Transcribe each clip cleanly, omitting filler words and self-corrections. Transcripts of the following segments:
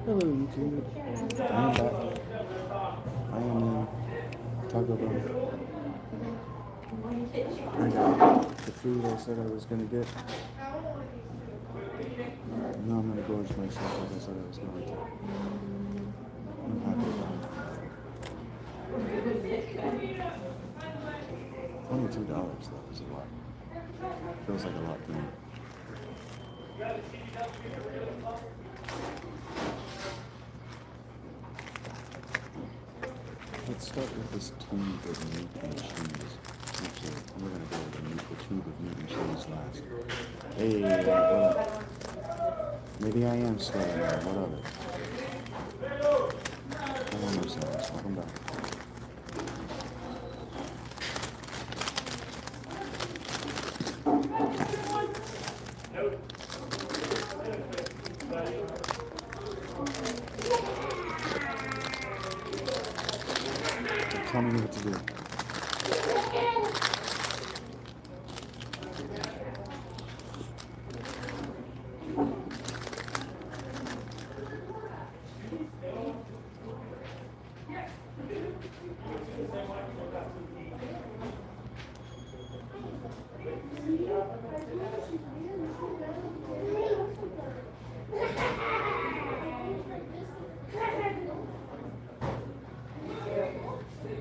Hello, YouTube. I am back. I am in Taco Bell. I got the food I said I was gonna get. Now I'm gonna gorge myself like I said I was going to. I'm happy about it. $22 though is a lot. Feels like a lot to me. Let's start with this tube of meat and cheese. Actually, we're gonna go with the tube of meat and cheese last. Hey, what up? Maybe I am slow now. What of it? Hello, Marcellus. Welcome back. Tell me what to do.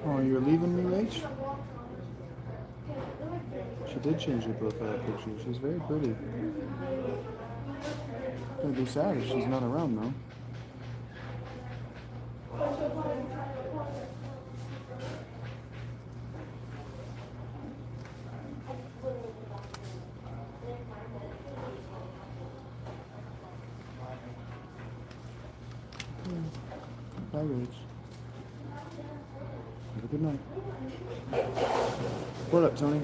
Oh, you're leaving me, Rach? She did change her profile picture. She's very pretty. Gonna be sad if she's not around, though. Bye, Rach. Have a good night. What up, Tony?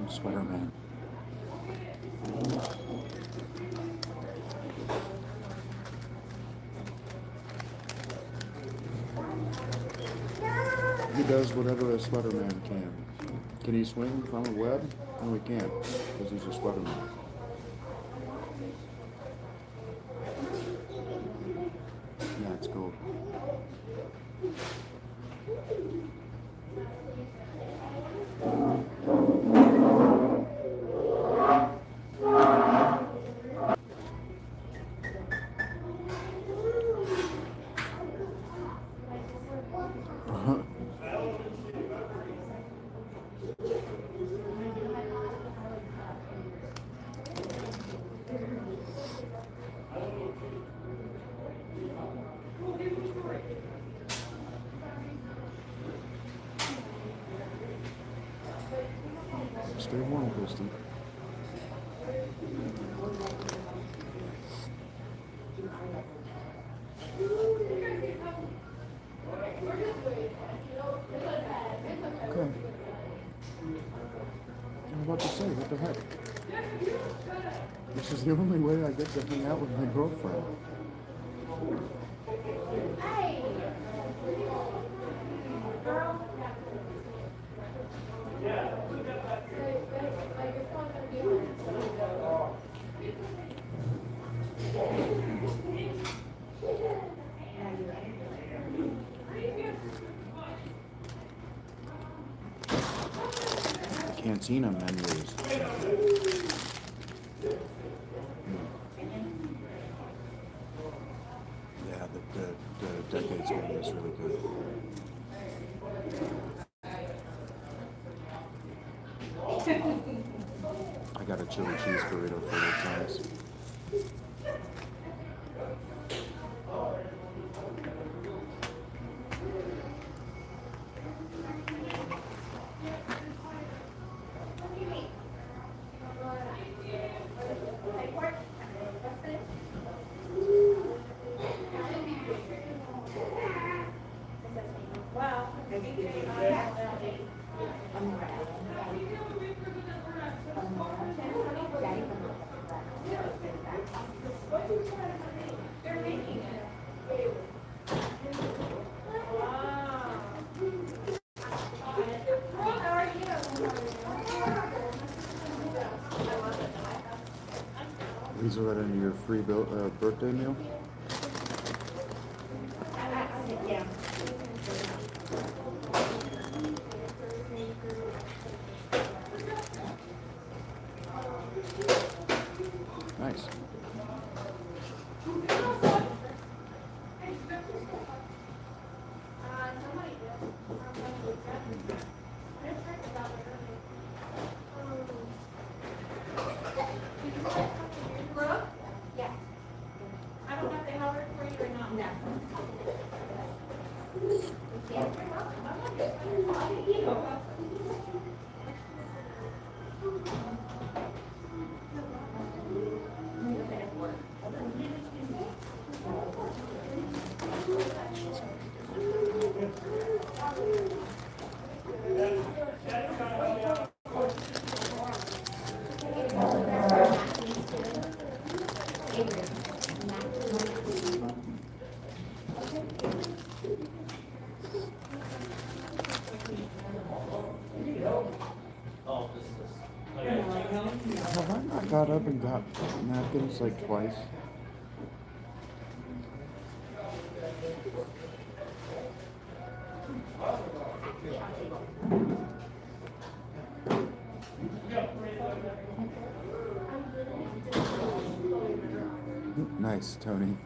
Sweater man. He does whatever a sweater man can. Can he swing from a web? No, he can't, because he's a sweater man. Yeah, it's cool. Stay warm, Kristen. Okay. I'm about to say, what the heck? This is the only way I get to hang out with my girlfriend. Cantina menus. Yeah, the Decades menu is really good. I got a chili cheese burrito for your times. These are right under your free birthday meal? Yeah. Nice. Brooke? Yeah. I don't know if they hollered for you or not. No. Have I not got up and got napkins like twice? Nice, Tony.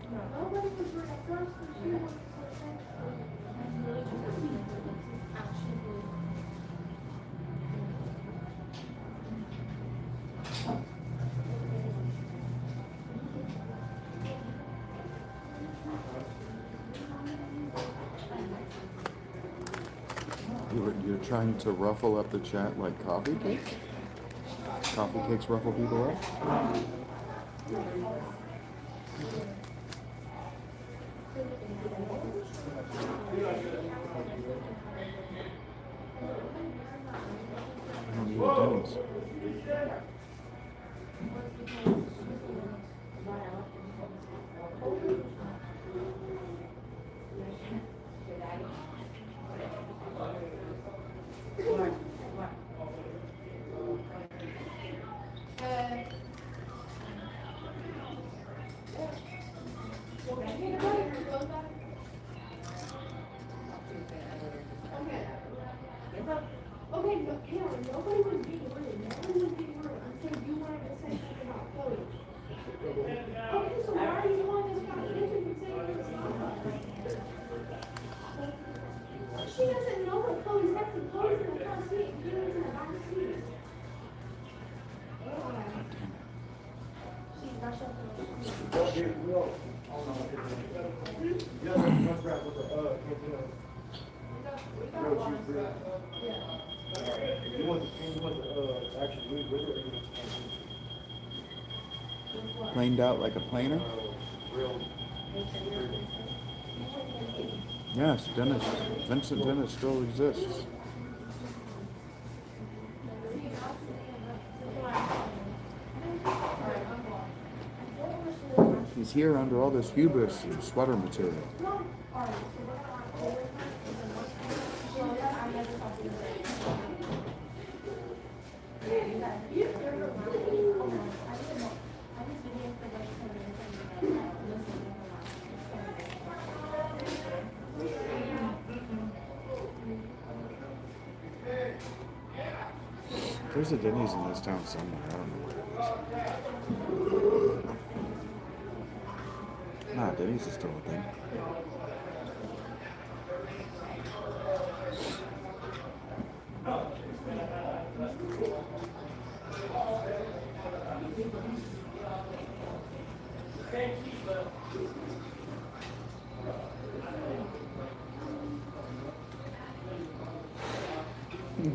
You're trying to ruffle up the chat like coffee cakes? Coffee cakes ruffle people up? I don't need a Denny's. Okay, no, Karen, nobody was being rude. Nobody was being rude until you wanted to say something about Chloe. Okay, so why are you the one that's got to answer and saying it's not? She doesn't know what Chloe's texting. Chloe's in the front seat and Karen's in the back seat. She's rushed up to the Planed out like a planer? Yes, Dennis. Vincent Dennis still exists. He's here under all this hubris and sweater material. There's a Denny's in this town somewhere. I don't know where it is. Nah, Denny's is still a thing.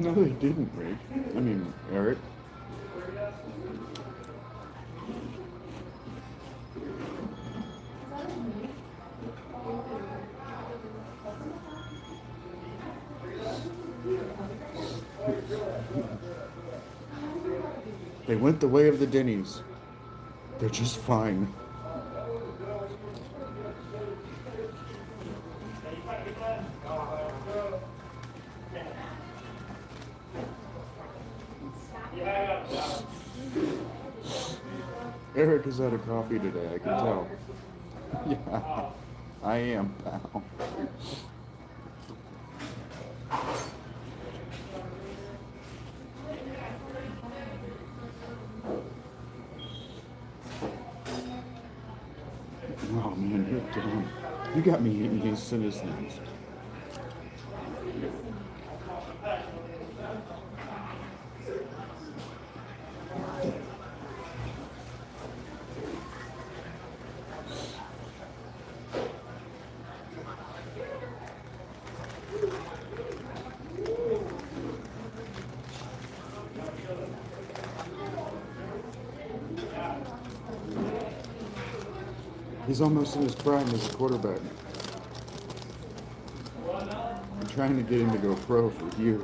No, they didn't, Rick. I mean, Eric. They went the way of the Denny's. They're just fine. Eric is out of coffee today, I can tell. Yeah, I am, pal. Oh man, you're dumb. You got me eating these citizens. He's almost in his prime as a quarterback. I'm trying to get him to go pro for years.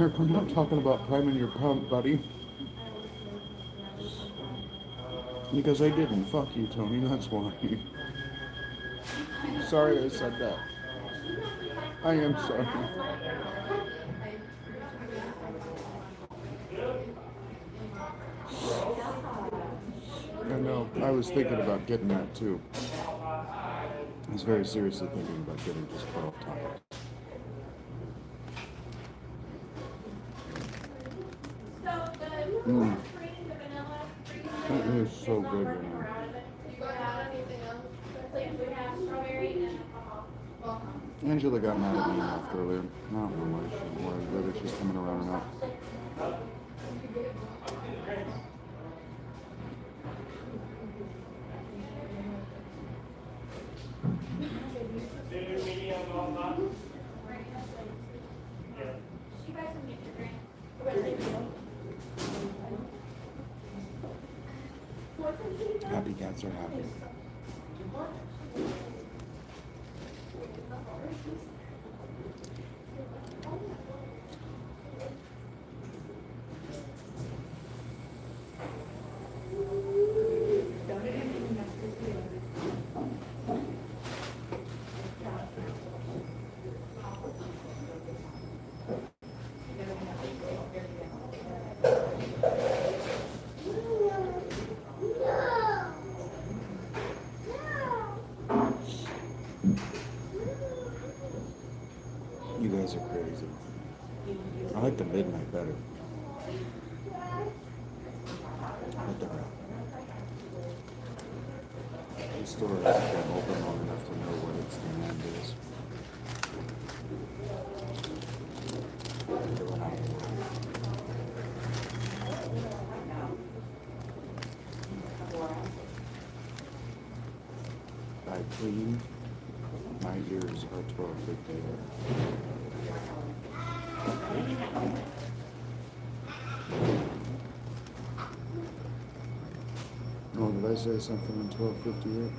Eric, we're not talking about priming your pump, buddy. Because I didn't. Fuck you, Tony. That's why. Sorry I said that. I am sorry. I know. I was thinking about getting that too. I was very seriously thinking about getting just 12 tires. Mm. That is so good right now. Angela got mad at me and left earlier. I don't know whether she's coming around or not. Happy cats are happy. You guys are crazy. I like the midnight better. I like the wrap. The store hasn't been open long enough to know what its demand is. They went out of work. I cleaned. My ears are 12:50. Oh, did I say something on 12:58?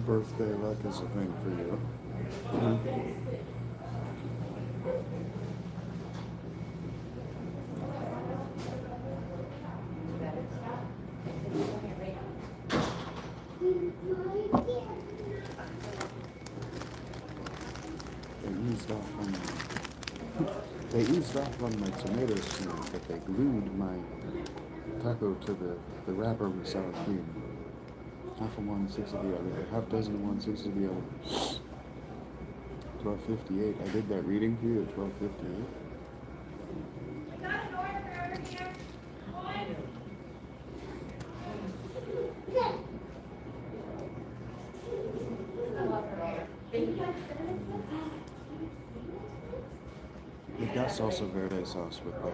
Birthday luck is a thing for you. They eased off on my tomato smear, but they glued my taco to the wrapper with sour cream. Half of one, six of the other. Half dozen of one, six of the other. 12:58. I did that reading for you at 12:58. They've got salsa verde sauce with their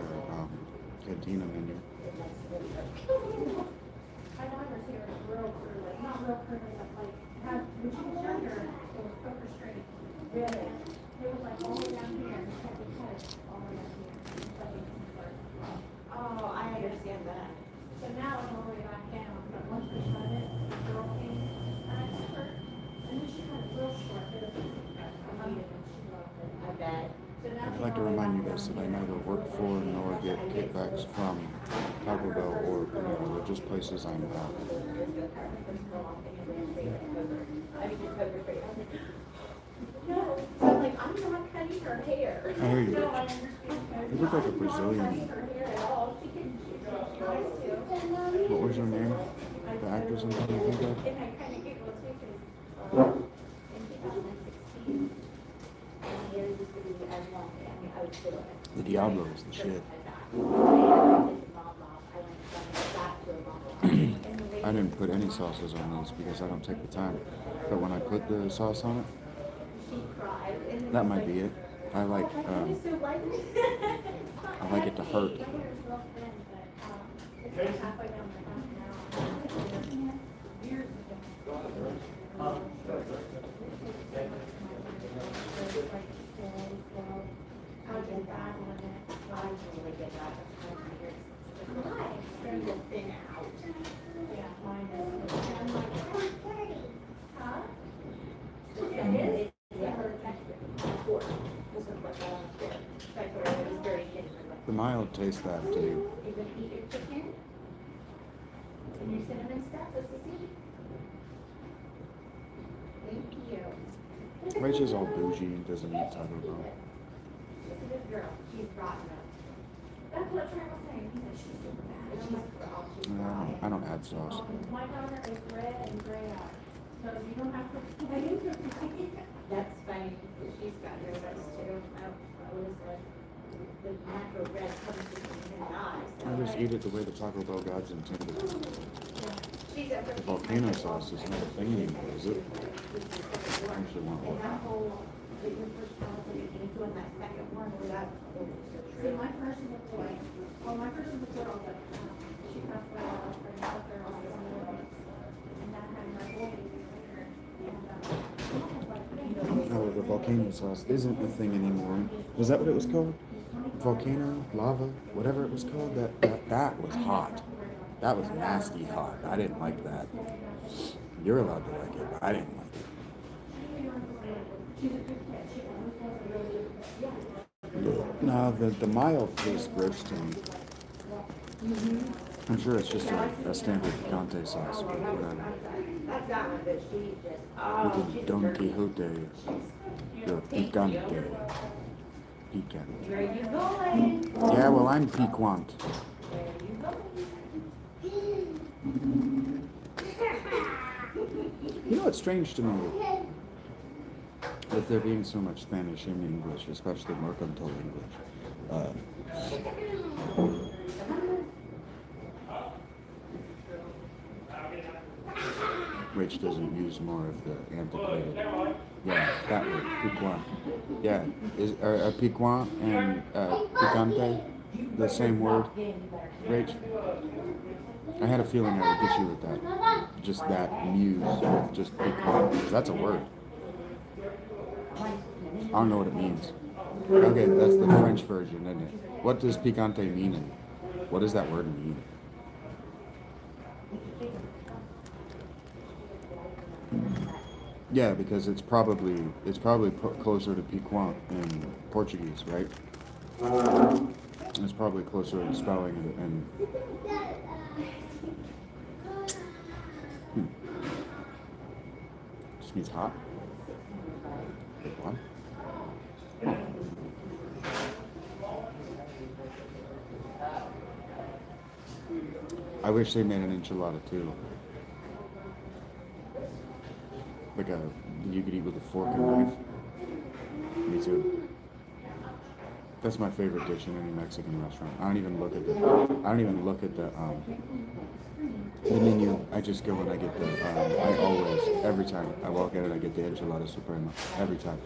cantina menu. My daughter's here is real curly, not real curly, but like, when she was younger, it was poker straight. Really? It was like all the way down here, and it had the cut all the way down here. It's like a color. Oh, I understand that. So now it's all the way back down, but once we cut it, the girl came, and I took her, and then she cut it real short, it was a cut. I loved it, and she loved it. I bet. So now I'd like to remind you guys that I neither work for nor get kickbacks from Taco Bell or Panera. They're just places I'm at. I mean, just poker straight. No, so like, I'm not cutting her hair. I hear you. No, I understand. You look like a I'm not Brazilian. cutting her hair at all. She can, she's tries to. What was your name? The actress I'm trying to think of? And I kind of giggle too, because, in 2016, The Diablo is the shit. I didn't put any sauces on these because I don't take the time. But when I put the sauce on it, that might be it. I like it to hurt. The mild tastes bad to me. And your cinnamon stuff, let's see. Thank you. Rachel's all bougie and doesn't eat Taco Bell. She's a good girl. She's rotten up. That's what Trent was saying. He said she's super bad. She's I don't add sauce. My daughter is red and gray eyes, so you don't have to explain. That's funny, because she's got her eyes too. I was like, the natural red comes in her eyes. I just eat it the way the Taco Bell gods intended. She's a The volcano sauce is not a thing anymore, is it? I actually want And one. that whole, your first child, and you're doing that second one, that, See, my first is a boy. Well, my first is a girl, but she passed away while I was pregnant with her on the and that had my boy later. And, No, the volcano sauce isn't a thing anymore. Was that what it was called? Volcano, lava, whatever it was called. That was hot. That was nasty hot. I didn't like that. You're allowed to like it, but I didn't like it. she's a good kid. She always was a really good, yeah. No, the mild tastes gross to me. I'm sure it's just a standard picante sauce, but whatever. that's that one, but she just, Look oh, at she's a Don dirty. Quixote. You're picante. Picante. Where you going? Yeah, well, I'm piquant. Where you going? You know what's strange to me? With there being so much Spanish in English, especially mercantile English. Rich doesn't use more of the antiquated. Yeah, that word, piquant. Yeah, is piquant and picante the same word? Rach? I had a feeling I would get you with that. Just that muse with just piquant, because that's a word. I don't know what it means. Okay, that's the French version, isn't it? What does picante mean? And what does that word mean? Yeah, because it's probably closer to piquant in Portuguese, right? It's probably closer in spelling and just means hot. Wait, what? I wish they made an enchilada too. Like you could eat with a fork and knife. me too. That's my favorite dish in any Mexican restaurant. I don't even look at the menu. I just go and I get the. I always, every time I walk in, I get the enchilada suprema every time.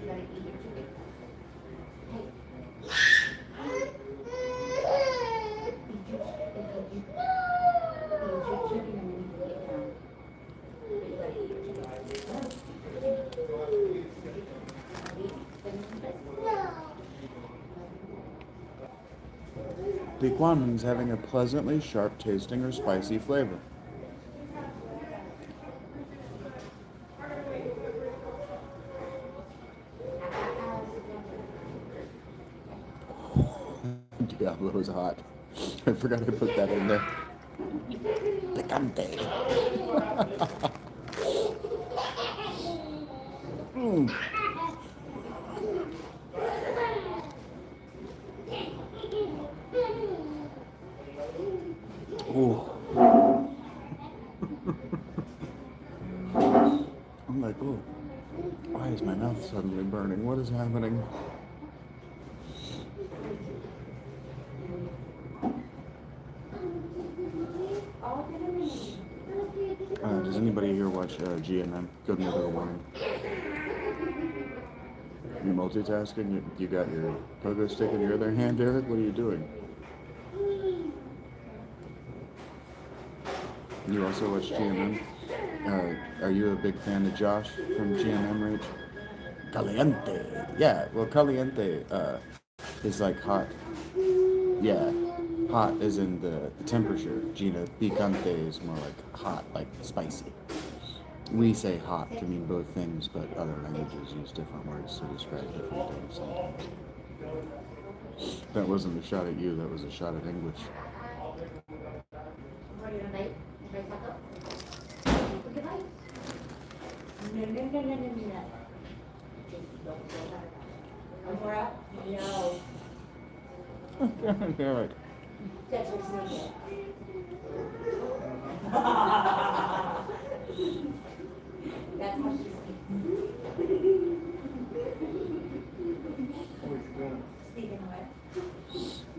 Piquan means having a pleasantly sharp tasting or spicy flavor. Diablo is hot. I forgot to put that in there. Picante. Mm. Ooh. I'm like, oh, why is my mouth suddenly burning? What is happening? Does anybody here watch GMM? Good Mythical Morning. You multitasking? You got your pogo stick in your other hand, Eric? What are you doing? You also watch GMM? Are you a big fan of Josh from GMM Rage? Caliente. Yeah, well, caliente is like hot. Yeah, hot is in the temperature. Gina, picante is more like hot, like spicy. We say hot to mean both things, but other languages use different words to describe different things sometimes. That wasn't a shot at you, that was a shot at English. Eric. That's what's needed. That's how she speaks.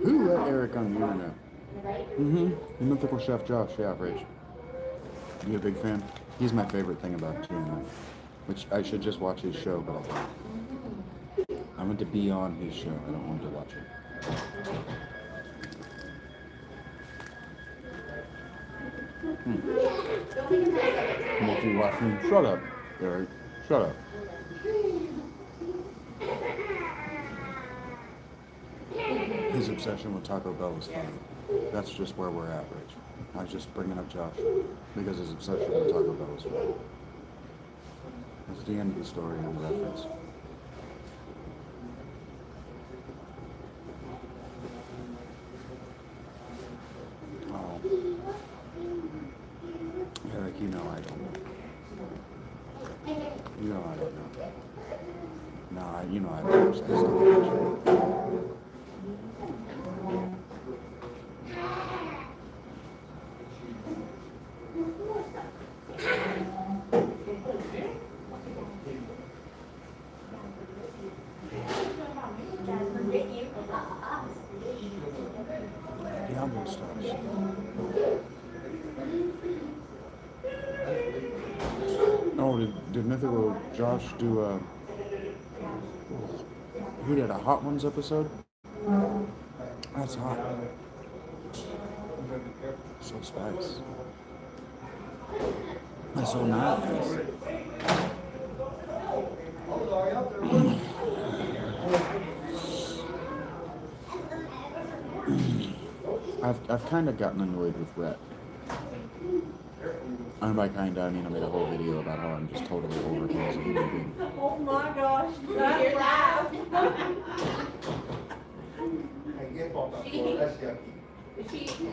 Who let Eric on the internet? Mm-hmm. Mythical Chef Josh, yeah, Rage. You a big fan? He's my favorite thing about GMM. Which I should just watch his show, but I don't. I want to be on his show. I don't want to watch it. What you watching? Shut up, Eric. Shut up. His obsession with Taco Bell is funny. That's just where we're at, Rich. I was just bringing up Josh because his obsession with Taco Bell is funny. That's the end of the story and the reference. Oh. Eric, you know I don't know. You know I don't know. No, you know I don't watch that stuff. Diablo stars. Oh, did Mythical Josh do he did a Hot Ones episode? That's hot. So spice. That's so nice. I've kind of gotten annoyed with Rhett. And by kind of, I mean I made a whole video about how I'm just totally over him as a human being. Oh my gosh, that laugh.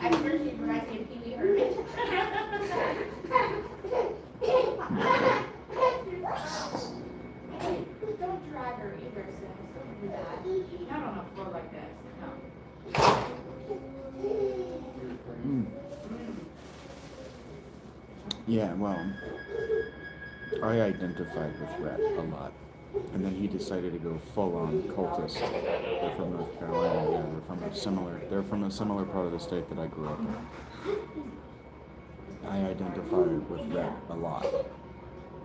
At first she reminds me of Pee Wee Herman. Don't drive her either, so don't do that. Not on a floor like this, no. Yeah, well, I identified with Rhett a lot. And then he decided to go full-on cultist. They're from North Carolina. Yeah, they're from a similar part of the state that I grew up in. I identify with that a lot.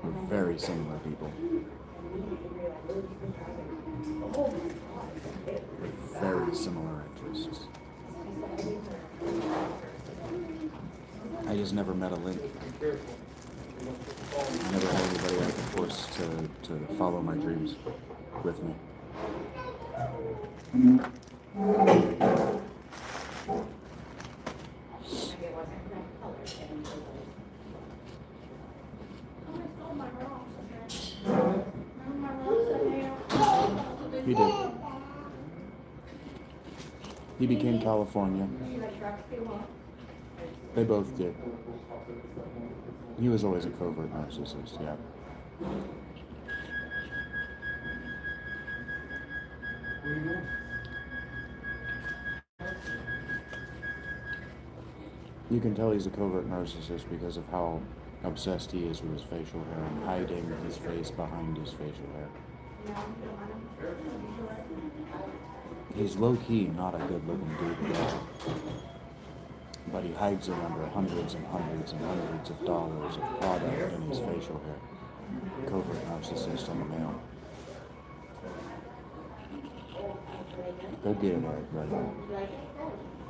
We're very similar people. With very similar interests. I just never met a link. I never had anybody I could force to follow my dreams with me. Maybe it wasn't right color. I stole my rocks. Remember my rocks in there? He did. He became California. She let rocks too long. They both did. He was always a covert narcissist, yeah. You can tell he's a covert narcissist because of how obsessed he is with his facial hair and hiding his face behind his facial hair. He's low-key not a good-looking dude at all. But he hides it under hundreds and hundreds and hundreds of dollars of product in his facial hair. Covert narcissist on the mail. Go get it, Eric, brother.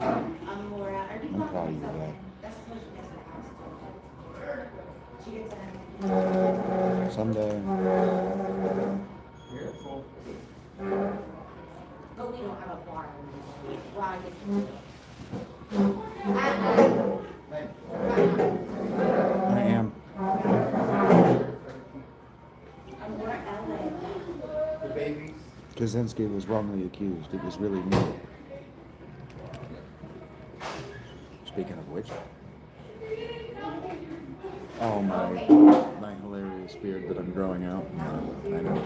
I'm more out. I'm proud of you, Dad. That's what she does in the house. She gets in. Someday, But we don't have a bar. Well, I guess. I am. I'm more LA. Kaczynski was wrongly accused. It was really me. Speaking of which. Oh, my hilarious beard that I'm growing out. I know.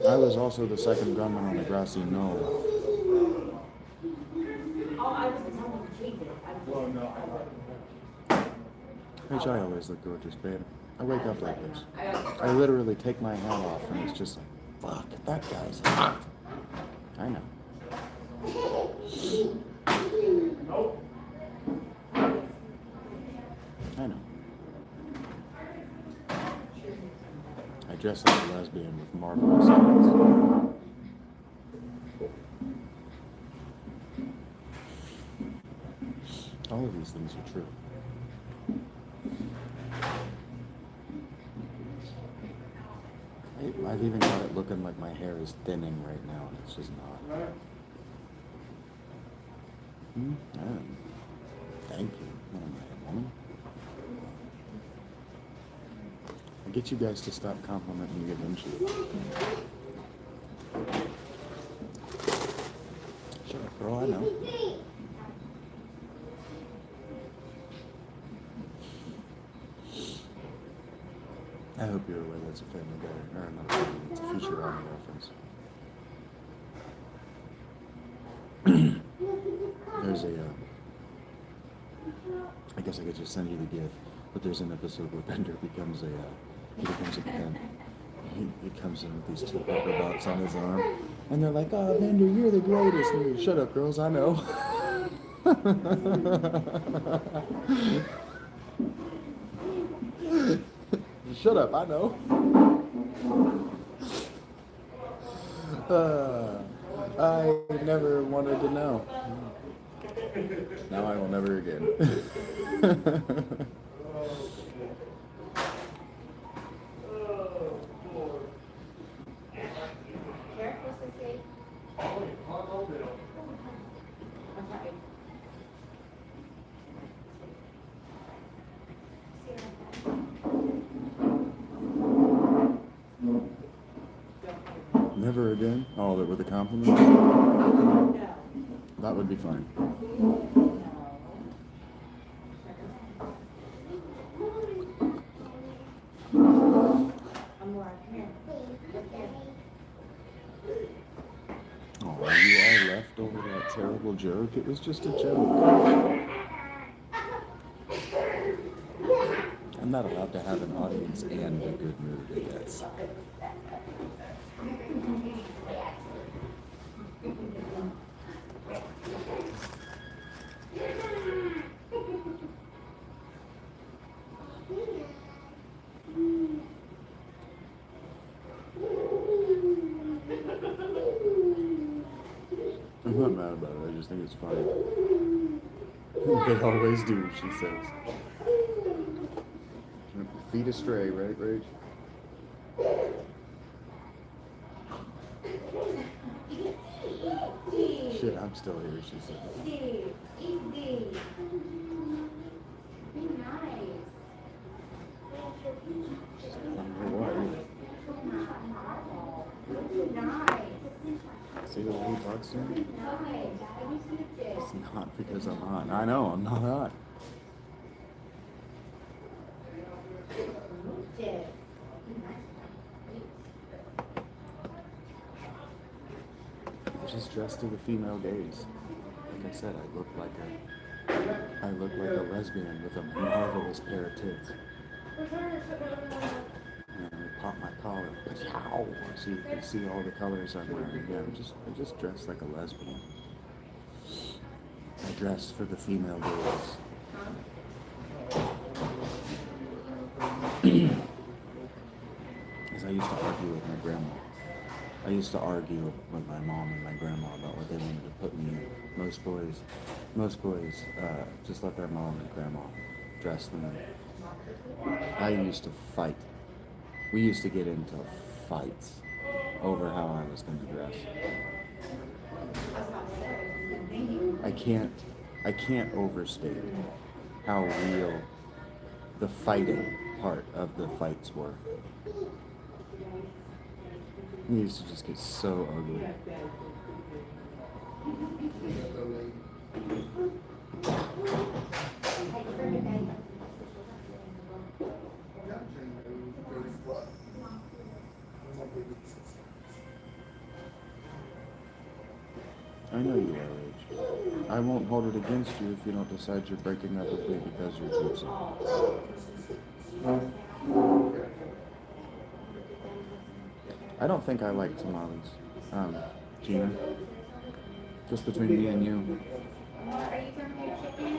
I was also the second gunman on the grassy knoll. Oh, I was telling Jake that. Which I always look gorgeous, babe. I wake up like this. I literally take my hat off and it's just like, fuck, that guy's hot. I know. I know. I dress like a lesbian with marvelous tits. All of these things are true. I've even got it looking like my hair is thinning right now, and it's just not. Thank you. What am I, a woman? I get you guys to stop complimenting me eventually. Shut up, girl, I know. I hope you're aware that's a Family Guy, or not a Family, it's a Futurama reference. There's a, I guess I could just send you the GIF, but there's an episode where Bender becomes a pen. He comes in with these two pepper bots on his arm, and they're like, "Oh, Bender, you're the greatest." And he goes, "Shut up, girls, I know." Shut up, I know. I never wanted to know. Now I will never again. Careful, Sissy. Okay. Never again? Oh, with a compliment? No. That would be fine. Oh, are you all left over that terrible terrible joke. It was just a joke. I'm not allowed to have an audience and a good mood, I guess. I'm not mad about it. I just think it's funny. They always do, she says. Feet astray, right, Rach? Shit, I'm still here, she said. Easy, easy. Be nice. Be nice. See the way he talks to me? Nice. Have you sniffed it? It's not because I'm hot. I know, I'm not hot. It. I just dressed to the female gaze. Like I said, I look like a lesbian with a marvelous pair of tits. And I pop my collar, pow, so you can see all the colors I'm wearing. Yeah, I just dressed like a lesbian. I dress for the female gaze. Because I used to argue with my grandma. I used to argue with my mom and my grandma about what they wanted to put me in. Most boys just let their mom and grandma dress them in. I used to fight. We used to get into fights over how I was going to dress. I can't overstate how real the fighting part of the fights were. It used to just get so ugly. I know you are, Age. I won't hold it against you if you don't decide you're breaking up with me because you're gypsy. I don't think I like tamales, Gina. Just between me and you. Are you done with your chicken?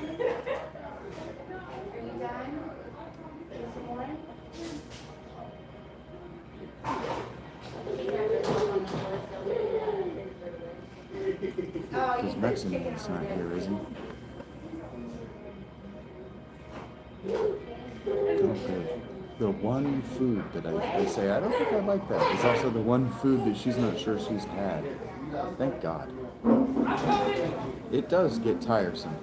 Are you done? There's some more? Because Mexican's not here, is he? Okay. The one food that I say, I don't think I like that, is also the one food that she's not sure she's had. Thank God. It does get tiresome.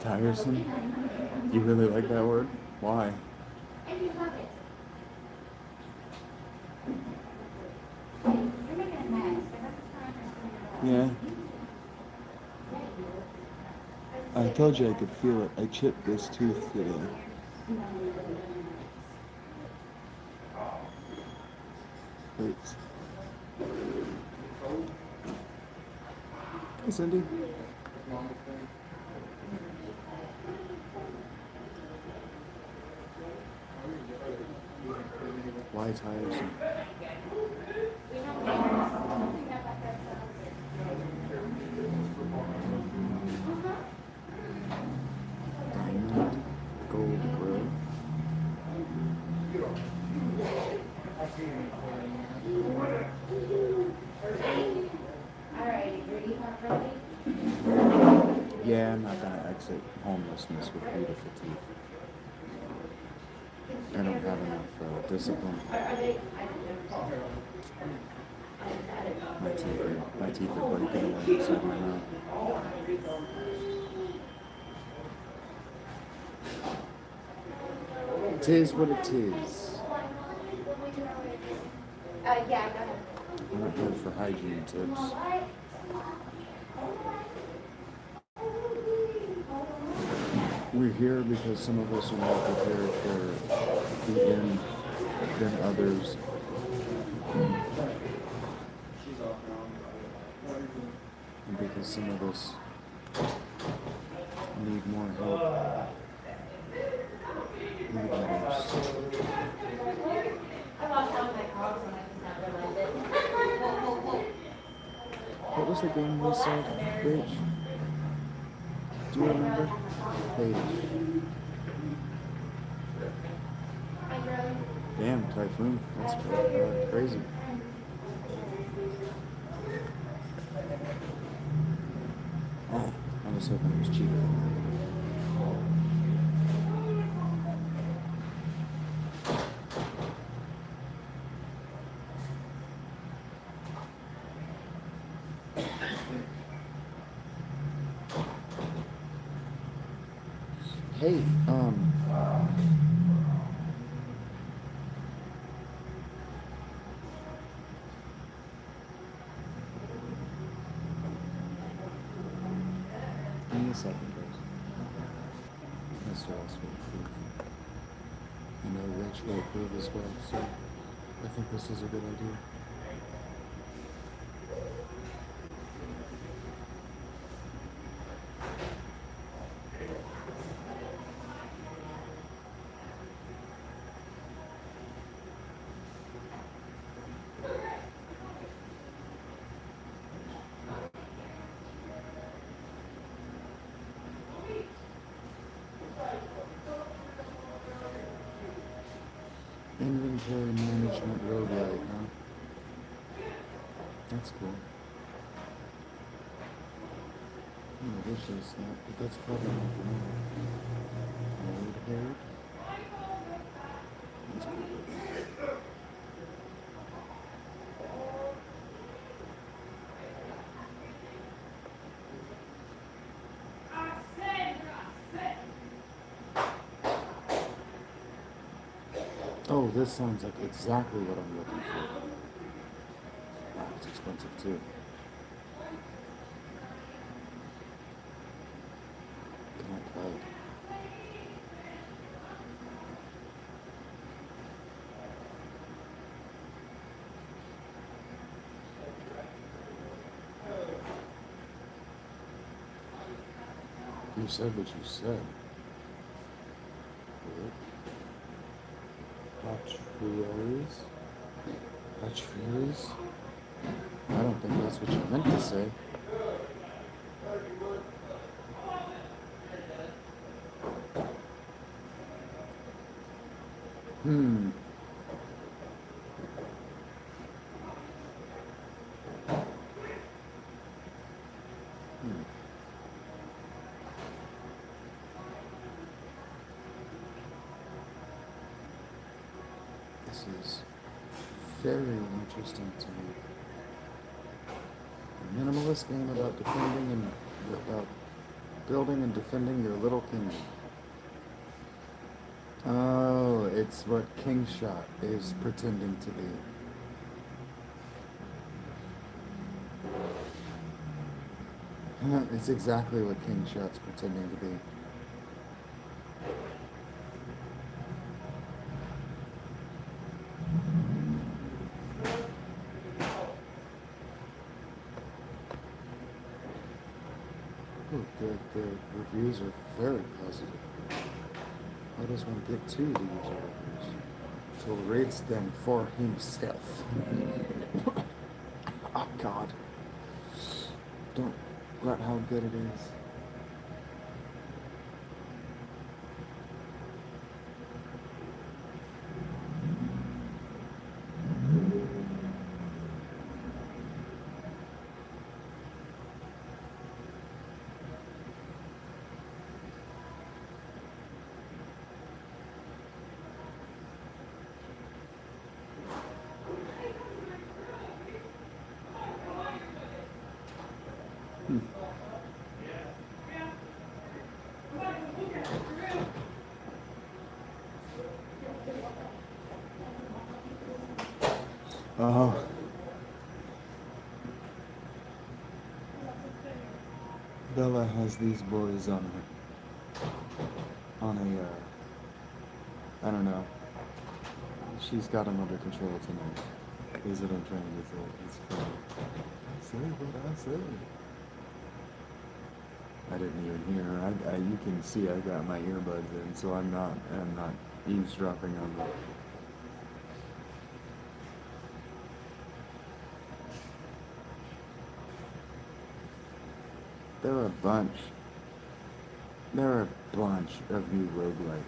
Tiresome? You really like that word? Why? And you love it. You're making a mess. Yeah. I told you I could feel it. I chipped this tooth today. Thanks. Hey, Cindy. Why tiresome? Diamond Gold Grill. Yeah, I'm not gonna exit homelessness with beautiful teeth. I don't have enough discipline. My teeth are breaking away inside my mouth. Tis what it is. Yeah, go ahead. I'm not here for hygiene tips. We're here because some of us are more prepared for the end than others. And because some of us need more help than others. I lost all my calls when I just not realized it. What was the game we said, Rich? Do you remember? Paige. Damn, Typhoon. That's crazy. Oh, I was hoping it was cheaper. Hey, give me a second, please. Mr. Else will approve. I know Rich will approve as well, so I think this is a good idea. Inventory management roguelike, huh? That's cool. I wish it was that, but that's probably not for me. Old haired? That's cool. Oh, this sounds like exactly what I'm looking for. Wow, it's expensive too. Can I play? You said what you said. Patrios? Patrios? I don't think that's what you meant to say. Hmm. This is very interesting to me. A minimalist game about defending and about building and defending your little kingdom. Oh, it's what King Shot is pretending to be. It's exactly what King Shot's pretending to be. Oh, the reviews are very positive. How does one get to the user reviews? So rates them for himself. Oh God. Don't let how good it is. Oh. Bella has these boys on I don't know. She's got them under control tonight. Is what I'm trying to say. It's funny. Say what I said. I didn't even hear her. You can see I got my earbuds in, so I'm not eavesdropping on them. There are a bunch of new roguelites.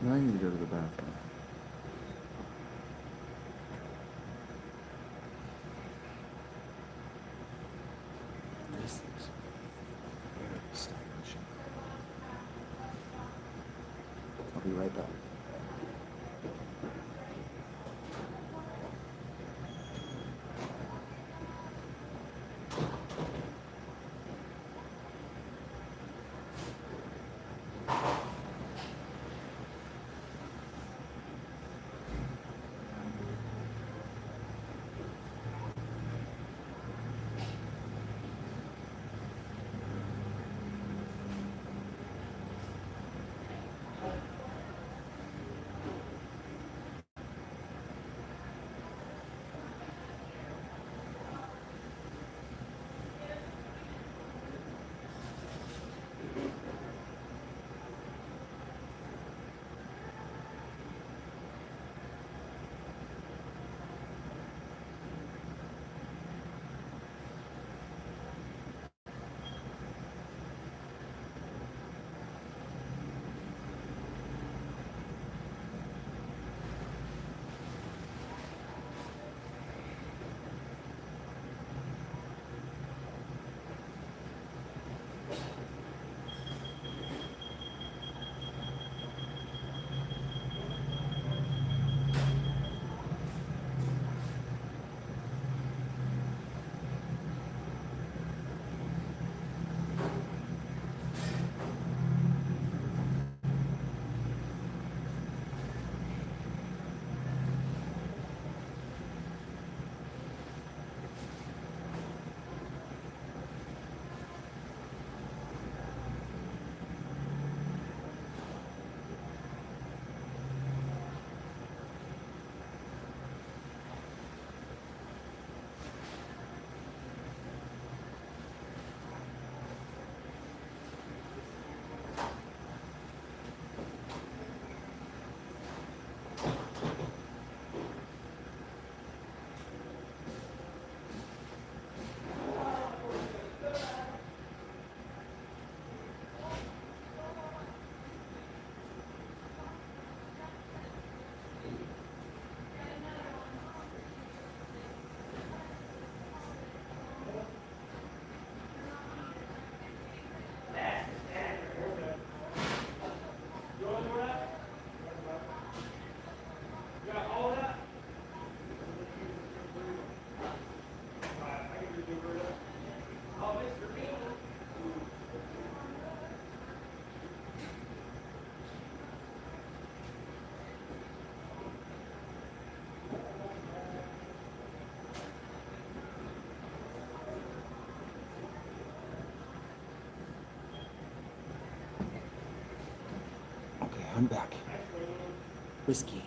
I need to go to the bathroom. This is very stylish. I'll be right back. Okay, I'm back. Whiskey.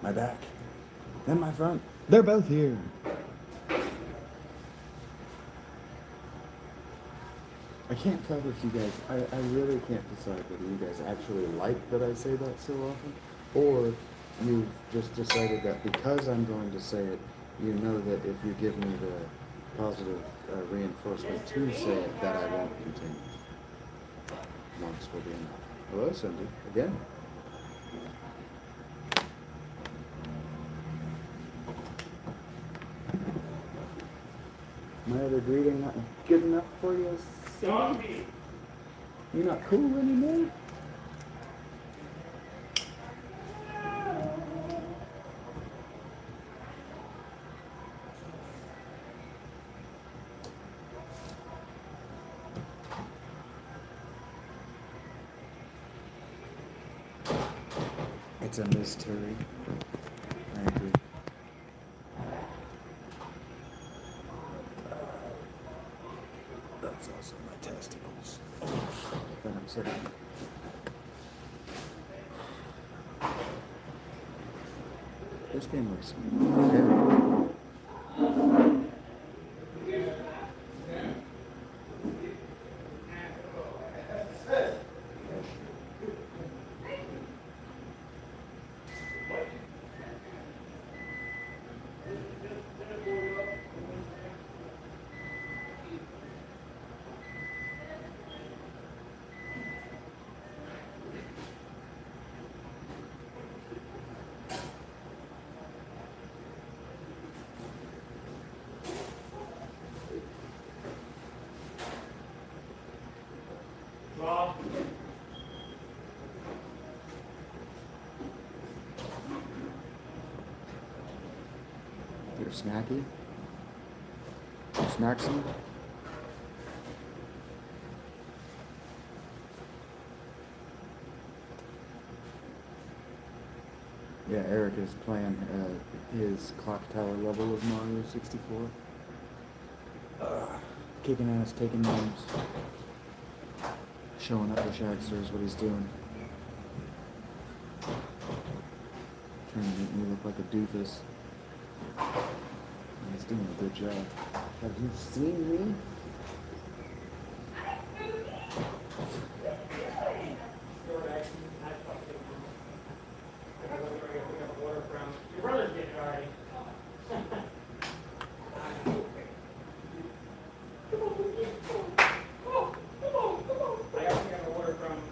My back and my front. They're both here. I can't tell if you guys, I really can't decide whether you guys actually like that I say that so often, or you've just decided that because I'm going to say it, You know that if you give me the positive reinforcement to say it, that I won't continue. Once will be enough. Hello, Cindy. Again. My other greeting not good enough for you, Cindy? You're not cool anymore? It's a mystery. I agree. That's also my testicles. That I'm sitting. This game looks okay. You're snacky? Snacksy? Yeah, Eric is playing his clock tower level of Mario 64. Kicking ass, taking names. Showing up for Shagster is what he's doing. Trying to make me look like a doofus. And he's doing a good job. Have you seen me? Your brother's getting it already. I also got an order from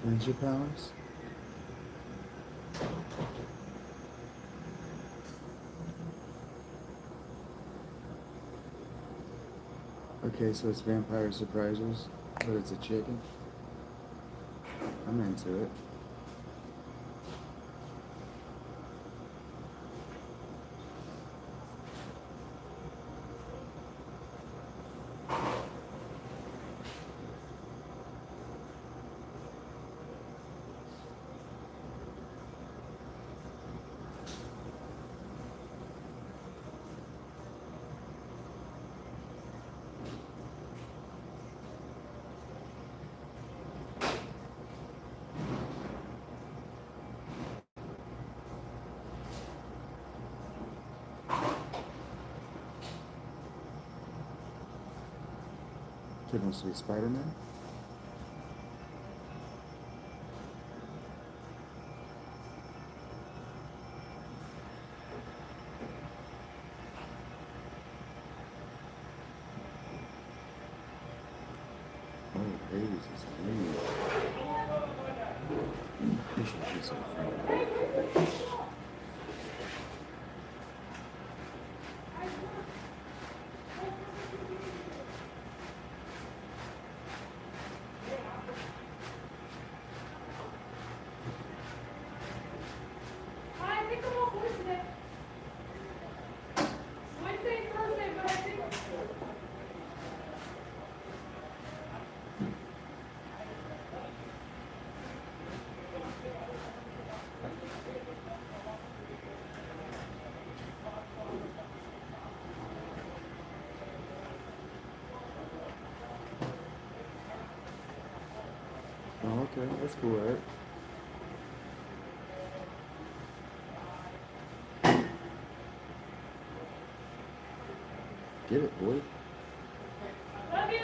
Ninja powers? Okay, so it's Vampire Surprises, but it's a chicken. I'm into it. Kid wants to be Spider-Man? Oh, babies is huge. This should be so fun. I think I'm off Wednesday. Wednesday and Thursday, but I think. Oh, okay, that's cool, right? Get it, boy. Love you.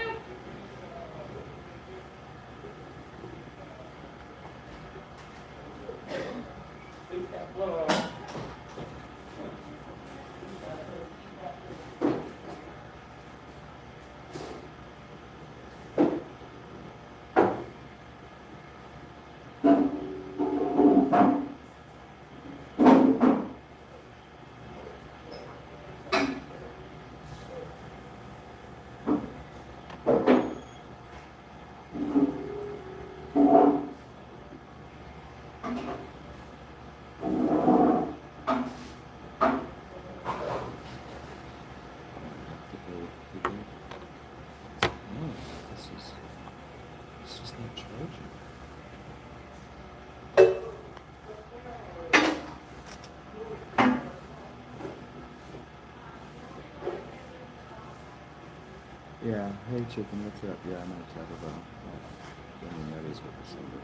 Yeah. Hey, chicken. What's up? Yeah, I know Taco Bell. I mean, that is what the symbol.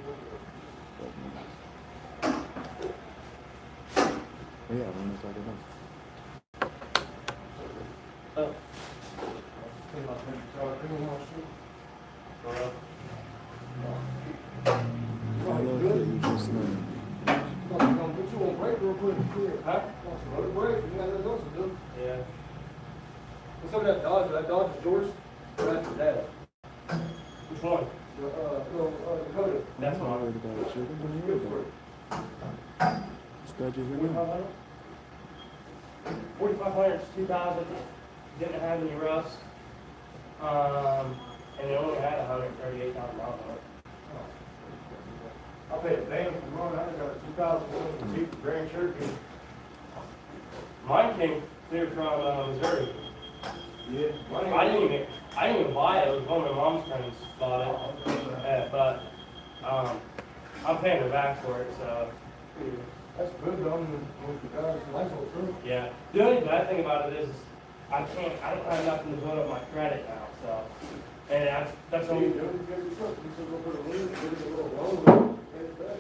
But, yeah, when was Taco Bell? Oh. I love that you just learned. Put you on break real quick. Huh? Break. You got nothing else to do. Yeah. What's up with that Dodge? That Dodge is yours? Or that's your dad? Which one? Dakota. That's I'm not mine. worried about it, chicken. Don't worry Good for about it. it. Just glad you're here now. 4,500 is 2,000. Didn't have any rust. And it only had 138,000 miles on it. I paid a bang for mine. I got a 2001 Jeep Grand Cherokee. Mine came clear from Missouri. Yeah. I didn't even buy it. It was one of my mom's friends bought it. But I'm paying her back for it, so That's good though. I mean, with the guys, nice old truck. yeah. The only bad thing about it is I don't have nothing to build up my credit now, so. And that's So only. you get your truck. You still go put a lien, get a little loan, pay it back.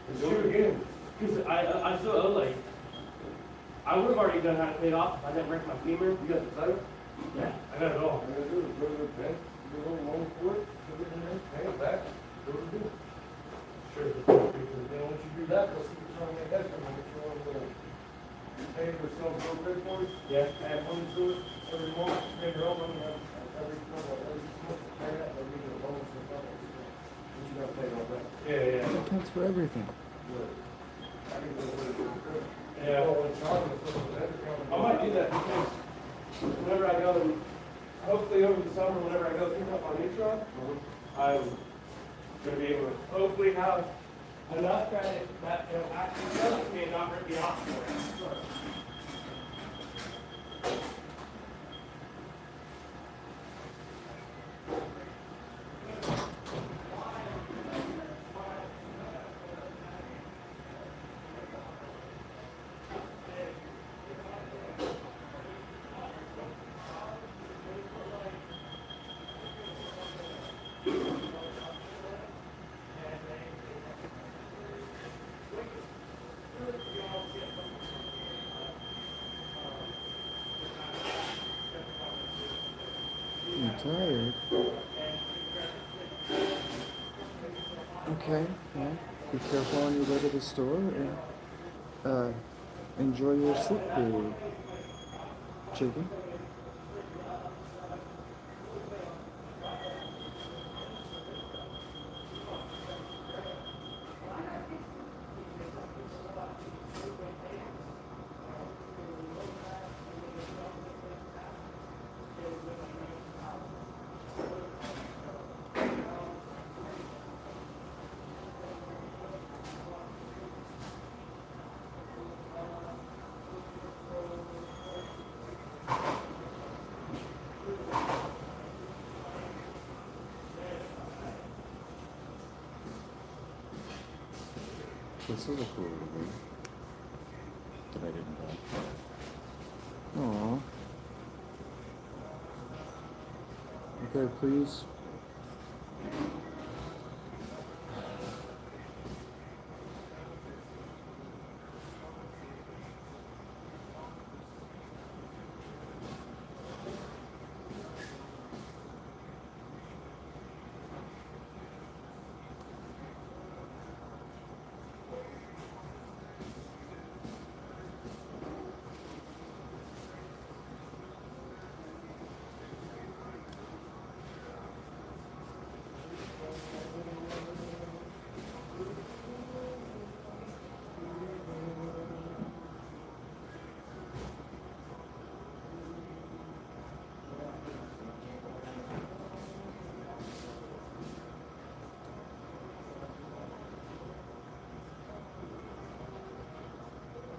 And do it again. Because I still owe like, I would have already done how to pay it off if I didn't break my femur. You got the title? Yeah, I got it all. All you gotta do is go to the bank, get a little loan for it, put it in there, pay it back, do what you do. Sure. Because then once you do that, they'll see you're trying to make that come and get your own little, you pay for some real quick for it, Yeah. add money to it, every month, pay your own money, every 6 months, pay that, they'll give you a loan, so it's not like what you gotta pay all that. Yeah. That counts for everything. But I think that's what it is. Yeah. Oh, and Charlie was looking at that account. I might do that because whenever I go, hopefully over the summer, whenever I go pick up my new truck, I'm gonna be able to hopefully have enough credit that it'll actually help me and not rip me off for it. I'm tired. Okay, well, be careful on your way to the store and enjoy your sleep period, chicken. This is a cool little room that I didn't buy. Aww. Okay, please.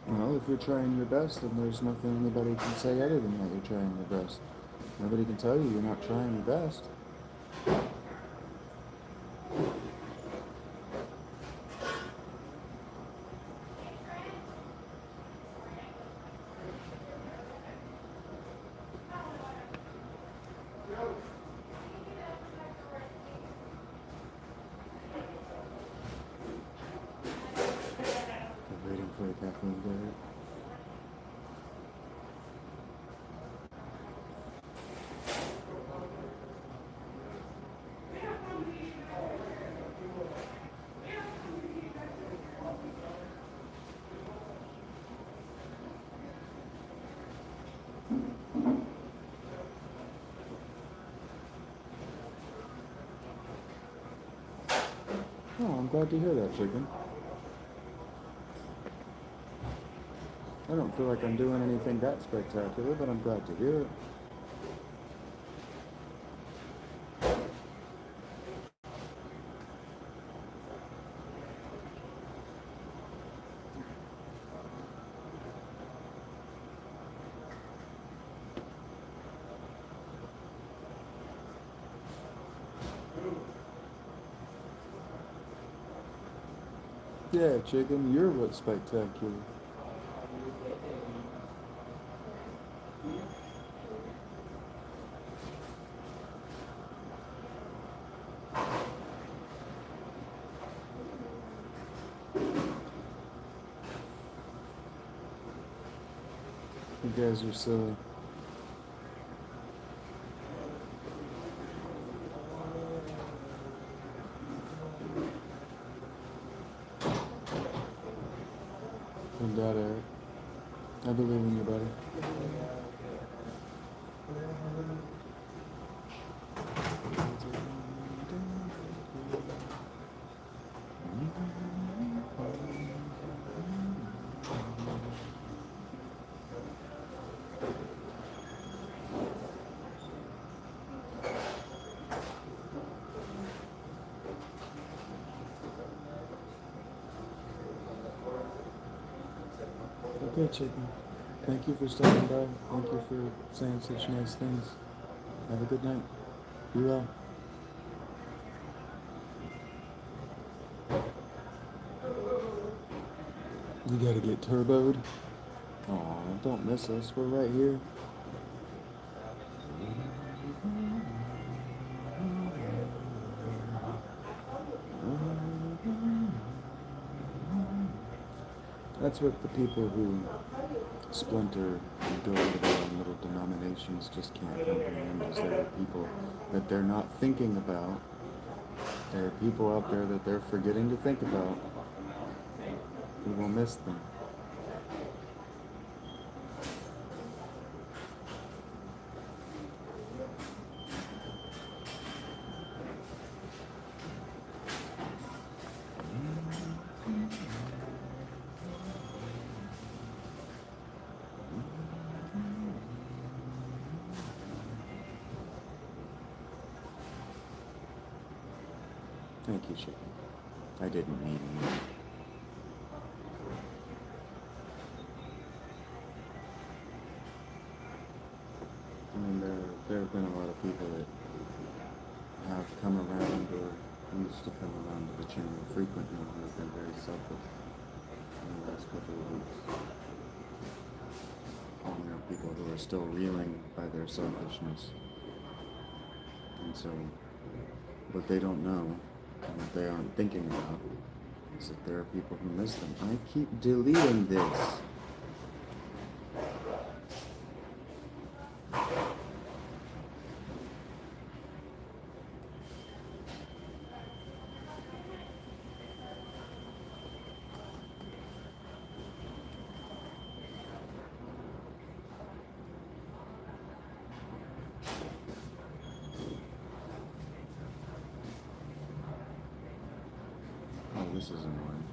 Well, if you're trying your best, then there's nothing anybody can say other than that you're trying your best. Nobody can tell you you're not trying your best. Oh, I'm glad to hear that, chicken. I don't feel like I'm doing anything that spectacular, but I'm glad to hear it. Yeah, chicken, you're what's spectacular. You guys are silly. And that, Eric. I believe in you, buddy. Okay, chicken. Thank you for stopping by. Thank you for saying such nice things. Have a good night. Be well. You gotta get turboed. Aw, don't miss us. We're right here. That's what the people who splinter and go into their own little denominations just can't comprehend, is there are people that they're not thinking about. There are people out there that they're forgetting to think about. We will miss them. Thank you, chicken. I didn't mean you. I mean, there have been a lot of people that have come around or used to come around to the channel frequently who have been very selfish in the last couple of weeks. And there are people who are still reeling by their selfishness. And so, what they don't know, and what they aren't thinking about, is that there are people who miss them. I keep deleting this. Oh, this is annoying.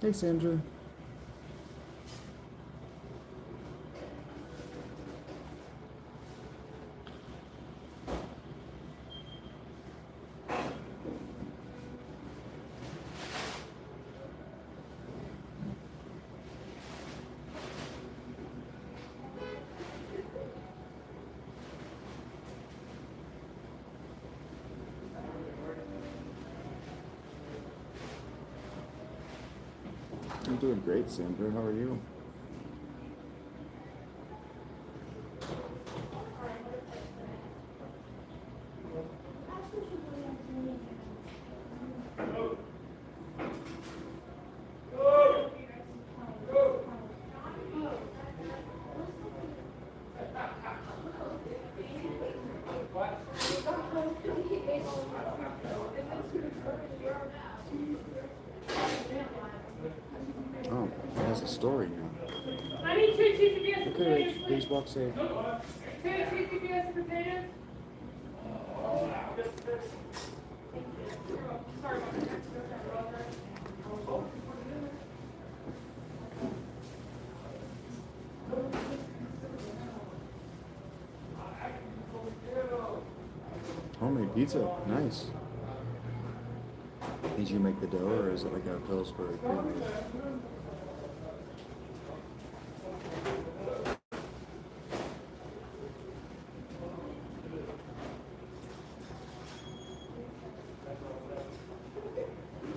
Hey, Sandra. I'm doing great, Sandra. How are you? Oh, it has a story now. I need 2 quesadillas and Okay, potatoes, please please. walk safe. 2 quesadillas and potatoes. Sorry about that. Homemade pizza, nice. Did you make the dough, or is it like a Pillsbury pre-made?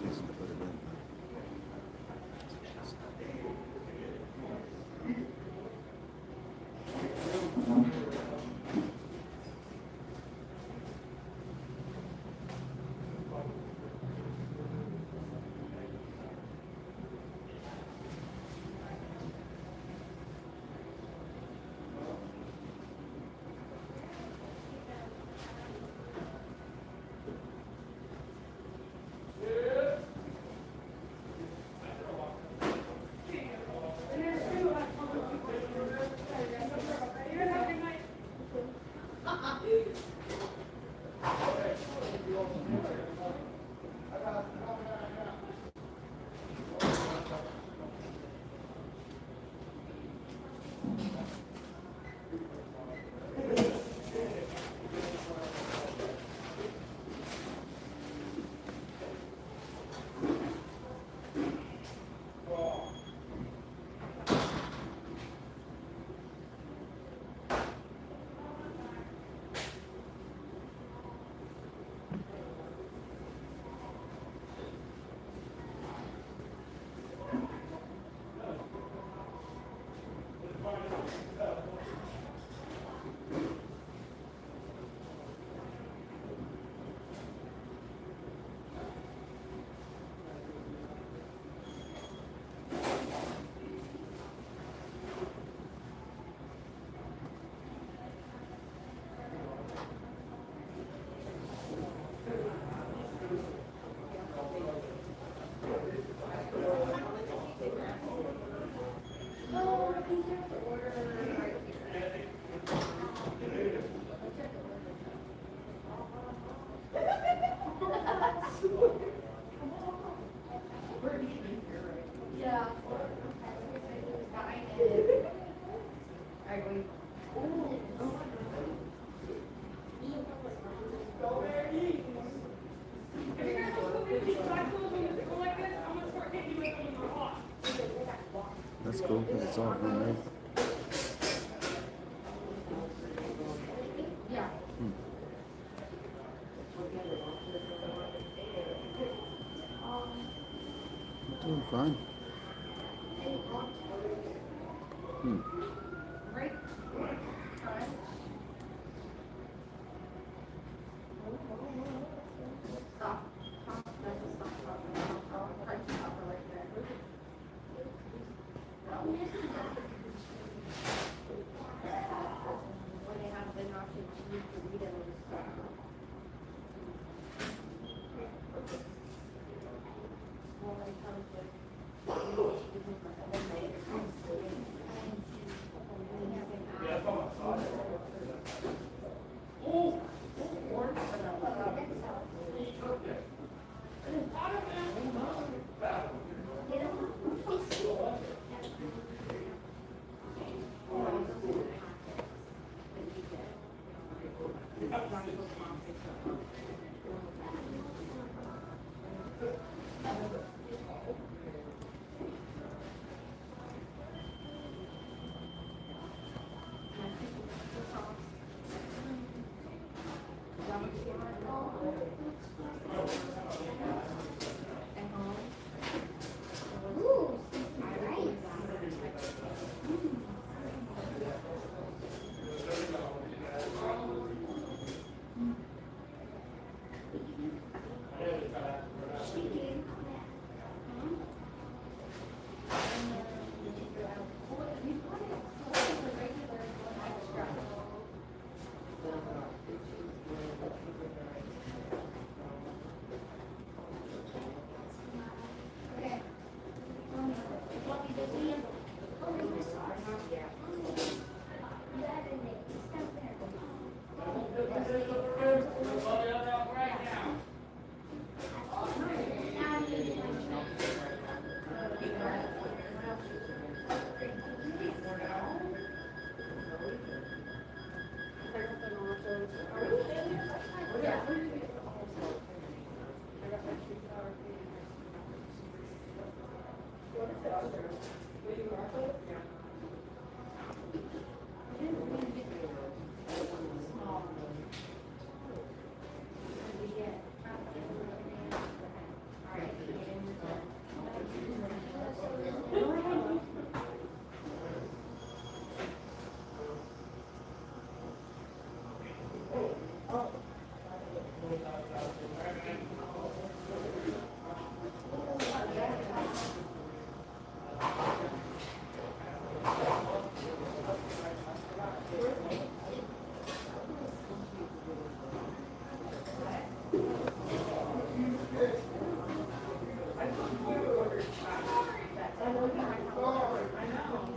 Easy to put it in. If you guys want to put these tacos on the go like this, I'm gonna start hitting you with them when they're hot. That's cool, because it's all homemade. Yeah. Doing fine. Right? Stop. Stop. That's a stop. Punch stop right there. When they have the nacho cheese burritos. Well, it comes with cheese and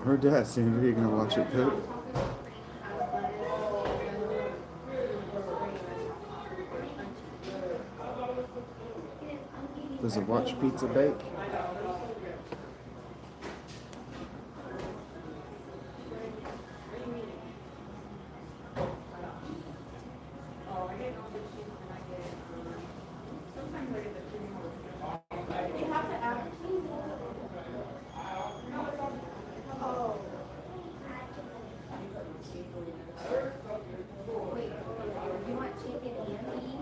Heard that, Sandy. You gonna watch it cook? Does it watch pizza bake? Wait, you want chicken and beef?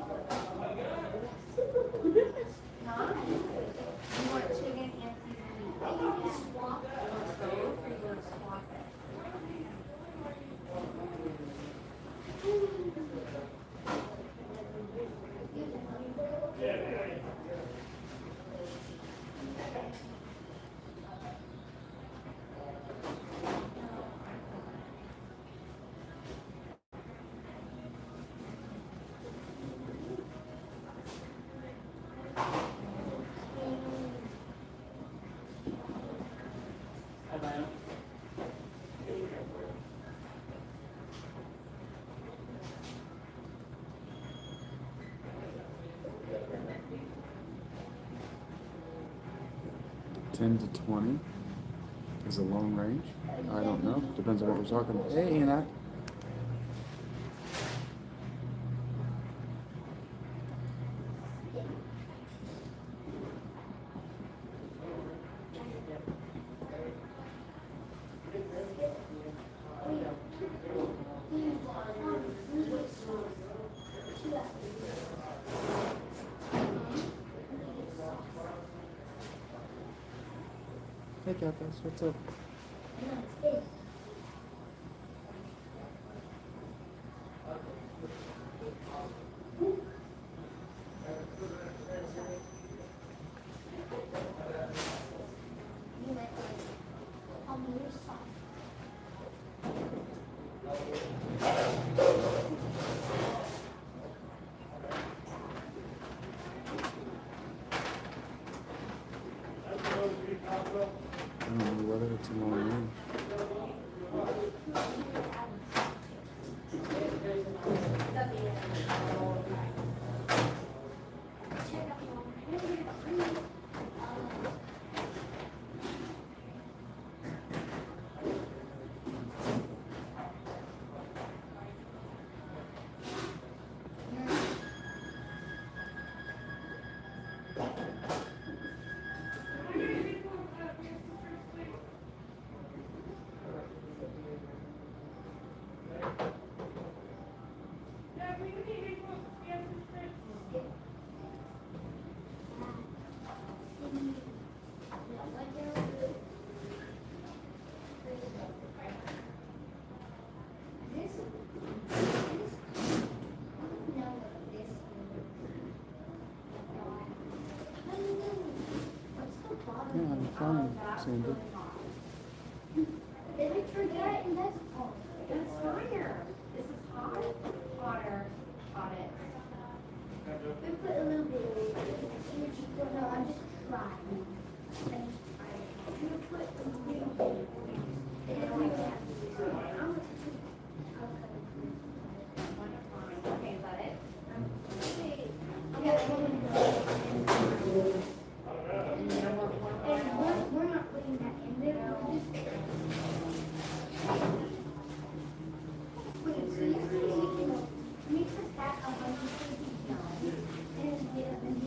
Huh? You want chicken and seasoned beef? You can swap it. You want both or you want to swap it? Ten to 20 is a long range. I don't know. Depends on what we're talking about. Hey, Enoch. Hey, Cathos, what's up? I don't know whether it's a long range. Yeah, I'm fine, Sandy. Did we forget and that's it's fire. This is hot, hotter, hotter. We put a little bit. No, I'm just trying. We put a little bit. And then we have okay, is that it? Okay. And we're not putting that in there. We're just wait, so you say you know, mix this back up on the safety zone and get up and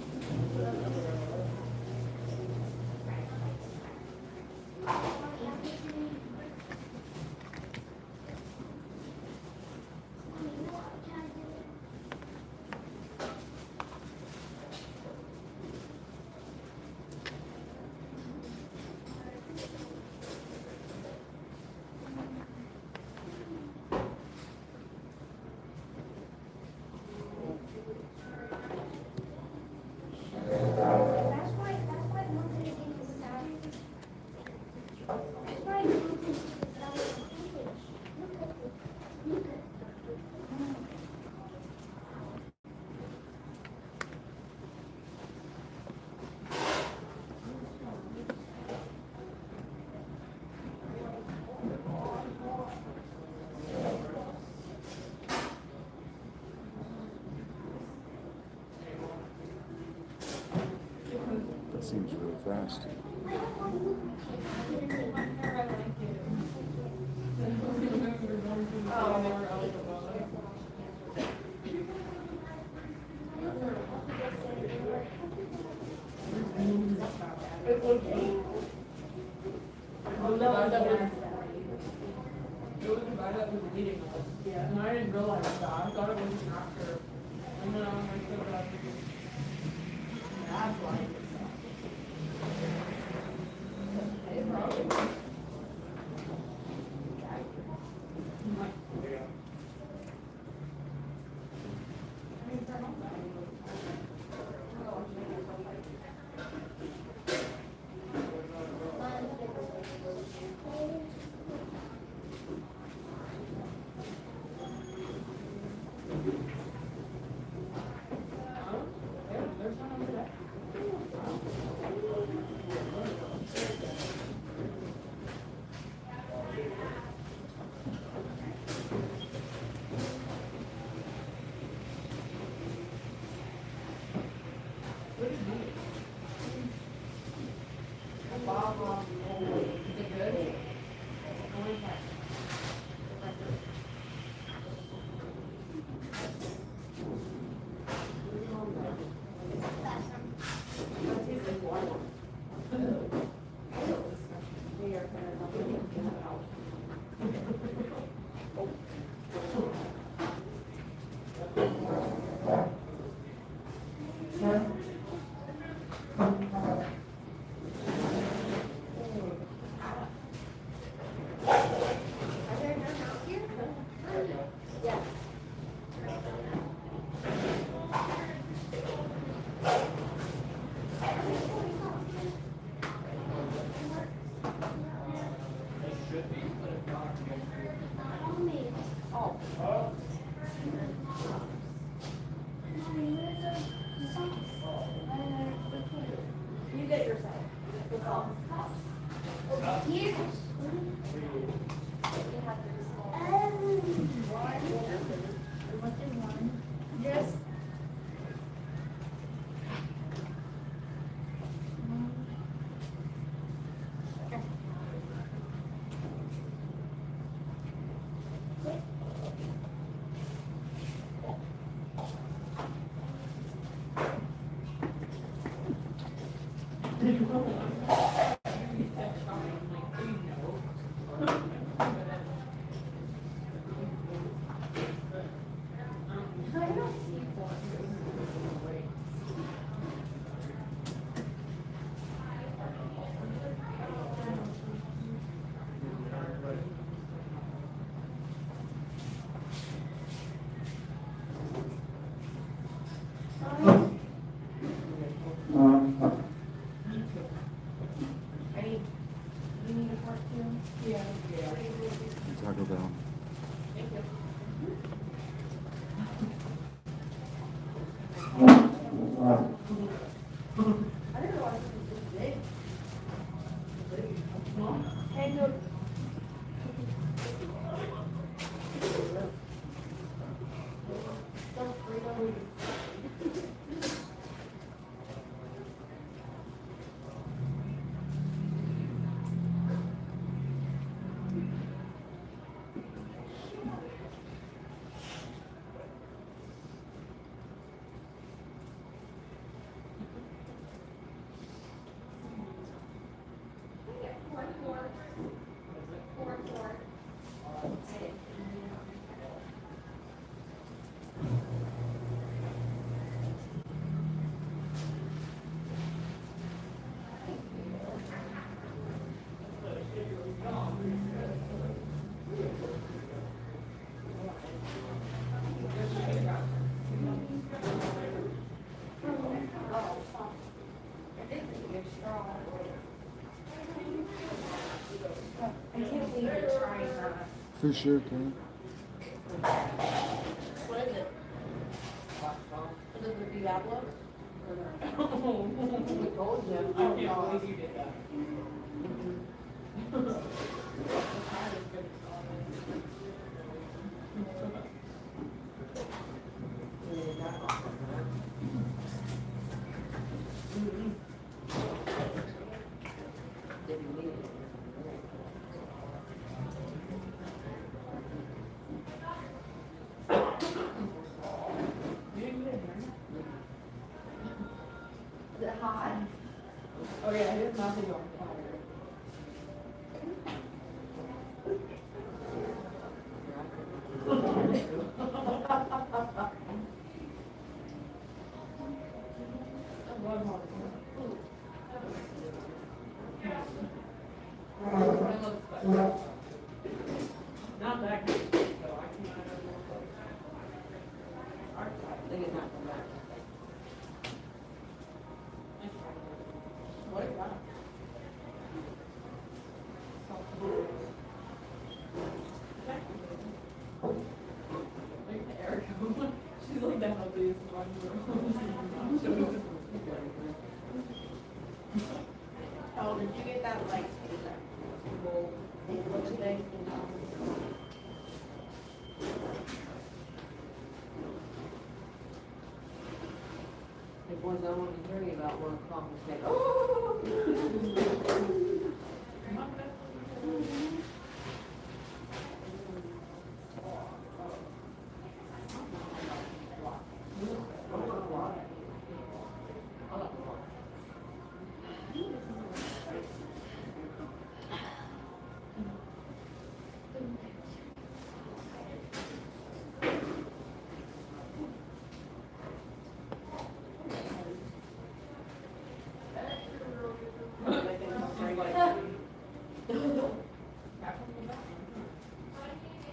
seems really fast. It would be. No, that was. It was the guy that was leading us. Yeah. And I didn't realize that. I thought it was an actor. And then I was like, that's why. You get yourself. It's all. Just. Taco Bell. For sure, Karen. What is it? Is it the Diablo? I told you. I can't believe you did that. Is it hot? Oh yeah, his mouth is on fire. I love hot. I love spice. Not that good, though. I can't have more spice. I think it's not from that. What is that? Look at Erica. She's like the healthiest one in the world. Oh, did you get that like, what today? The boys I want to hear you about were confiscated. Oh!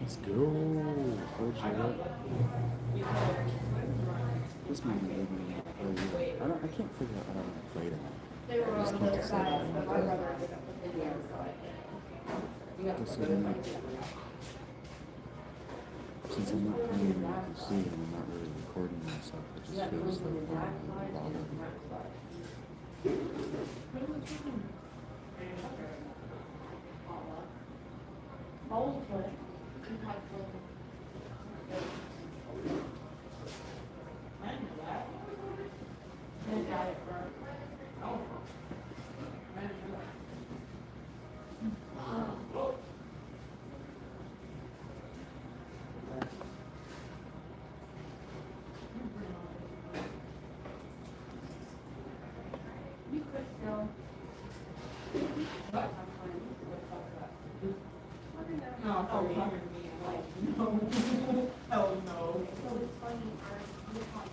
Let's go. Coach, this man gave me I can't figure out how to play that. They were Just on can't both decide sides, how but to my do it. brother ended up with the video, so I did. Just so then, since I'm not playing, you can see, and I'm not really recording myself, it just feels like I'm bothered. Bowls play. I didn't know that. They got it for. Oh. I didn't know that. You could still. What? No, I thought you were talking to me. I'm like, no. Hell no. So it's funny, we have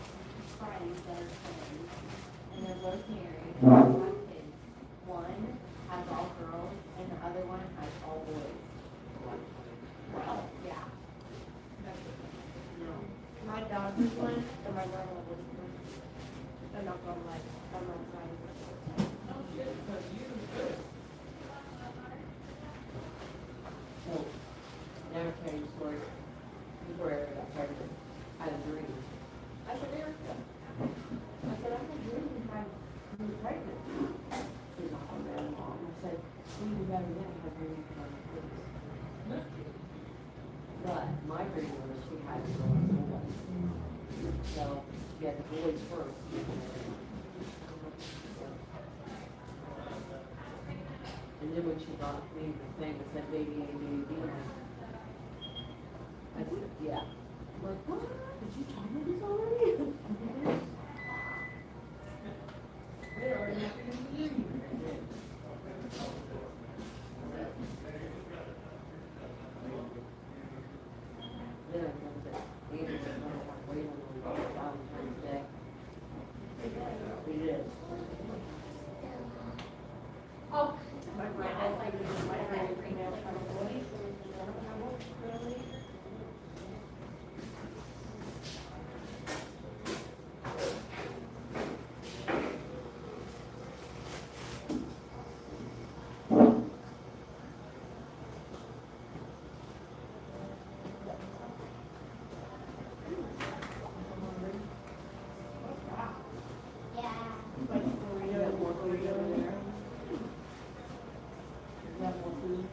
friends that are twins, and they're both married, and they have kids. One has all girls, and the other one has all boys. Well, yeah. No. My daughter's one, and my grandmother's one. They're not gonna like, I'm not excited. No shit, because you good. So, never tell you a story. Before Erica got pregnant, I had a dream. I said, Erica. I said, I had a dream you were pregnant. She's like, oh, man, mom. I said, well, you better than have dreams about kids. But my dream was she had girls and boys. So, she had the boys first. And then when she brought me the thing that said baby A, baby B, I said, yeah. I'm like, what? Did you tell me this already? They already have to get the gym. Then I remember that Andrew said, I don't want to wait on Valentine's Day. He did. Oh. My granddad, like, my granddad emailed from a boy. Really? Like burrito, more burrito in there. Is that more food?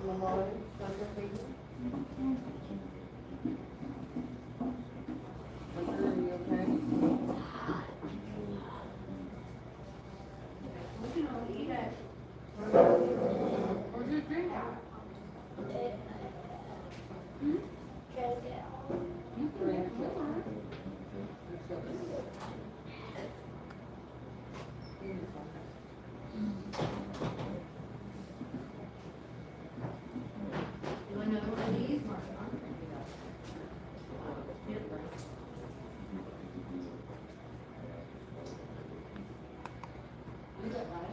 Lamar, Sandra Payton. Hunter, are you okay? We can all eat it. Where's your drink at? You want another one of these? Is that right?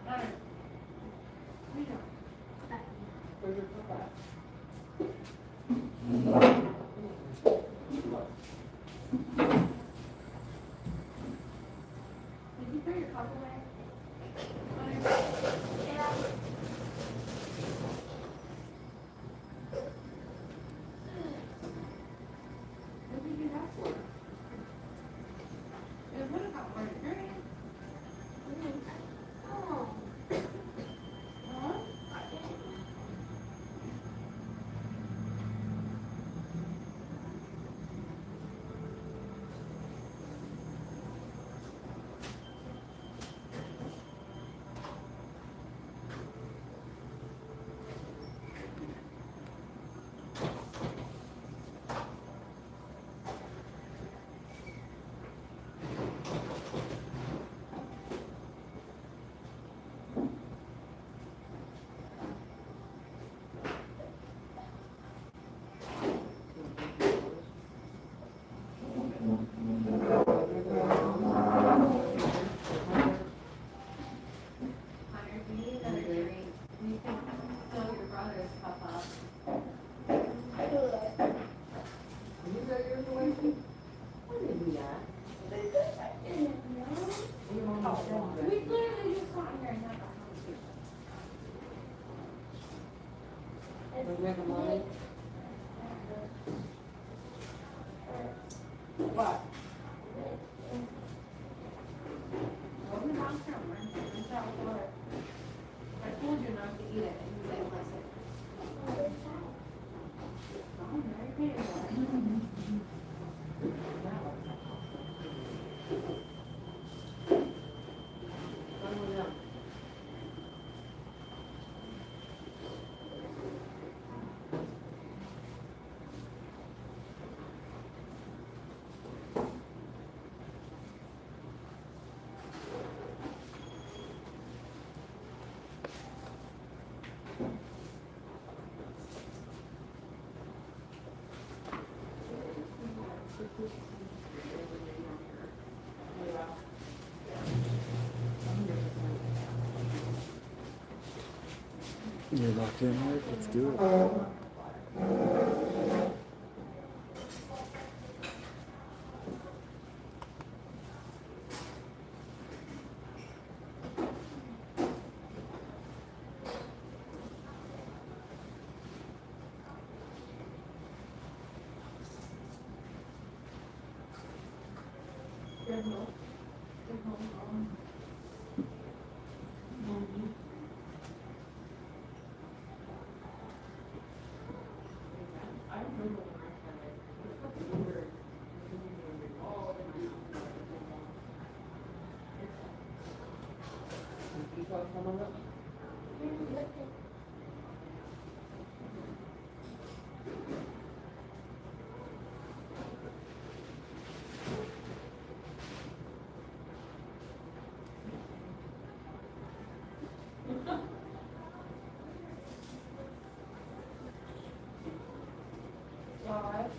Alright. We know. Where's your cup at? Did you throw your cup away? What did you do that for? It would have got hard to drink. Huh? Hunter, do you need another drink? You can fill your brother's cup up. You got yours away too? I didn't do that. Your mom was saying that. We literally just got here and had that conversation. Was making money? What? Go in the bathroom, rinse out with water. I told you not to eat it, and you didn't listen. Oh, very pretty boy. Come on up. You're locked in, Mark? Let's do it. Good milk. Good milk. I remember when I had it. It was fucking weird. You saw some of it? Five.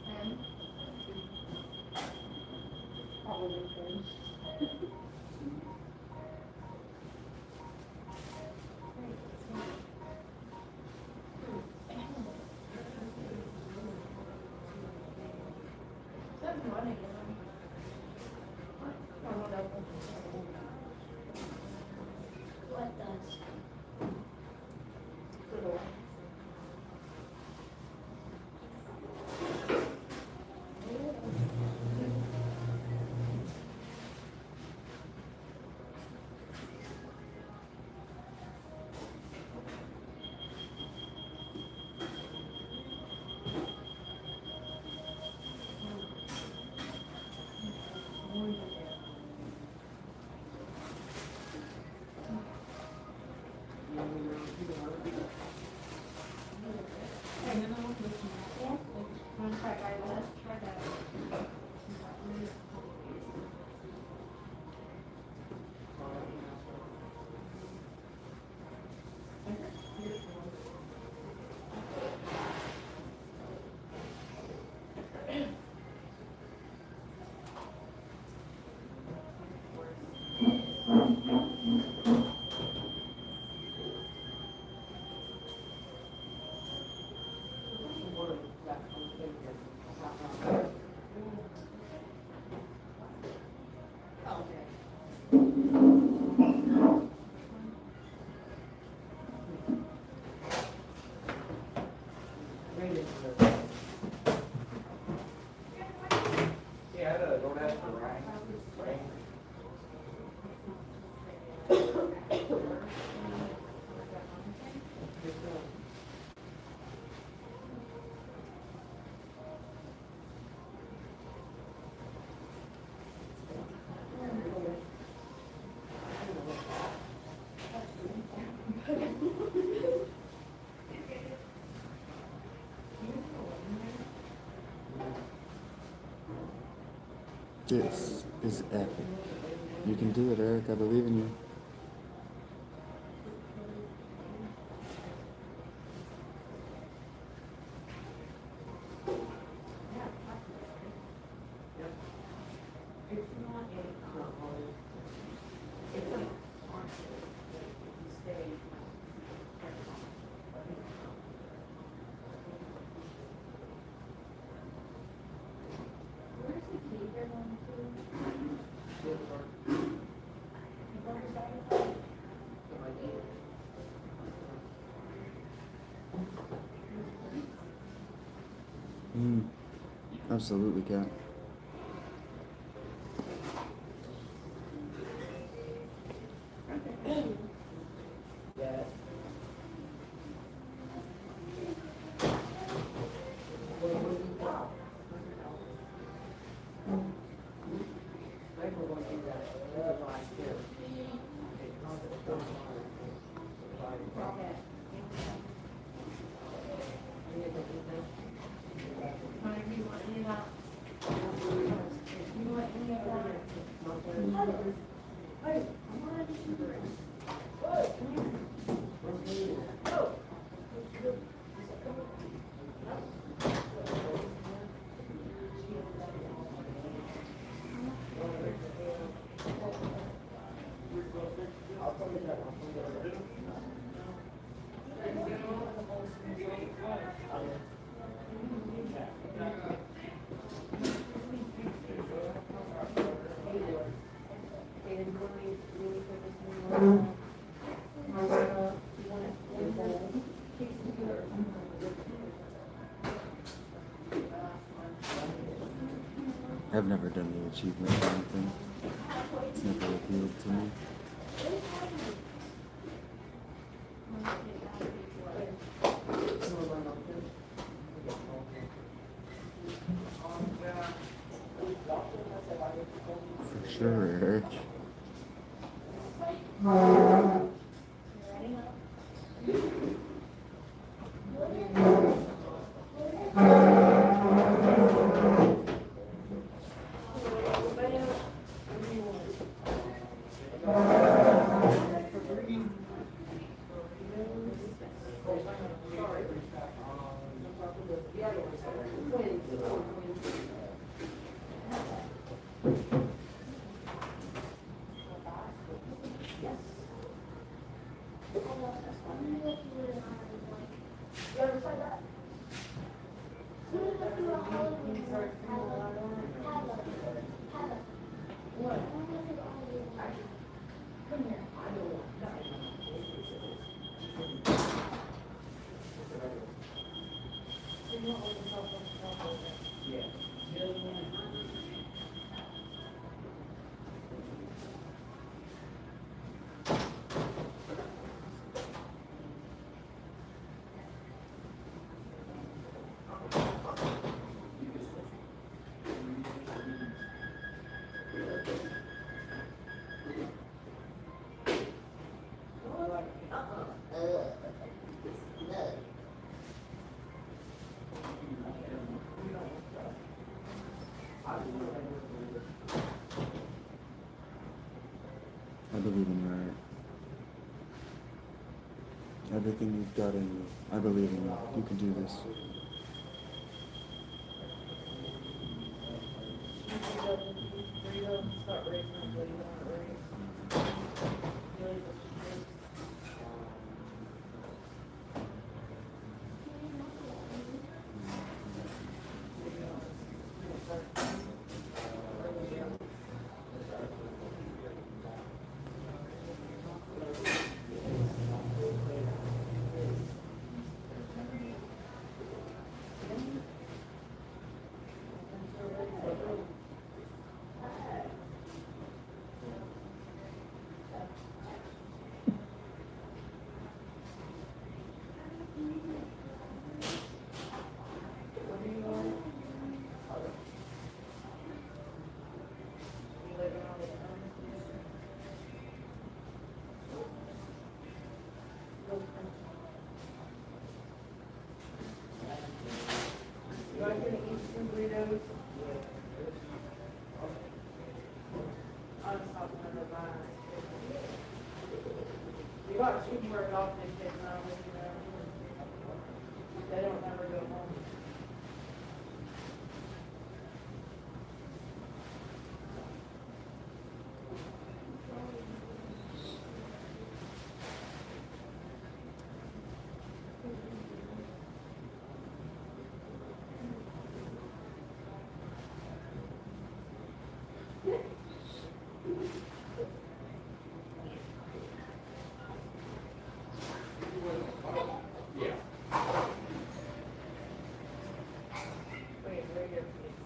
And What does? Want to try by this? Try that. Yeah, don't ask for rank. Rank. This is epic. You can do it, Eric. I believe in you. Where's the key here going Absolutely, Cat. I've never done the achievement or anything. It's never appealed to me. For sure, Eric. I believe in you, Eric. Everything you've got in you, I believe in you. You can do this. Start raising the blade on the race. Really push the brakes. You guys gonna eat some burritos? I'll just hop in the line. You got two more adopted kids now, you know. They don't ever go home. Wait, right here, please.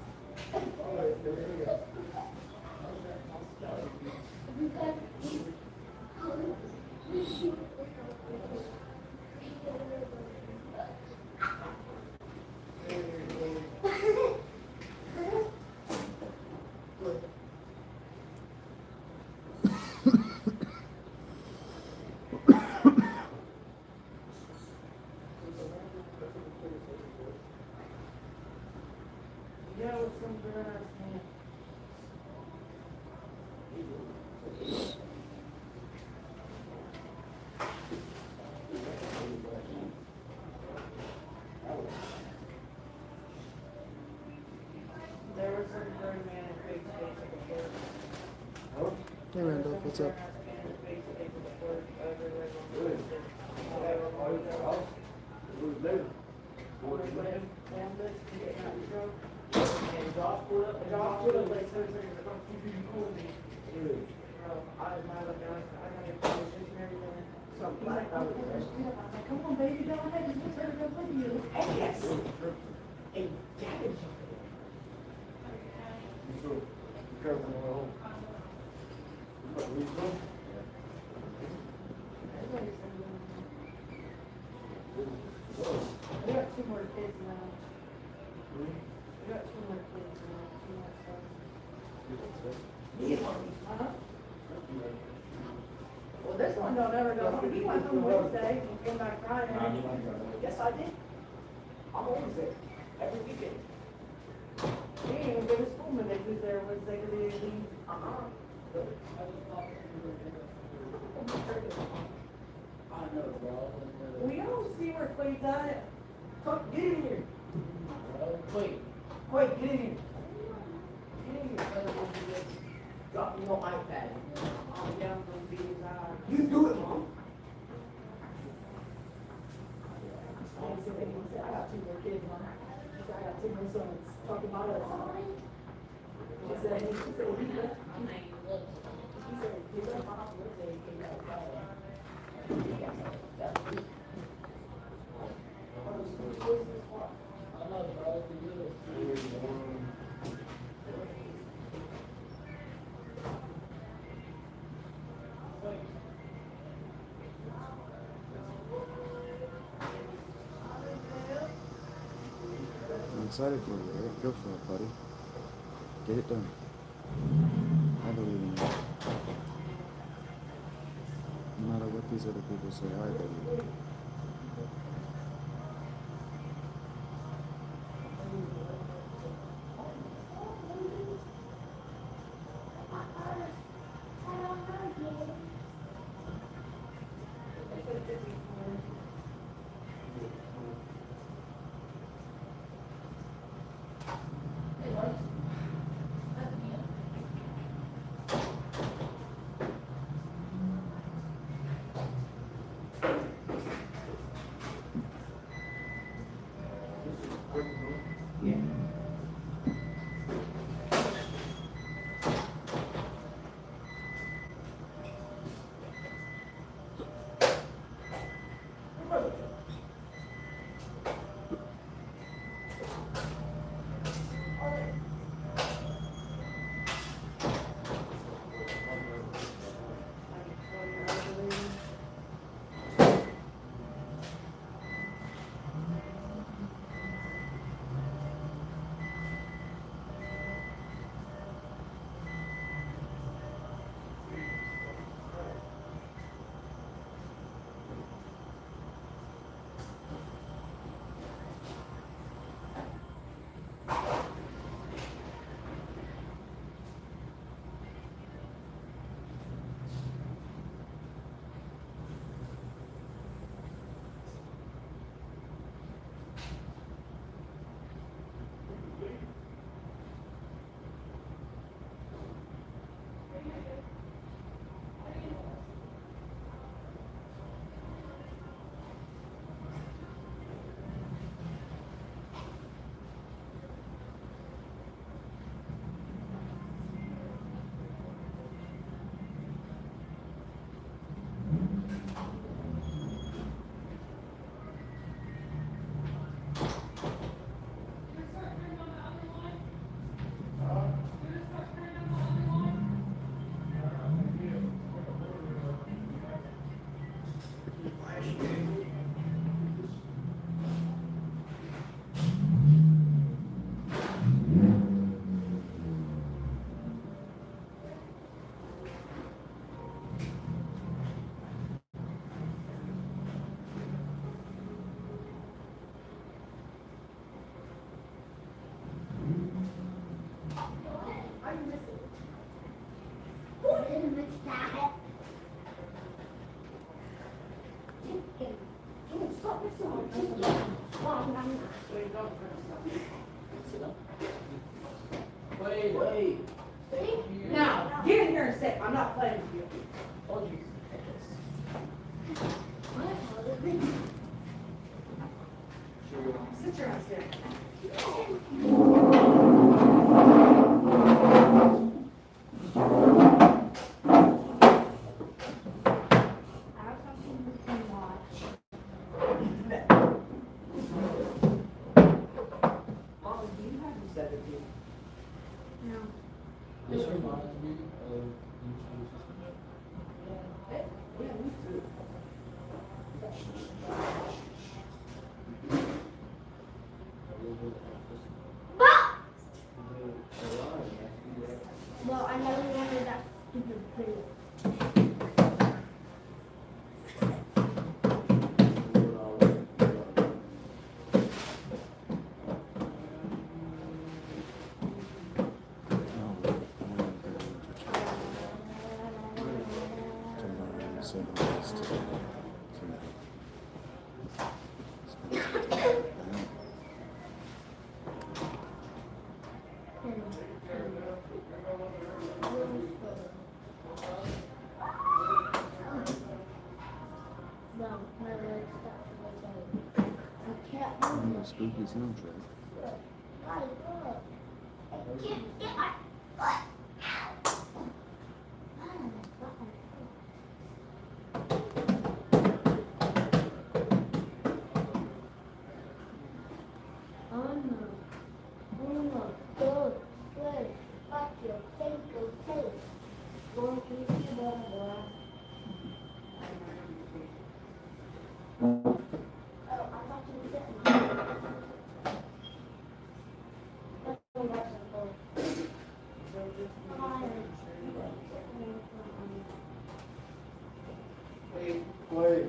Yeah, with some grass, man. There was some bird man in big space before. Hey, Randolph, what's up? Josh put up, like, so it's like, don't keep you cool, me. I admire that guy, I got a conversation and everything. So, he's like, I was like, come on, baby, go ahead, just let her go with you. And yes. And that is So, be careful on the home. We got two more kids now. We got two more kids now, two more sons. Huh? Well, this one don't ever go home. He went home Wednesday and came back Friday. Yes, I did. I'm always there, every weekend. He didn't even go to school Monday, Tuesday, or Wednesday, because he didn't leave. I know, bro. We don't see where Clay's at. Come, get in here. Clay, get in here. Get in here. Drop me your iPad. I'm down for beat his eye. You do it, Mom. I didn't say anything. He said, I got two more kids, Mom. He said, I got two more sons. Talking about us. She said, he left. He said, he left my house Wednesday. He came back Friday. I'm excited for you, Eric. Go for it, buddy. Get it done. I believe in you. No matter what these other people say, I believe. Wait, don't sit up. Wait. Now, get in here and sit. I'm not playing with you. Oh, Jesus. Sit your ass here. I have something you can watch. Mom, do you have a 17? No. This reminds me of new school system. Yeah, me too. Well, I never wanted that stupid thing. No, I'm gonna go to learn 7 days tonight. No, my legs stop. I can't move. I'm a spooky soundtrack. Guys, look. I can't get my foot out. Wait.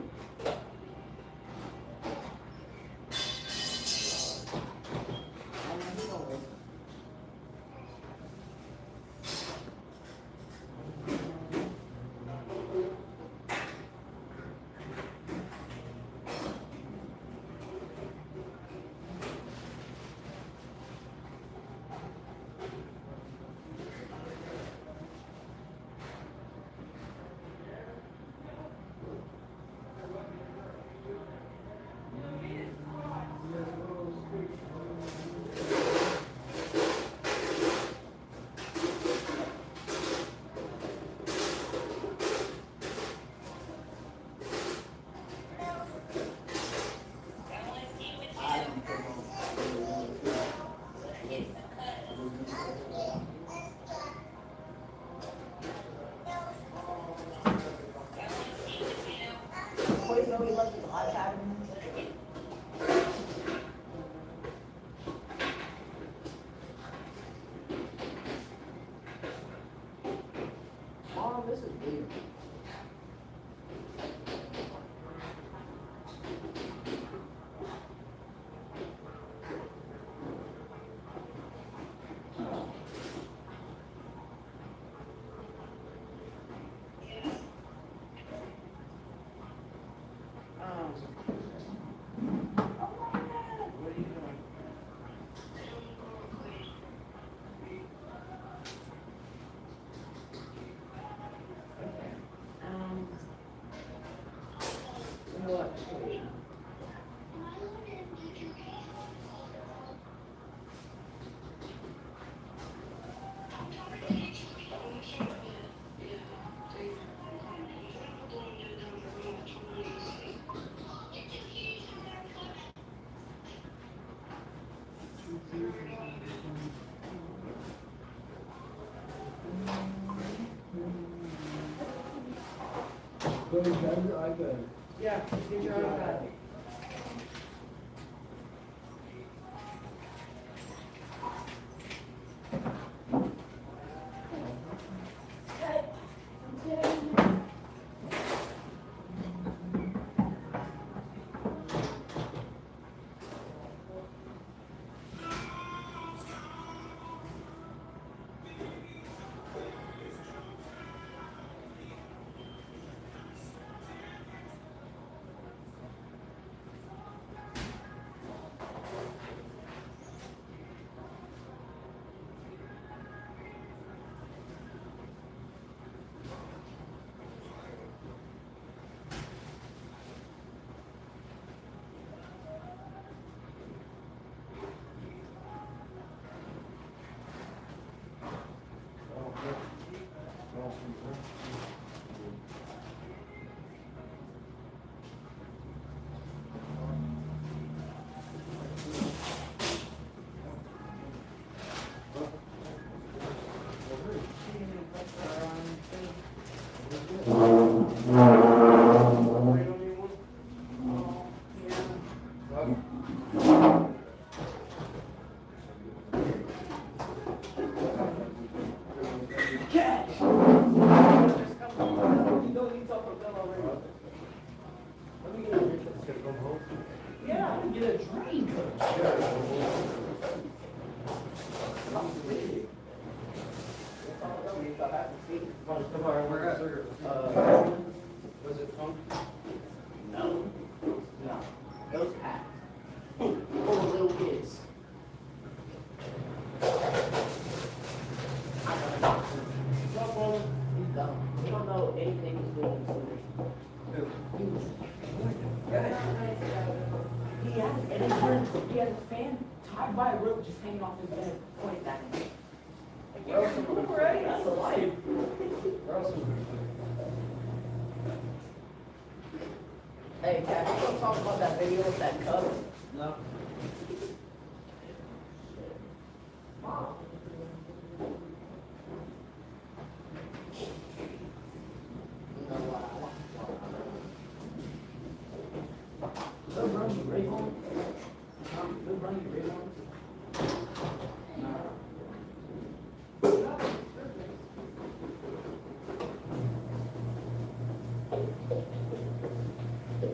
Boys know he left his iPad. Mom, this is weird. What are you doing? What? Wait, grab your iPad. Yeah, get your iPad. clean stuff up done already. Let me get a drink. Gonna come home? Yeah, I'm gonna get a drink. Was it fun? No. No. It was packed. Full of little kids. What's up, brother? He's dumb. He don't know anything he's doing. He was. He had, and then he had a fan tied by a rope just hanging off his bed, pointing at him. That's a life. Hey, Cat, you want to talk about that video with that cub? No. Mom. Good run, you ready home? Good run, you ready home?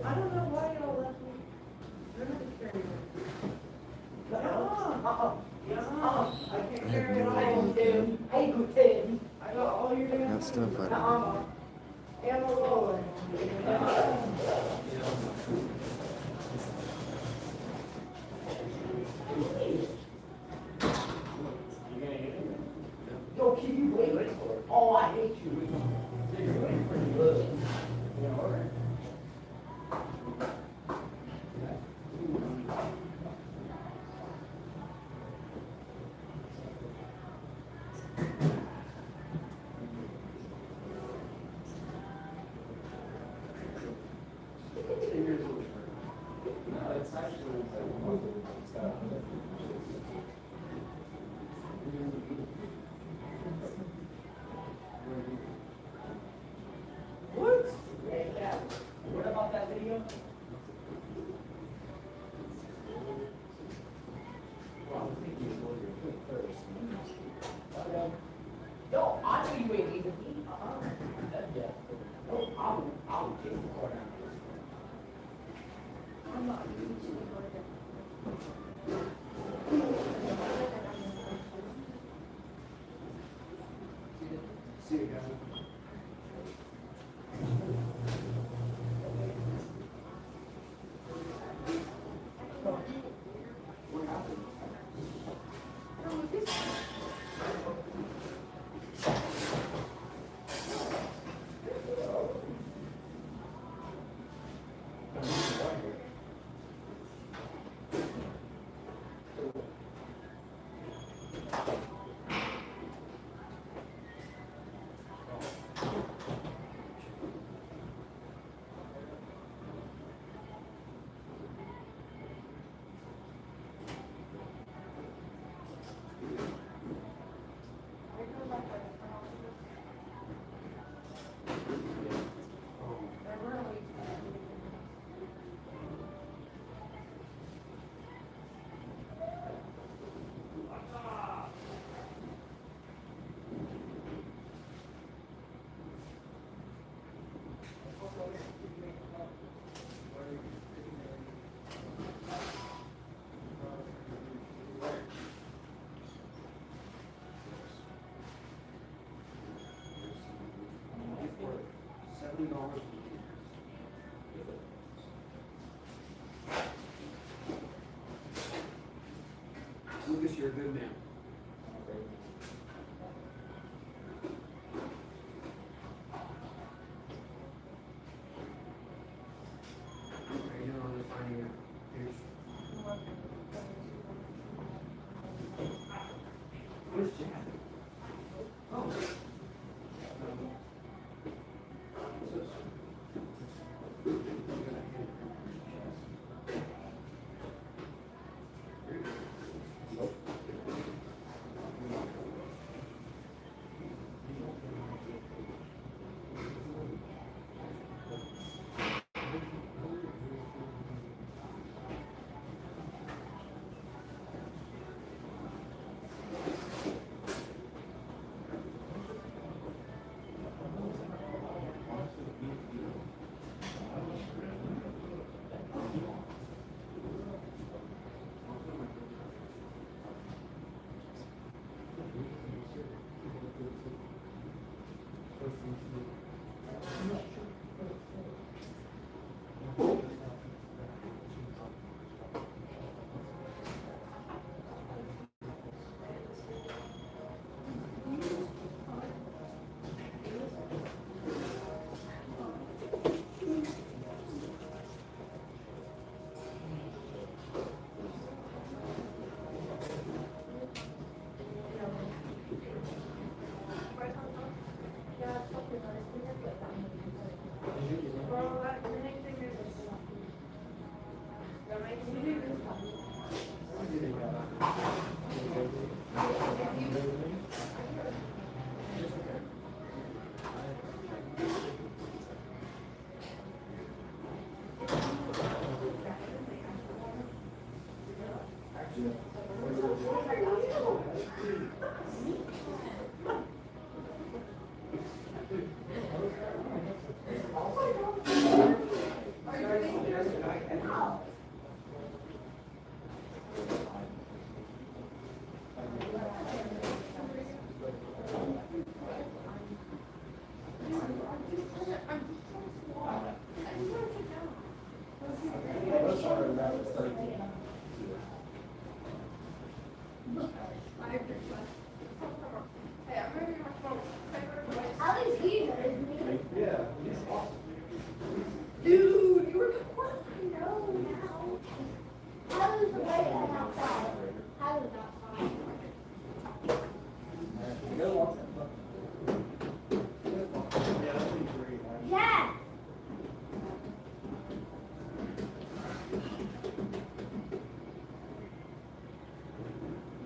I don't know why y'all left me. They're not carrying I can't carry it all, dude. Hey, good Ted. I got all your damn. That stuff I don't know. And the roller. Yo, kid, you wait. Oh, I hate you. You're waiting for the good. Yeah, all right. No, it's actually What? Hey, Cat, what about that video? Yo, I know you ain't leaving me. Yeah. No, I'll take the corner. I'm not using it. See you guys. $70. Lucas, you're a good man. Are you on this finding your peers? Where's Jack? Oh. At least he does, isn't he? Yeah, he's awesome. Dude, you were I know now. How is the weather outside? How is it outside? Yeah, that'd be great. Yeah.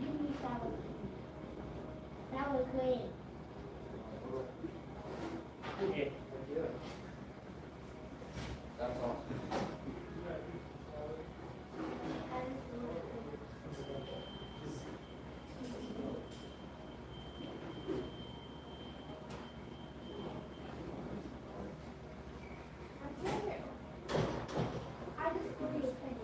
Give me salad. Salad queen. That's awesome. I just put these things.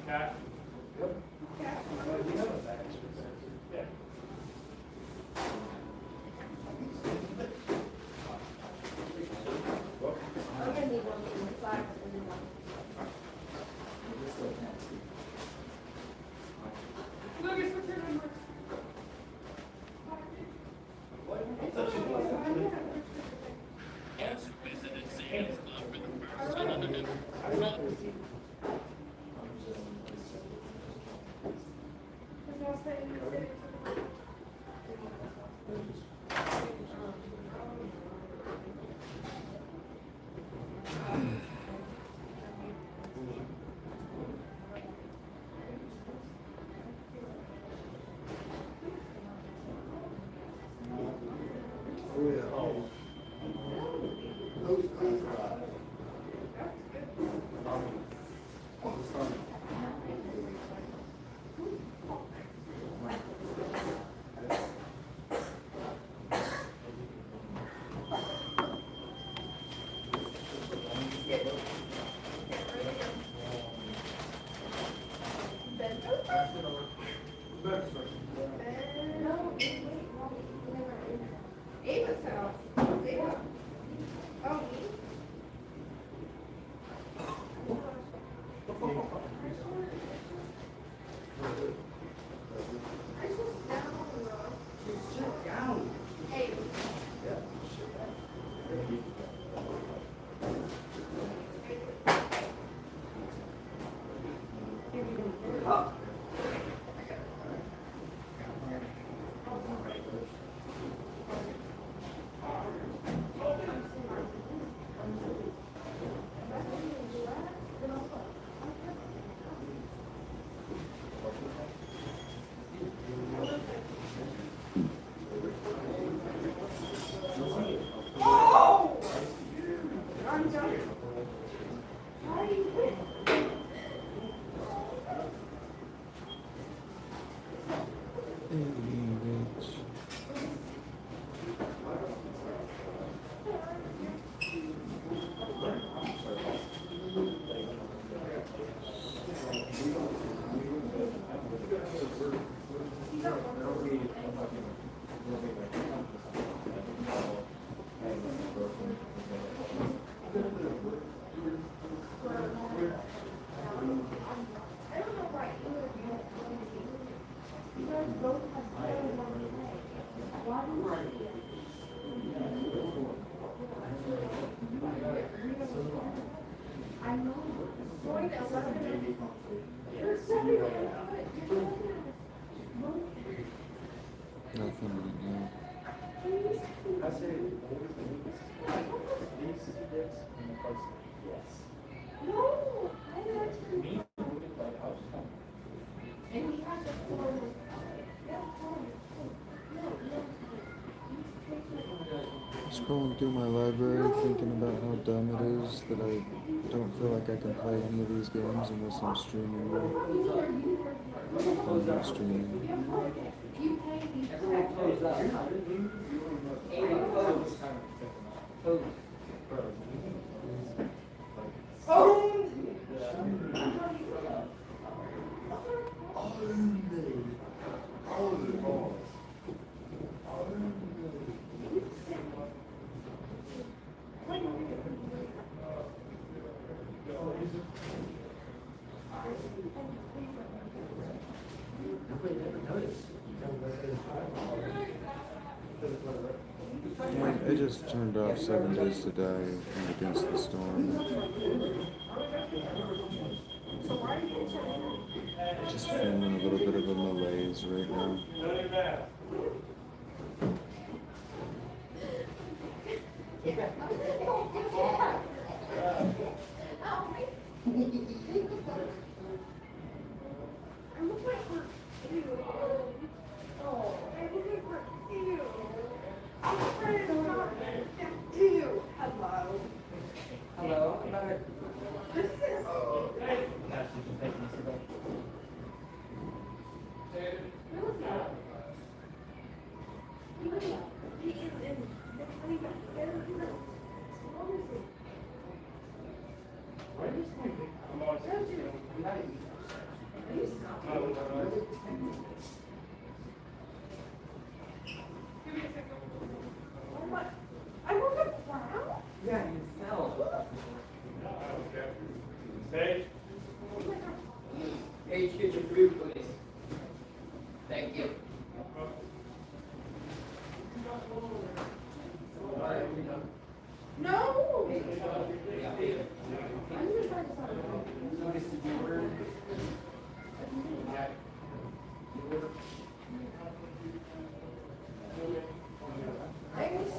Cat? Yeah. I'm gonna need one from the fire and then one. Lucas, what's your number? I know. Boy, that's not gonna. There's so many good. Nothing right now. I say, these sticks in the place, yes. No, I don't. Me, like, I was just kind And he has a form. Scrolling through my library, thinking about how dumb it is that I don't feel like I can play any of these games unless I'm streaming them. I'm not streaming. Everyone close up. Amy, close. Close. Yeah, it just turned off 7 Days to Die and Against the Storm. Just feeling a little bit of a malaise right now. I'm looking for you. Oh, I'm looking for you. I'm afraid of not you. Hello. Hello, another. This is. He is in the I woke up brown. Yeah, you fell. Hey, Paige, get your food, please. Thank you. No. Yeah. I'm just trying to find out. Notice the viewer. I was.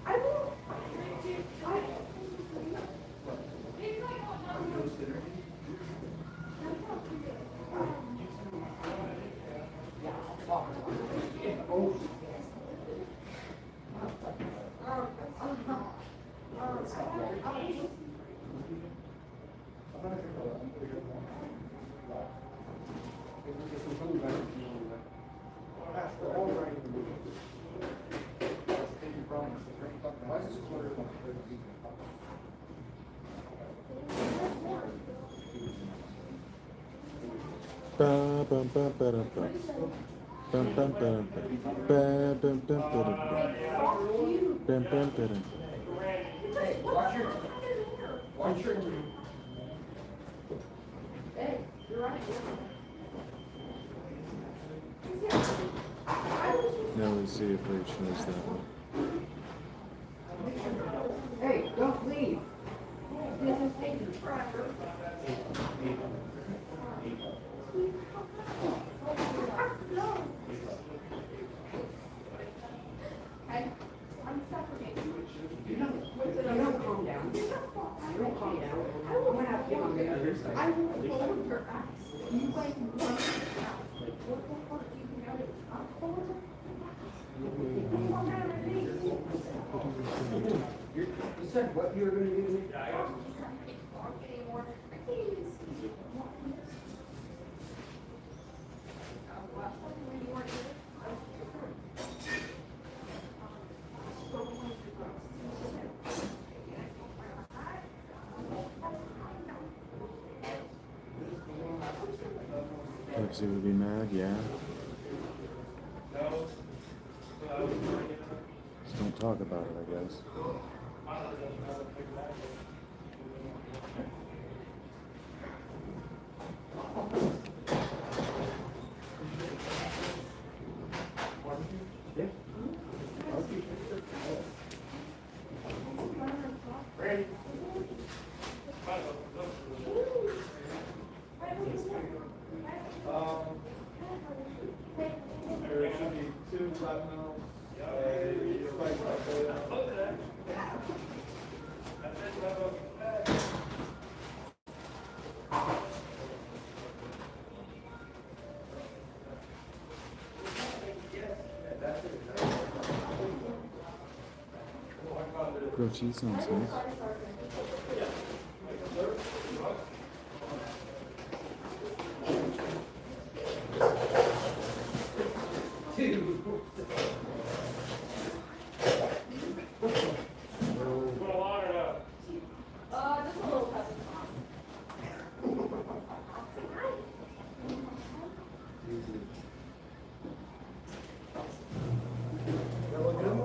I will. Ba bum bum ba dum bum. Bum bum ba dum bum. Ba bum bum ba dum bum. Bum bum ba dum. Hey, watch your. Watch your. Hey, you're right. Now let's see if Rach knows that one. Hey, don't leave. This is taking forever. I'm suffocating. You don't calm down. You don't calm down. I'm gonna have to get on the other side. I will fold your ass. You like run your house. What the fuck do you know? I'm folding. You said what you were gonna do to me? I can't talk anymore. I can't even see. Last time when you weren't here, I was here. Pepsi would be mad, yeah. Just don't talk about it, I guess. Randy? There should be 2 platinums, a spice cocktail. Grilled cheese sounds nice. Want a lot or no? Just a little pepper. That look good?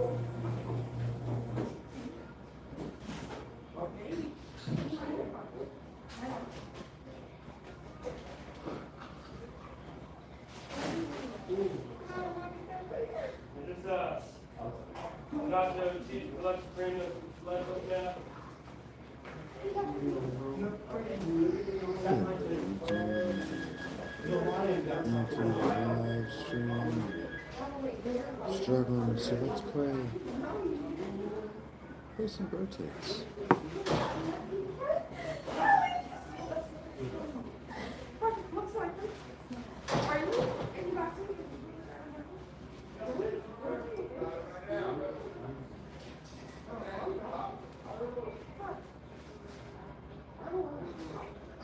Just, not the cheese, let's bring the, let's look at. Live stream. Struggling, so let's play. Play some rotates. What's like this? Are you in the bathroom?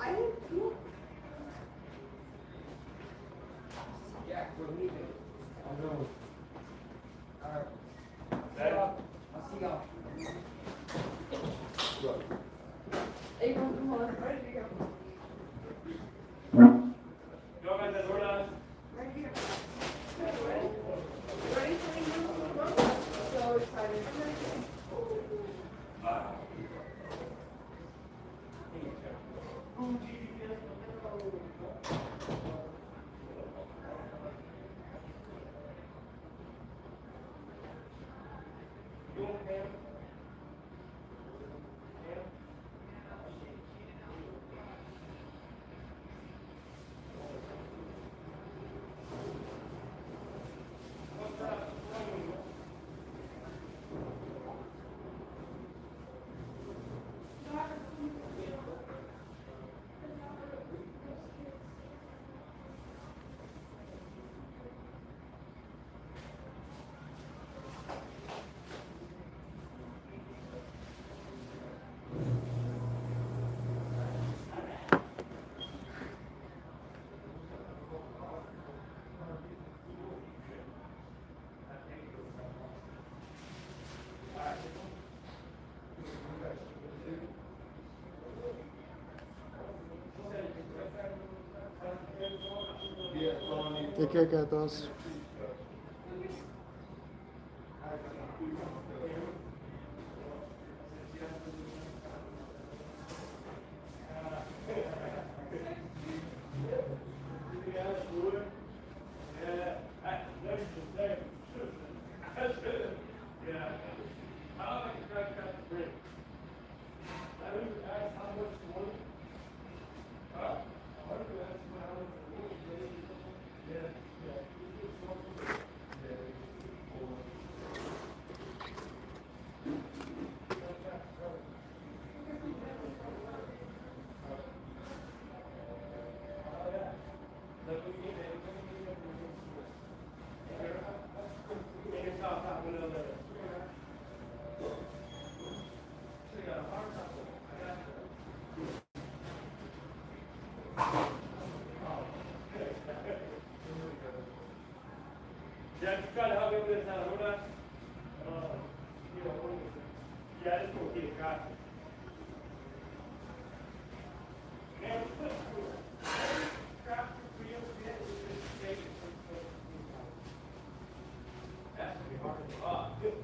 I don't feel. Yeah, we're leaving. I know. Alright, That, I'll see y'all. April, come on, ready to go. go back to the door down. Ready to go. Ready for me to go? So excited. Take care, gatos. Yeah, just try to help me with this now, hold on. Yeah, just gonna keep it cracking. Man, crap for you, that's gonna be hard. Good.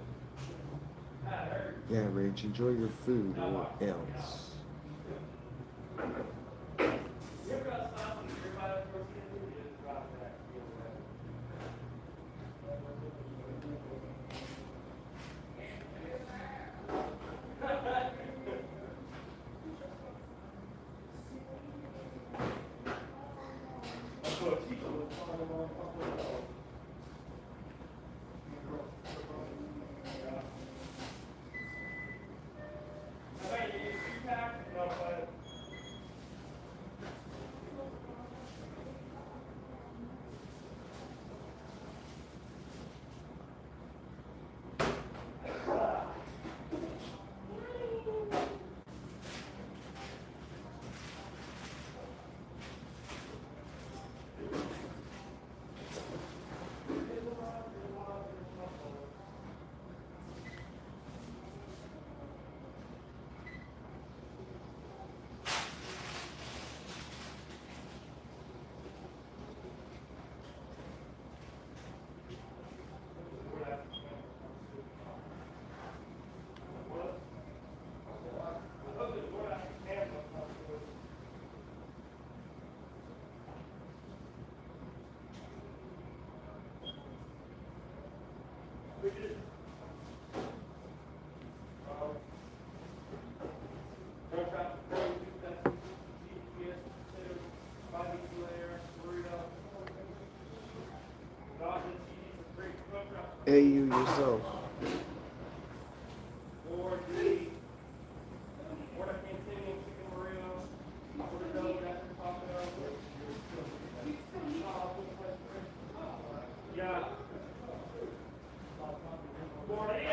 That hurt. Yeah, Rach, enjoy your food or else. You ever got stopped when you're by the first thing, you just drop that. We did. Drug traffic, GPS, body layer, burrito. Dodging cheese, great drug traffic. Hey, you yourself. Or the order canteen, chicken burrito, order dough, that's taco. Yeah. Morning.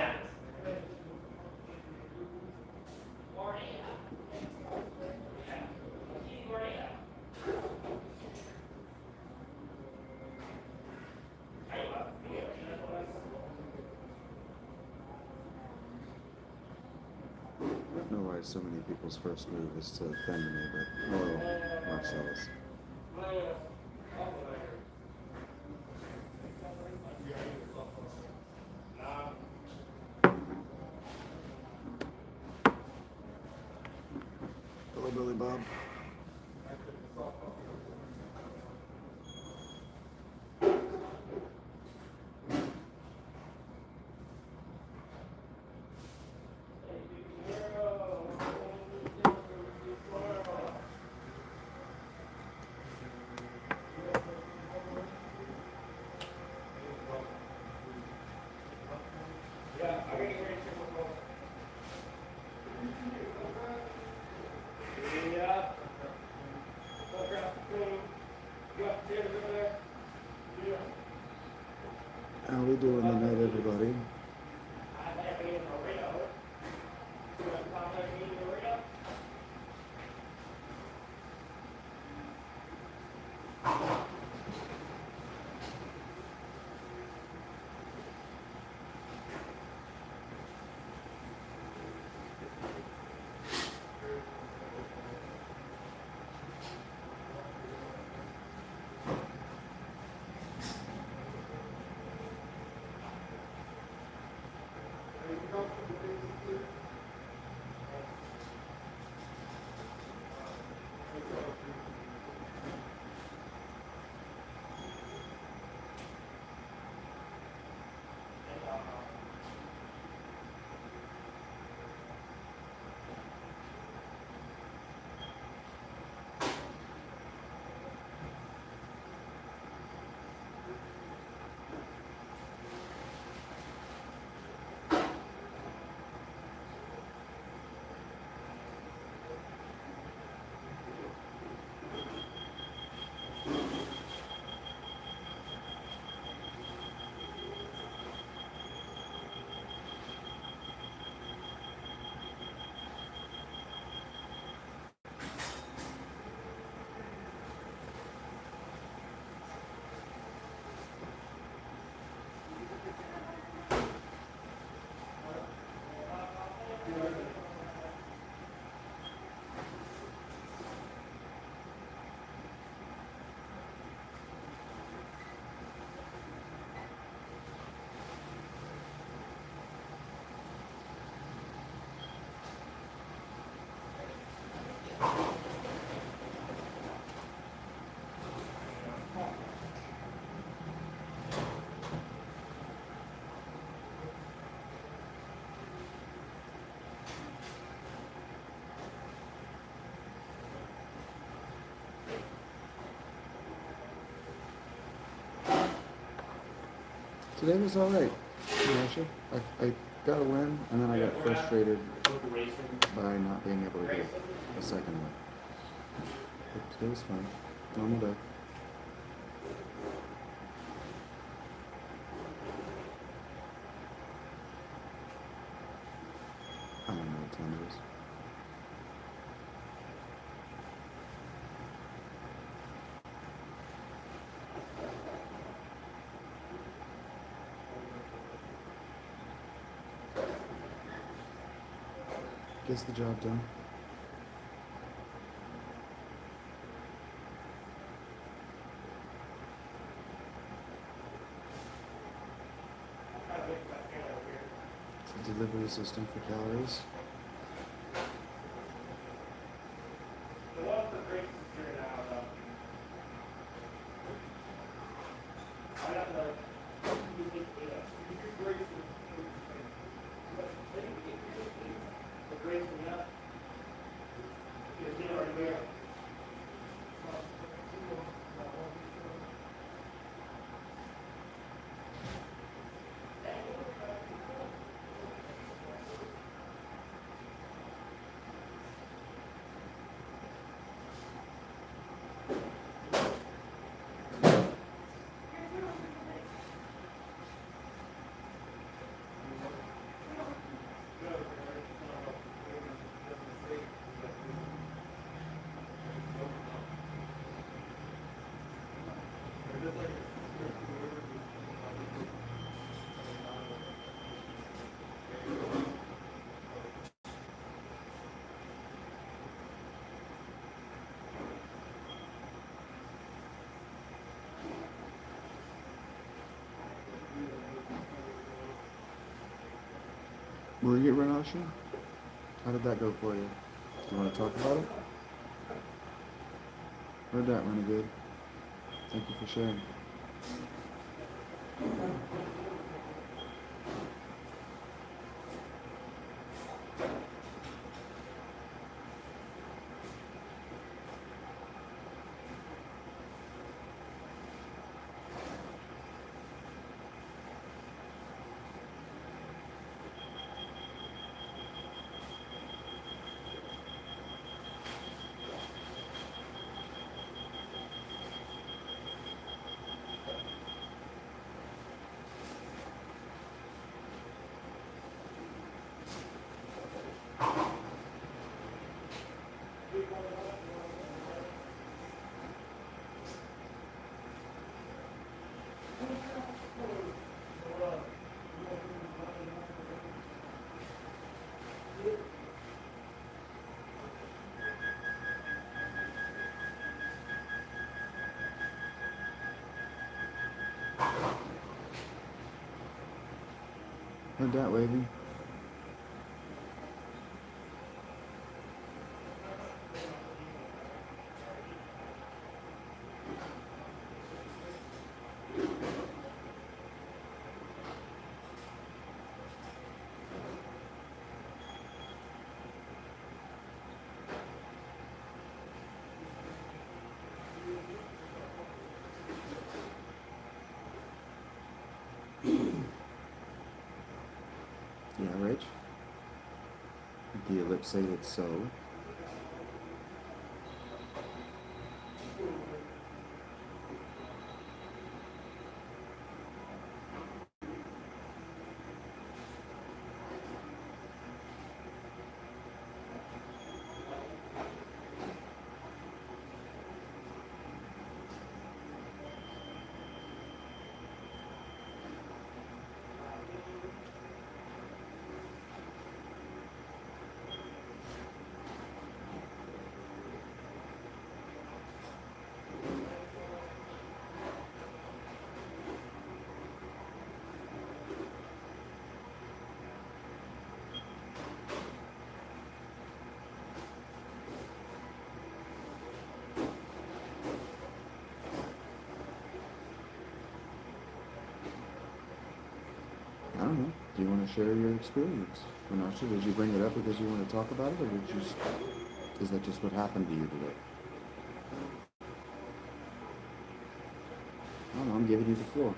I don't know why so many people's first move is to offend me, but oh, Marcellus. Hello, Billy Bob. How we doing tonight, everybody? Today was alright, Marsha. I got a win, and then I got frustrated by not being able to get a second one. But today was fun. Normal day. I don't know what time it is. Gets the job done. It's a delivery system for calories. Were you at Renasha? How did that go for you? Do you want to talk about it? Heard that, Renegade. Thank you for sharing. Heard that, Wavy. Yeah, Rich? The ellipsated so. I don't know. Do you want to share your experience? Renasha, did you bring it up because you want to talk about it, or did you just, is that just what happened to you today? I don't know. I'm giving you the floor.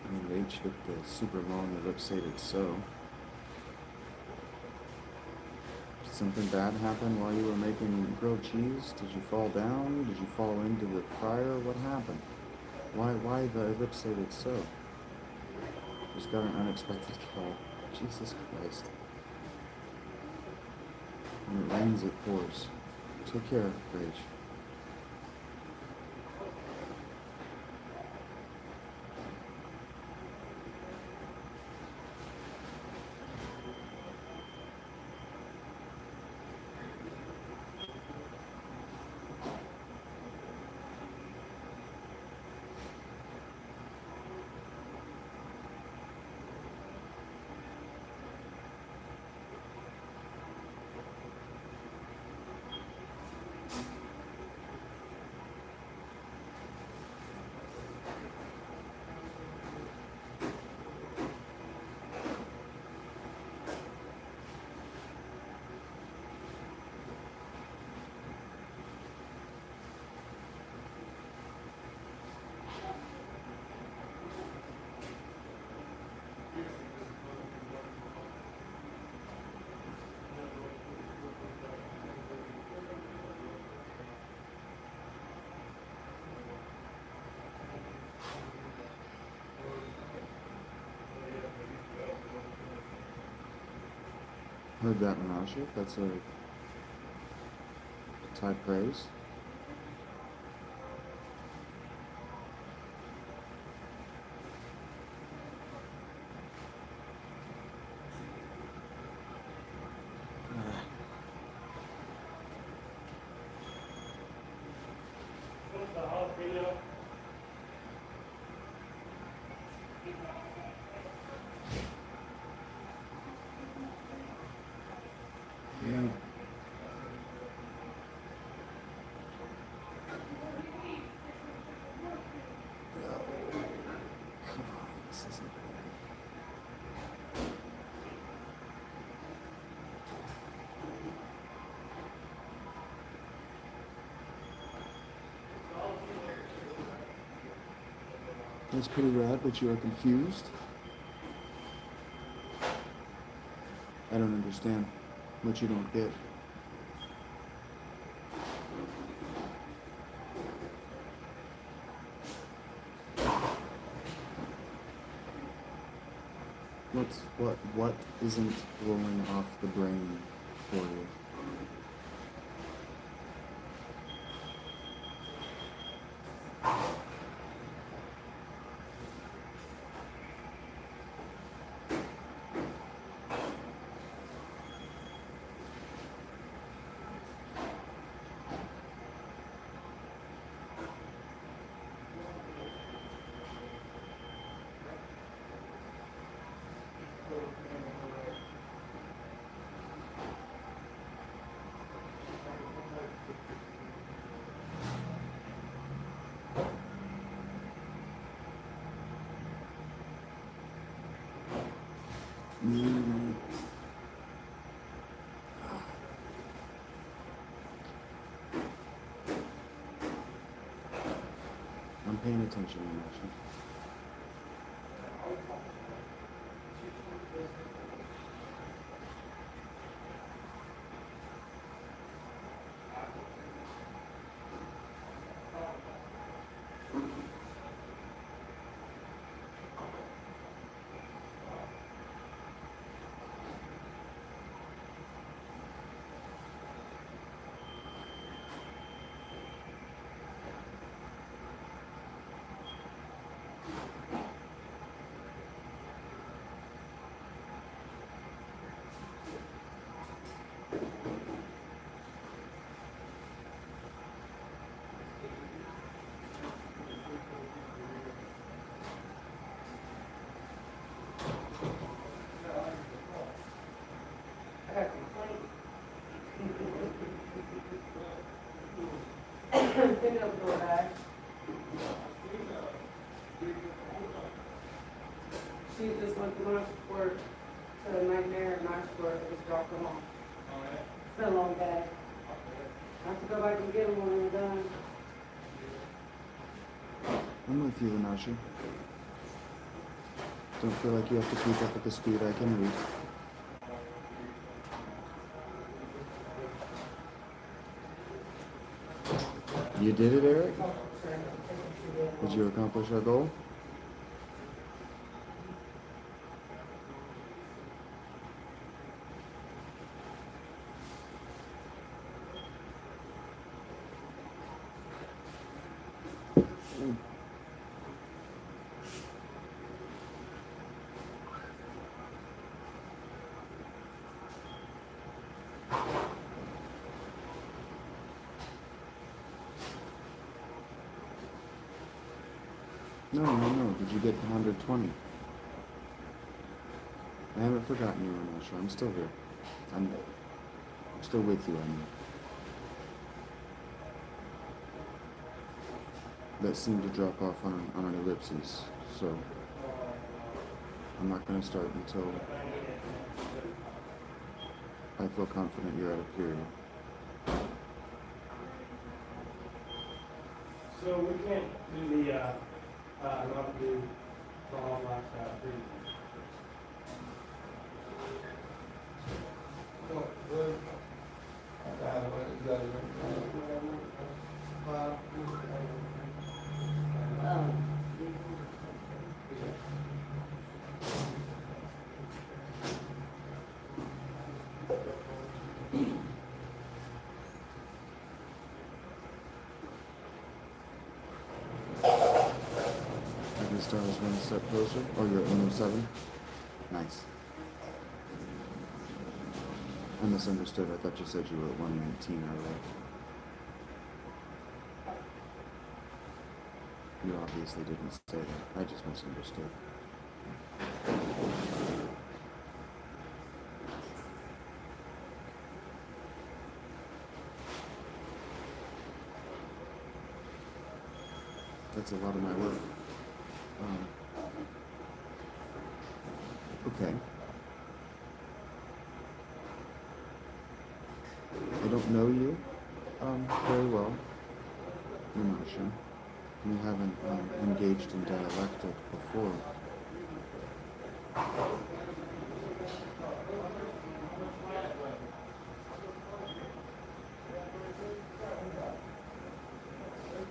I mean, H with the super long ellipsated so. Did something bad happen while you were making grilled cheese? Did you fall down? Did you fall into the fire? What happened? Why the ellipsated so? Just got an unexpected call. Jesus Christ. When it rains, it pours. Take care, Rach. Heard that, Menashe. That's a type praise. the jalapeno. Yeah. Come on, this isn't good. That's pretty rad, but you are confused. I don't understand what you don't get. What isn't rolling off the brain for you? Mm. I'm paying attention, actually. I got a complaint. Pick up DoorDash. She just went to Marshport to the Nightmare in Marshport and just dropped them off. It's been a long day. I have to go back and get them when we're done. I'm with you, Anasha. Don't feel like you have to keep up with the speed I can read. You did it, Eric? Did you accomplish our goal? No. Did you get 120? I haven't forgotten you, Anasha. I'm still here. I'm still with you, I mean. That seemed to drop off on an ellipses, so I'm not going to start until I feel confident you're at a period. So we can't do the, not do the all last three. The star is one step closer. Oh, you're at 107? Nice. I misunderstood. I thought you said you were at 119 already. You obviously didn't say that. I just misunderstood. That's a lot of my work. Okay. I don't know you very well, Marcia. We haven't engaged in dialectic before.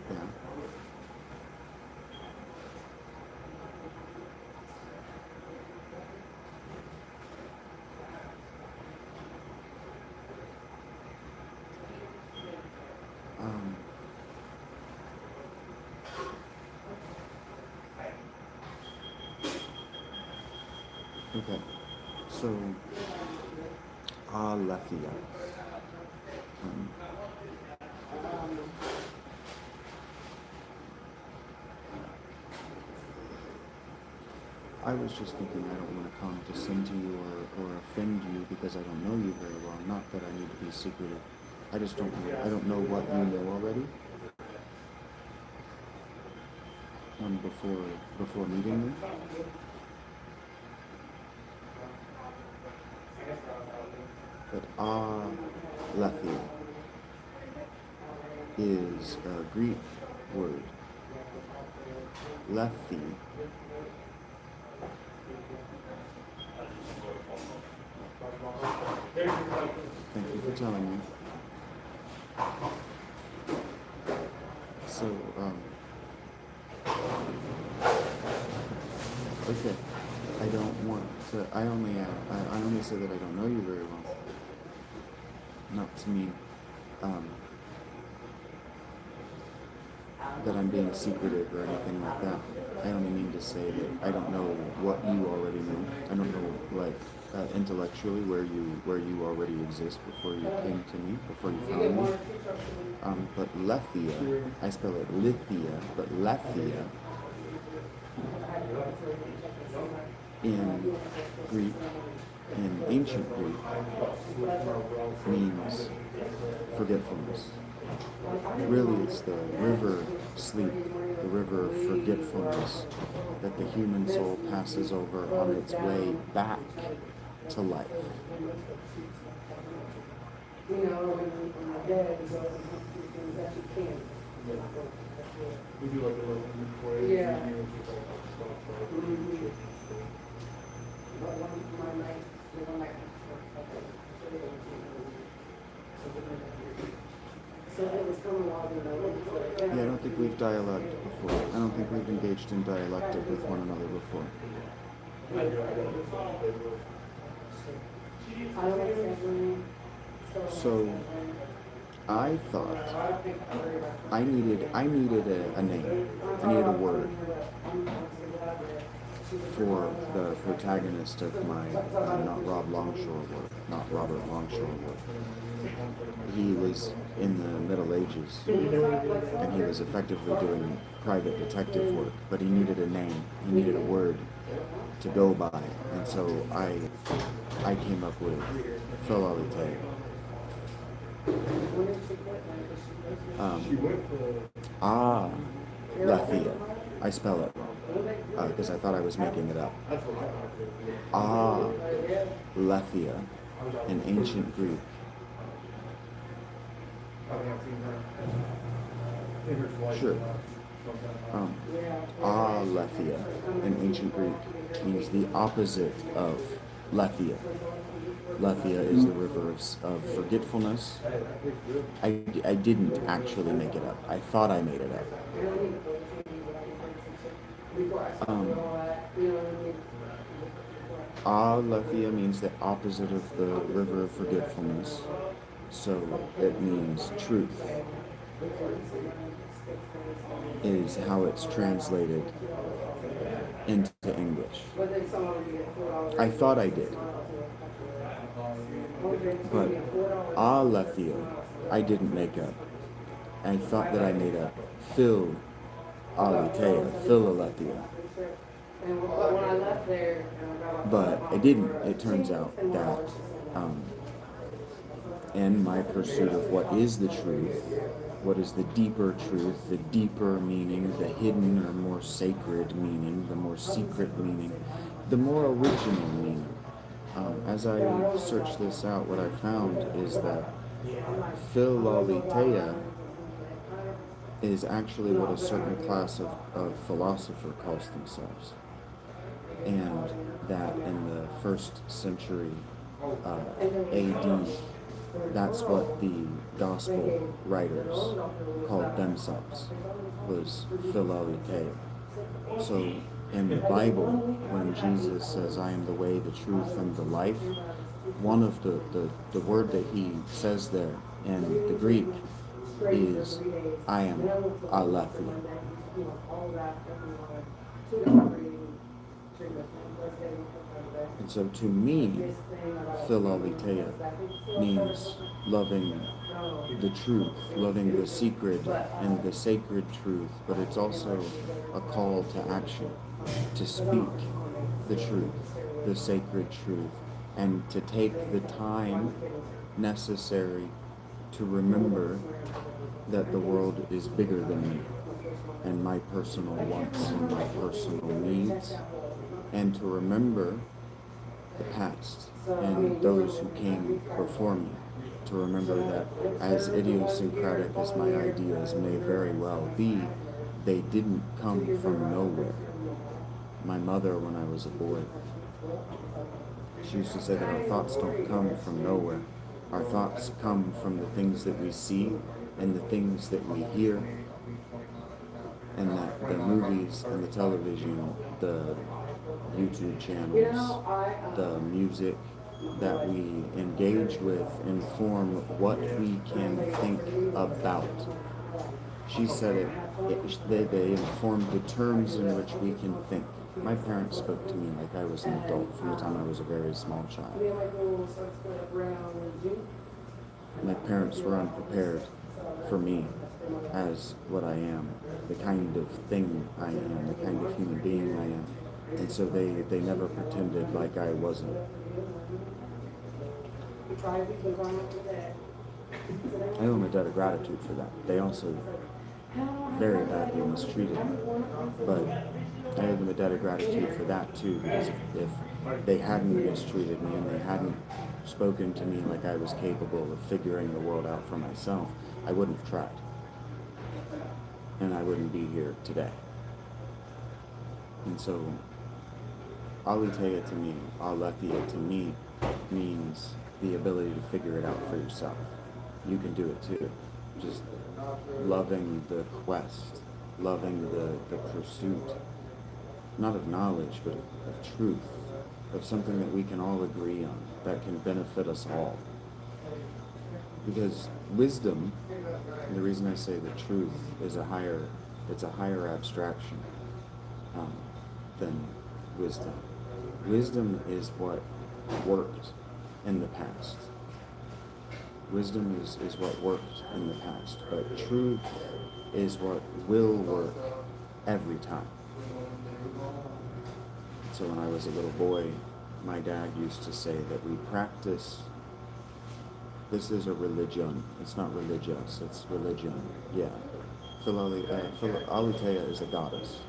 Yeah. Okay. So, Aletheia. I was just thinking I don't want to condescend to you or offend you because I don't know you very well. Not that I need to be secretive. I just don't know. I don't know what you know already. Before meeting me. But Aletheia is a Greek word. Lethe Thank you for telling me. So, okay. I don't want to. I only say that I don't know you very well. Not to mean that I'm being secretive or anything like that. I only mean to say that I don't know what you already know. I don't know, like, intellectually where you already exist before you came to me, before you found me. But Lethia, I spell it Lithia, but Lethia in Greek, in ancient Greek, means forgetfulness. Really, it's the river sleep, the river of forgetfulness that the human soul passes over on its way back to life. You know, when my dad is over, he that you can. We do like a little quiz. Yeah. Mm-hmm. But one night, so it was coming while we were Yeah, I don't think we've dialogued before. I don't think we've engaged in dialectic with one another before. So, I thought I needed a name. I needed a word for the protagonist of my not Rob Longshore work, not Robert Longshore work. He was in the Middle Ages, and he was effectively doing private detective work, but he needed a name. He needed a word to go by, and so I came up with Philalite. Lethia. I spell it because I thought I was making it up. Lethia in ancient Greek. Sure. Aletheia in ancient Greek means the opposite of Lethia. Lethia is the river of forgetfulness. I didn't actually make it up. I thought I made it up. Aletheia means the opposite of the river of forgetfulness. So it means truth is how it's translated into English. I thought I did. But Aletheia, I didn't make up. I thought that I made up Phil Aletheia, Philadelphia. But when I left there, But it didn't. It turns out that in my pursuit of what is the truth, what is the deeper truth, the deeper meaning, the hidden or more sacred meaning, the more secret meaning, the more original meaning. As I searched this out, what I found is that Philoletheia is actually what a certain class of philosopher calls themselves. And that in the 1st century AD, that's what the gospel writers called themselves, was Philoletheia. So in the Bible, when Jesus says, I am the way, the truth, and the life, one of the word that he says there in the Greek is, I am Aletheia. And so to me, Philoletheia means loving the truth, loving the secret and the sacred truth, but it's also a call to action, to speak the truth, the sacred truth, and to take the time necessary to remember that the world is bigger than me and my personal wants and my personal needs, and to remember the past and those who came before me, to remember that as idiosyncratic as my ideas may very well be, they didn't come from nowhere. My mother, when I was a boy, she used to say that our thoughts don't come from nowhere. Our thoughts come from the things that we see and the things that we hear, and that the movies and the television, the YouTube channels, the music that we engage with inform what we can think about. She said they inform the terms in which we can think. My parents spoke to me like I was an adult from the time I was a very small child. My parents were unprepared for me as what I am, the kind of thing I am, the kind of human being I am. And so they never pretended like I wasn't. I owe them a debt of gratitude for that. They also very badly mistreated me. But I owe them a debt of gratitude for that too, because if they hadn't mistreated me and they hadn't spoken to me like I was capable of figuring the world out for myself, I wouldn't have tried. And I wouldn't be here today. And so Aletheia to me, Aletheia to me, means the ability to figure it out for yourself. You can do it too. Just loving the quest, loving the pursuit, not of knowledge, but of truth, of something that we can all agree on, that can benefit us all. Because wisdom, and the reason I say that truth is it's a higher abstraction than wisdom. Wisdom is what worked in the past. Wisdom is what worked in the past, but truth is what will work every time. So when I was a little boy, my dad used to say that we practice, this is a religion, it's not religious, it's religion, yeah. Aletheia is a goddess.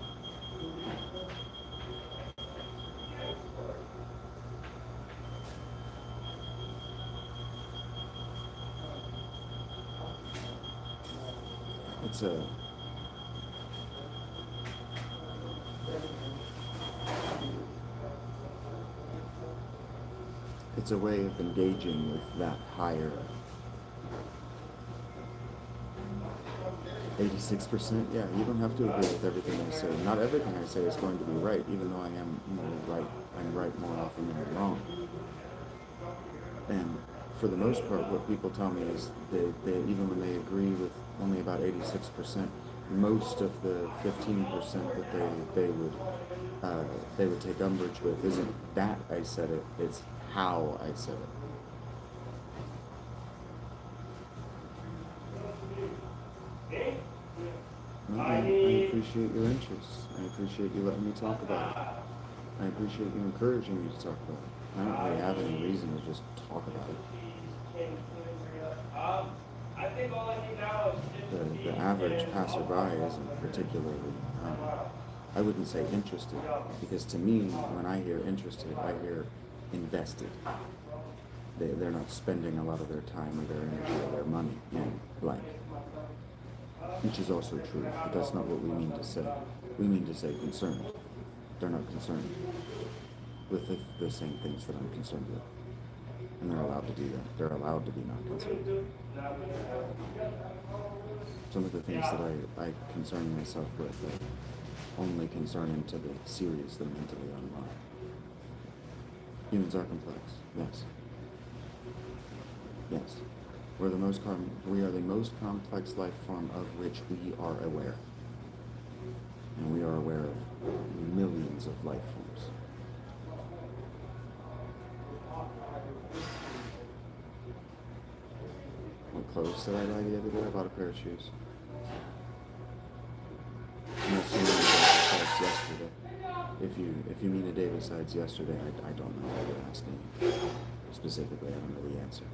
It's a way of engaging with that higher 86%. Yeah, you don't have to agree with everything I say. Not everything I say is going to be right, even though I am right. I'm right more often than I'm wrong. And for the most part, what people tell me is they even when they agree with only about 86%, most of the 15% that they would take umbrage with isn't that I said it, it's how I said it. appreciate your interest. I appreciate you letting me talk about it. I appreciate you encouraging me to talk about it. I don't really have any reason to just talk about it. I think all I need now is The average passerby isn't particularly, I wouldn't say interested, because to me, when I hear interested, I hear invested. They're not spending a lot of their time or their energy or their money in blank. Which is also true, but that's not what we mean to say. We mean to say concerned. They're not concerned with the same things that I'm concerned with. And they're allowed to do that. They're allowed to be not concerned. Some of the things that I concern myself with are only concerning to the serious, the mentally unwell. Humans are complex, yes. Yes. We are the most complex life form of which we are aware. And we are aware of millions of life forms. What clothes did I buy the other day? I bought a pair of shoes. I'm assuming besides yesterday. If you mean a day besides yesterday, I don't know what you're asking me. Specifically, I don't know the answer.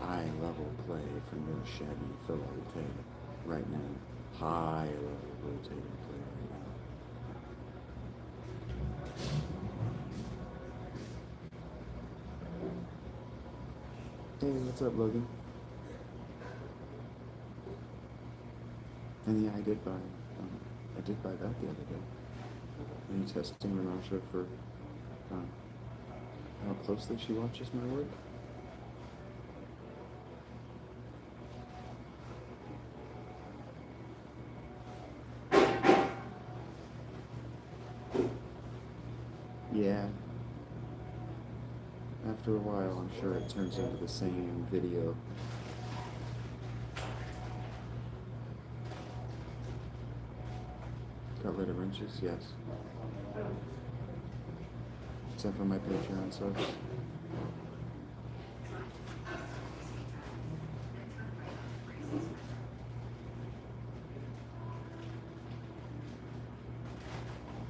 High level play from your shaggy Phil Taylor right now. High level rotating play right now. Hey, what's up, Logan? And yeah, I did buy that the other day. Are you testing Renasha for how closely she watches my work? Yeah. After a while, I'm sure it turns into the same video. Got rid of wrenches? Yes. Except for my Patreon subs.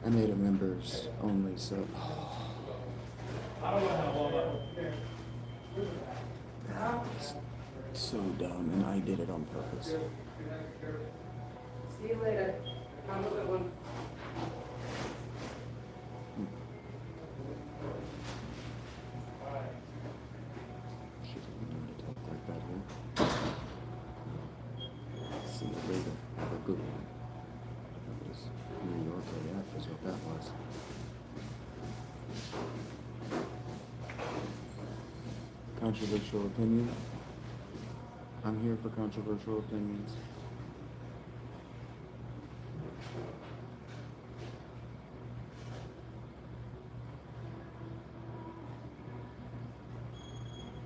I made a members only sub. So dumb, and I did it on purpose. See you later. Have a good one. She didn't mean to talk like that here. See you later. Have a good one. That was New York AF is what that was. Controversial opinion. I'm here for controversial opinions.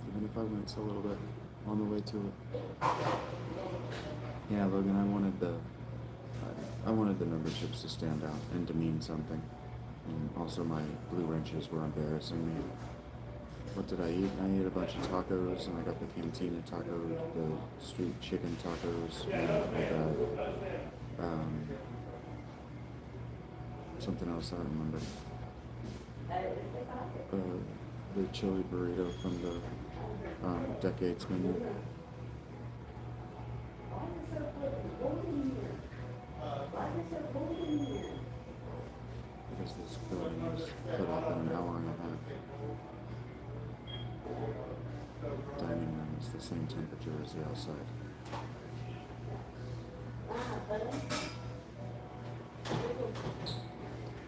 Even if I went a little bit on the way to it. Yeah, Logan, I wanted the memberships to stand out and to mean something. And also my blue wrenches were embarrassing me. What did I eat? I ate a bunch of tacos, and I got the Cantina taco, the street chicken tacos, and I got something else I don't remember. The chili burrito from the Decades menu. Because this building was put up in an hour and a half. Dining room is the same temperature as the outside.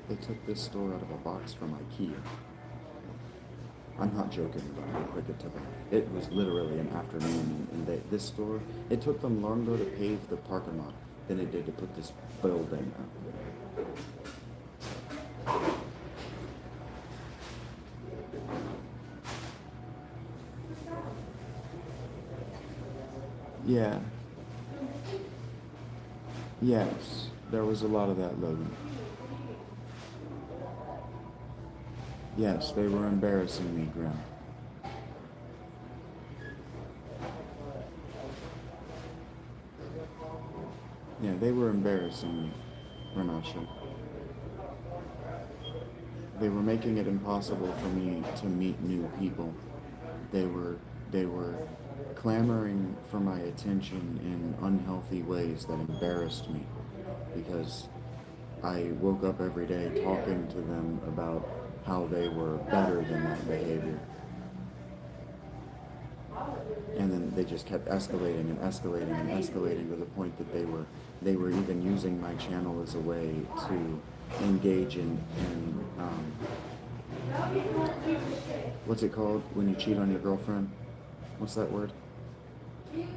They took this store out of a box from IKEA. I'm not joking about how quick it took them. It was literally an afternoon, and this store, it took them longer to pave the parking lot than it did to put this building up. Yeah. Yes, there was a lot of that, Logan. Yes, they were embarrassing me, Grim. Yeah, they were embarrassing me, Renasha. They were making it impossible for me to meet new people. They were clamoring for my attention in unhealthy ways that embarrassed me because I woke up every day talking to them about how they were better than that behavior. And then they just kept escalating and escalating and escalating to the point that they were even using my channel as a way to engage in what's it called when you cheat on your girlfriend? What's that word? You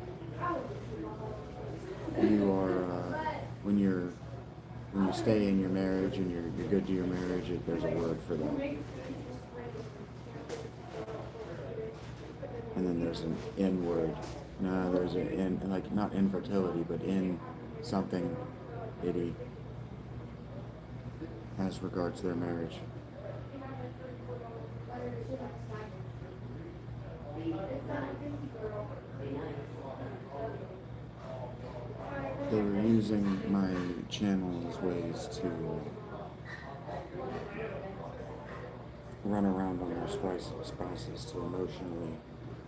are when you stay in your marriage and you're good to your marriage. There's a word for that. And then there's an N word. No, there's an in, like not infertility, but in something itty as regards their marriage. They were using my channel as ways to run around on their spouses, to emotionally,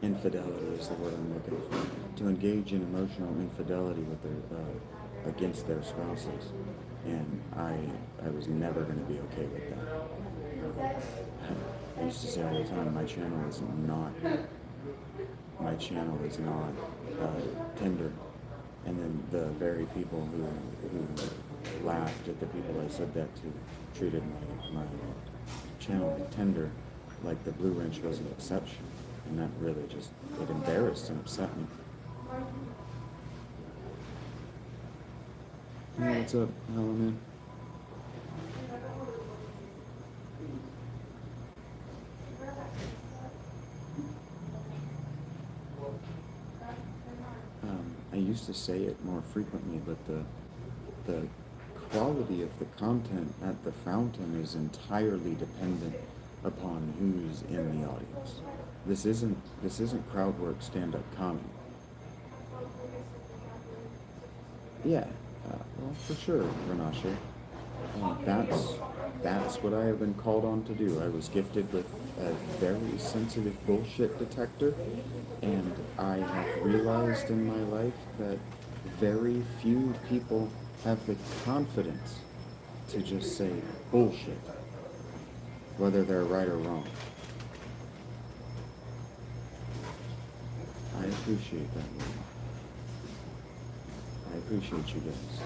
infidelity is the word I'm looking for, to engage in emotional infidelity with their against their spouses, and I was never going to be okay with that. I used to say all the time, my channel is not Tinder. And then the very people who laughed at the people I said that to treated my channel like Tinder, like the Blue Wrench was an exception. And that really just, it embarrassed and upset me. Hey, what's up, Hello, man? I used to say it more frequently, but the quality of the content at the fountain is entirely dependent upon who's in the audience. This isn't crowd work stand-up comedy. Yeah, well, for sure, Renashe. That's what I have been called on to do. I was gifted with a very sensitive bullshit detector, and I have realized in my life that very few people have the confidence to just say bullshit, whether they're right or wrong. I appreciate that, man. I appreciate you guys.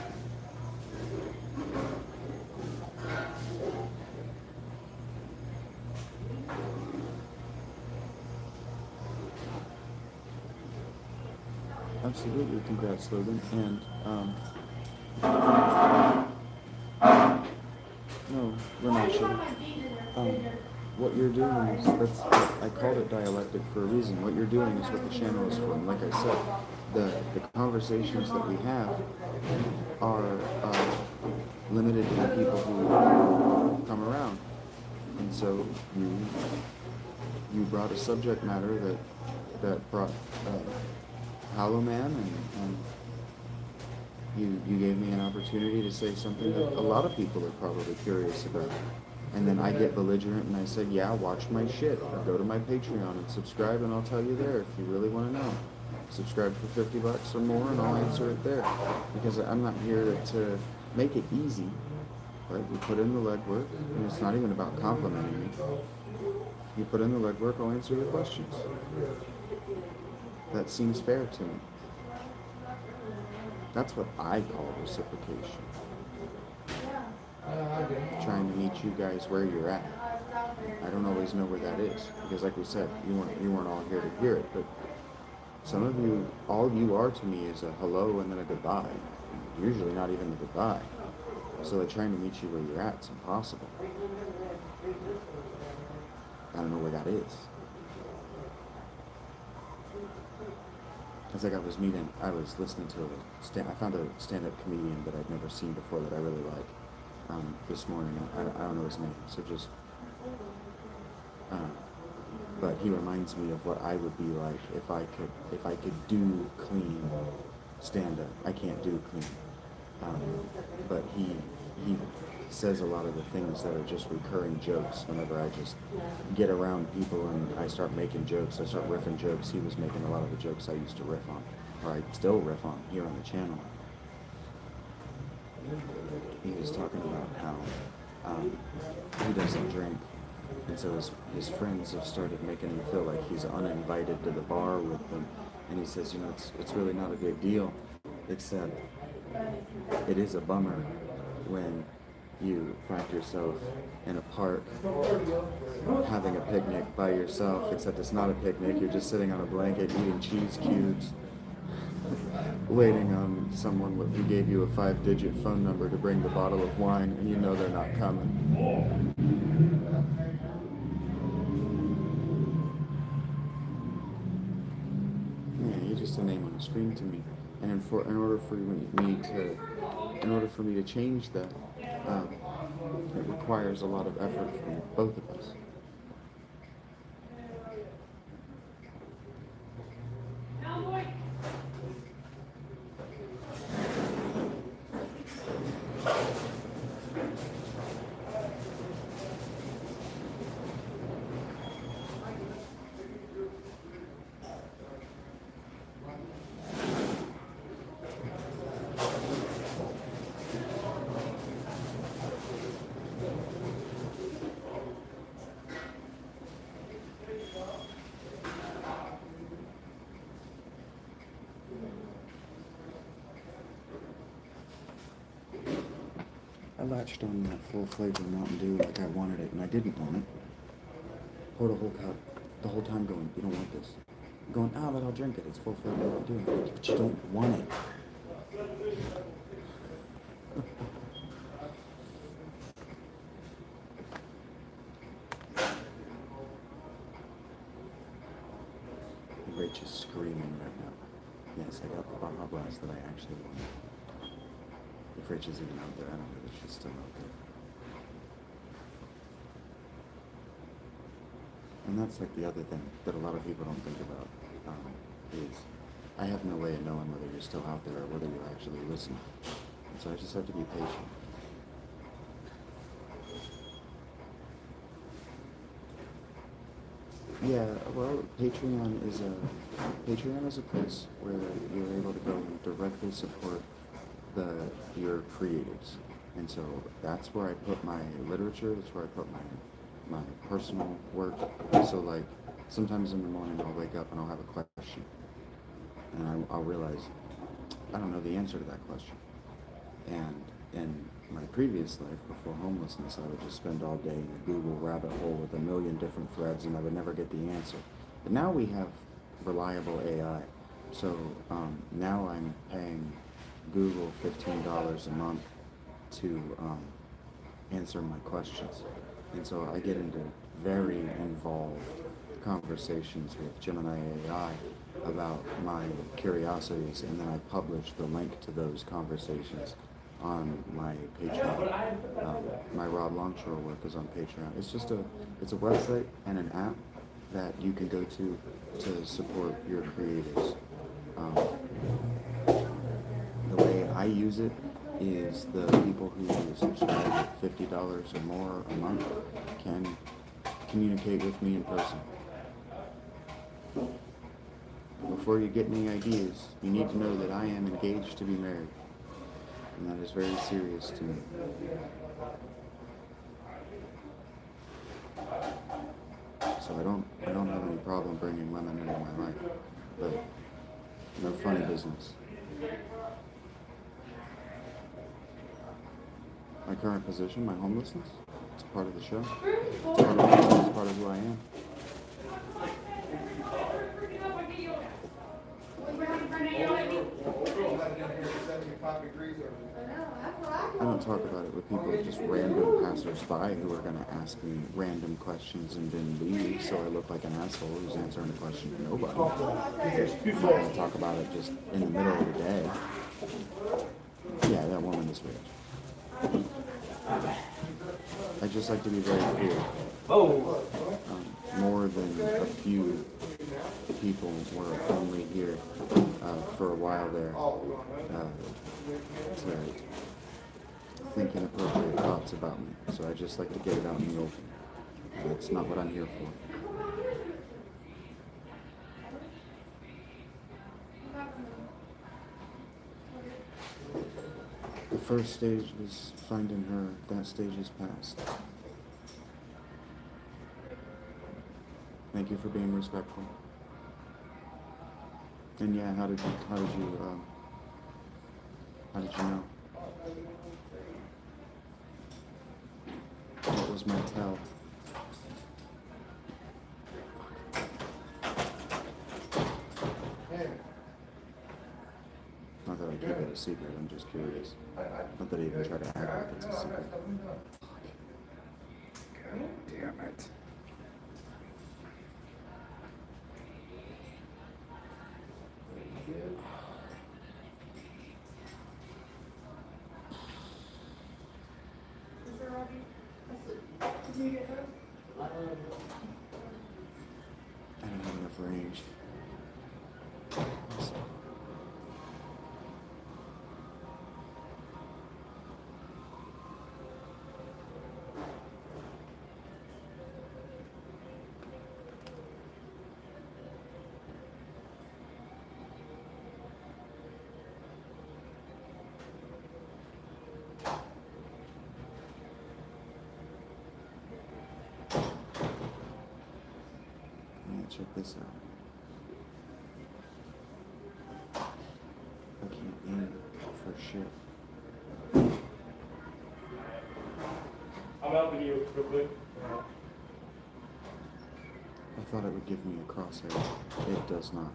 Absolutely, congrats, Logan. And no, Renashe. What you're doing is I called it dialectic for a reason. What you're doing is what the channel is for. And like I said, the conversations that we have are limited to the people who come around. And so you brought a subject matter that brought Hollow Man, and you gave me an opportunity to say something that a lot of people are probably curious about. And then I get belligerent and I say, yeah, watch my shit. Or go to my Patreon and subscribe, and I'll tell you there if you really want to know. Subscribe for $50 or more and I'll answer it there. Because I'm not here to make it easy. Right? You put in the legwork, and it's not even about complimenting me. You put in the legwork, I'll answer your questions. That seems fair to me. That's what I call reciprocation. Trying to meet you guys where you're at. I don't always know where that is, because like we said, you weren't all here to hear it, but some of you, all you are to me is a hello and then a goodbye. Usually not even a goodbye. So like trying to meet you where you're at is impossible. I don't know where that is. It's like I was listening to I found a stand-up comedian that I'd never seen before that I really like this morning. I don't know his name, so just but he reminds me of what I would be like if I could do clean stand up. I can't do clean, but he says a lot of the things that are just recurring jokes. Whenever I just get around people and I start making jokes, I start riffing jokes. He was making a lot of the jokes I used to riff on, or I still riff on here on the channel. He was talking about how he doesn't drink, and so his friends have started making him feel like he's uninvited to the bar with them. And he says, you know, it's really not a big deal, except it is a bummer when you find yourself in a park having a picnic by yourself, except it's not a picnic. You're just sitting on a blanket eating cheese cubes, waiting on someone who gave you a 5-digit phone number to bring the bottle of wine, and you know they're not coming. Yeah, you're just a name on the screen to me. And in order for me to change that, it requires a lot of effort from both of us. I latched on that full flavor Mountain Dew like I wanted it, and I didn't want it. Poured a whole cup, the whole time going, you don't want this. Going, but I'll drink it, it's full flavor Mountain Dew. But you don't want it. Rach is screaming right now. Yes, I got the Baja Blast that I actually wanted. If Rach is even out there, I don't know that she's still out there. And that's like the other thing that a lot of people don't think about, is I have no way of knowing whether you're still out there or whether you're actually listening. So I just have to be patient. Yeah, well, Patreon is a place where you're able to go and directly support your creatives, and so that's where I put my literature. That's where I put my personal work. So like sometimes in the morning I'll wake up and I'll have a question, and I'll realize I don't know the answer to that question. And in my previous life, before homelessness, I would just spend all day in a Google rabbit hole with a million different threads, and I would never get the answer. But now we have reliable AI. So now I'm paying Google $15 a month to answer my questions. And so I get into very involved conversations with Gemini AI about my curiosities, and then I publish the link to those conversations on my Patreon. My Rob Longshore work is on Patreon. It's just it's a website and an app that you can go to support your creators. The way I use it is the people who subscribe at $50 or more a month can communicate with me in person. Before you get any ideas, you need to know that I am engaged to be married. And that is very serious to me. So I don't have any problem bringing women into my life, but no funny business. My current position, my homelessness, it's part of the show. It's part of who I am. I don't talk about it with people, just random passers-by who are going to ask me random questions and then leave, so I look like an asshole who's answering a question to nobody. I'm not going to talk about it just in the middle of the day. Yeah, that woman is rich. I just like to be very clear. more than a few people were only here for a while there to think inappropriate thoughts about me. So I just like to get it out in the open. That's not what I'm here for. The first stage was finding her. That stage is past. Thank you for being respectful. And yeah, how did you know? What was my tell? Not that I keep it a secret, I'm just curious. Not that I even try to act like it's a secret. God damn it. I don't have enough range. Check this out. I can't aim for shit. I'm helping you real quick. I thought it would give me a crosshair. It does not.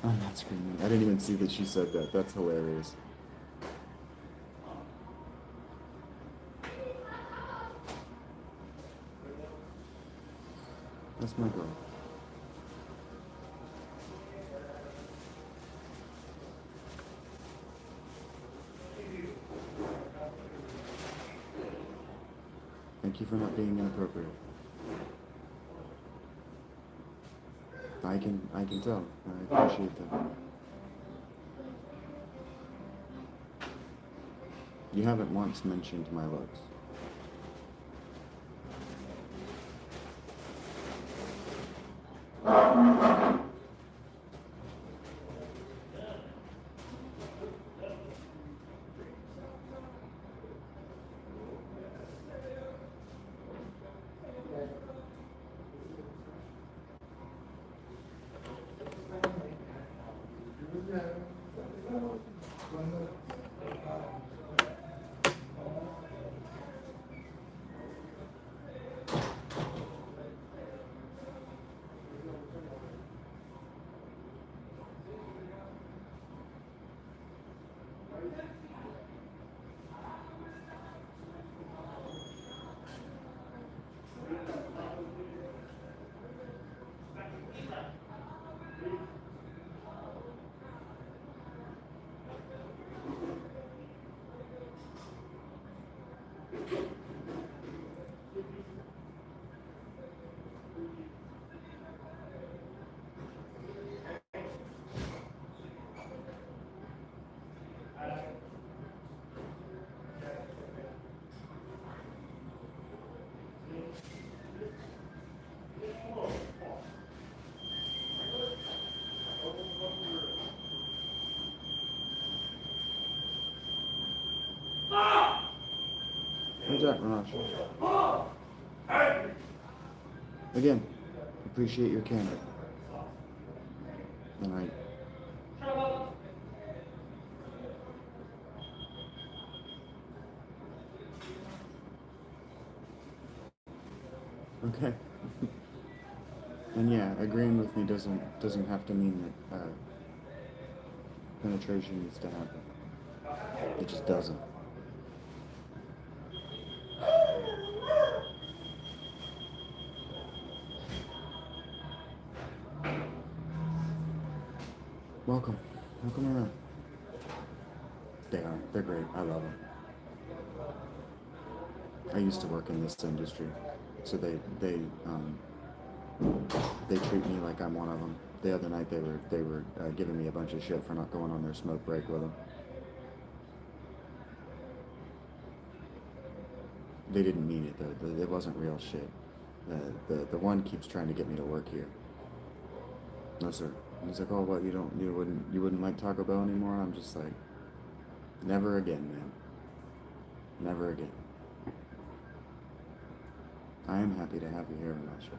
I'm not screaming. I didn't even see that she said that. That's hilarious. That's my girl. Thank you for not being inappropriate. I can tell. I appreciate that. You haven't once mentioned my looks. Who's that, Raj? Again, appreciate your candor. All right. Okay. And yeah, agreeing with me doesn't have to mean that penetration needs to happen. It just doesn't. Welcome. Welcome around. They are. They're great. I love them. I used to work in this industry, so they treat me like I'm one of them. The other night they were giving me a bunch of shit for not going on their smoke break with them. They didn't mean it though. It wasn't real shit. The one keeps trying to get me to work here. No sir. And he's like, oh, what, you wouldn't like Taco Bell anymore? I'm just like, never again, man. Never again. I am happy to have you here, Marshall.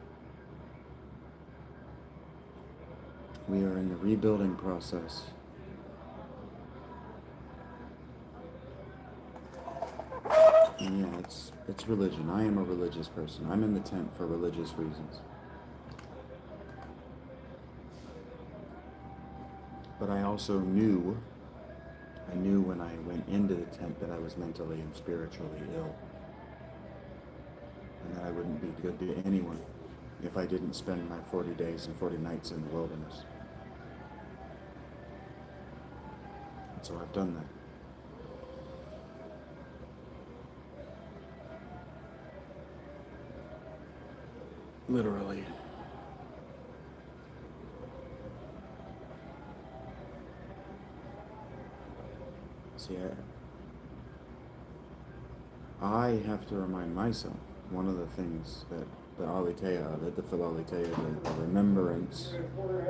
We are in the rebuilding process. And yeah, it's religion. I am a religious person. I'm in the tent for religious reasons. But I also knew when I went into the tent that I was mentally and spiritually ill. And that I wouldn't be good to anyone if I didn't spend my 40 days and 40 nights in the wilderness. And so I've done that. Literally. See, I have to remind myself, one of the things that the Aletheia of it, the Philaletheia, the remembrance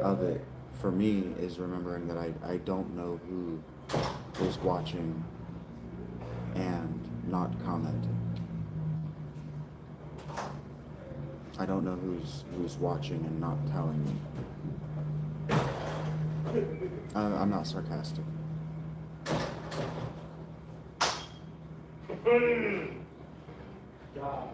of it, for me, is remembering that I don't know who is watching and not commenting. I don't know who's watching and not telling me. I'm not sarcastic. God.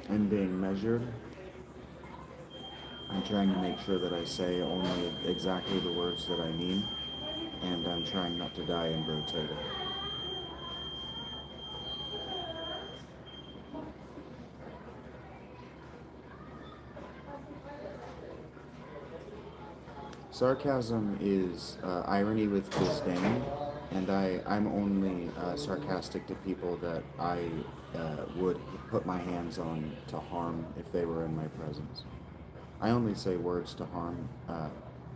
And being measured, I'm trying to make sure that I say only exactly the words that I mean, and I'm trying not to die in rotating. Sarcasm is irony with disdain, and I'm only sarcastic to people that I would put my hands on to harm if they were in my presence. I only say words to harm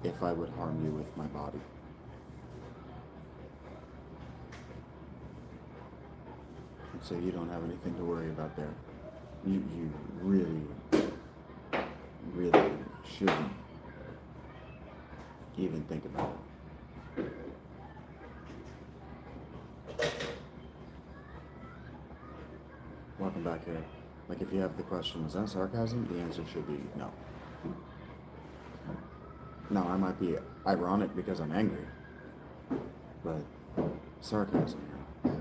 if I would harm you with my body. And so you don't have anything to worry about there. You really, really shouldn't even think about it. Welcome back here. Like, if you have the question, is that sarcasm? The answer should be no. Now, I might be ironic because I'm angry, but sarcasm, no.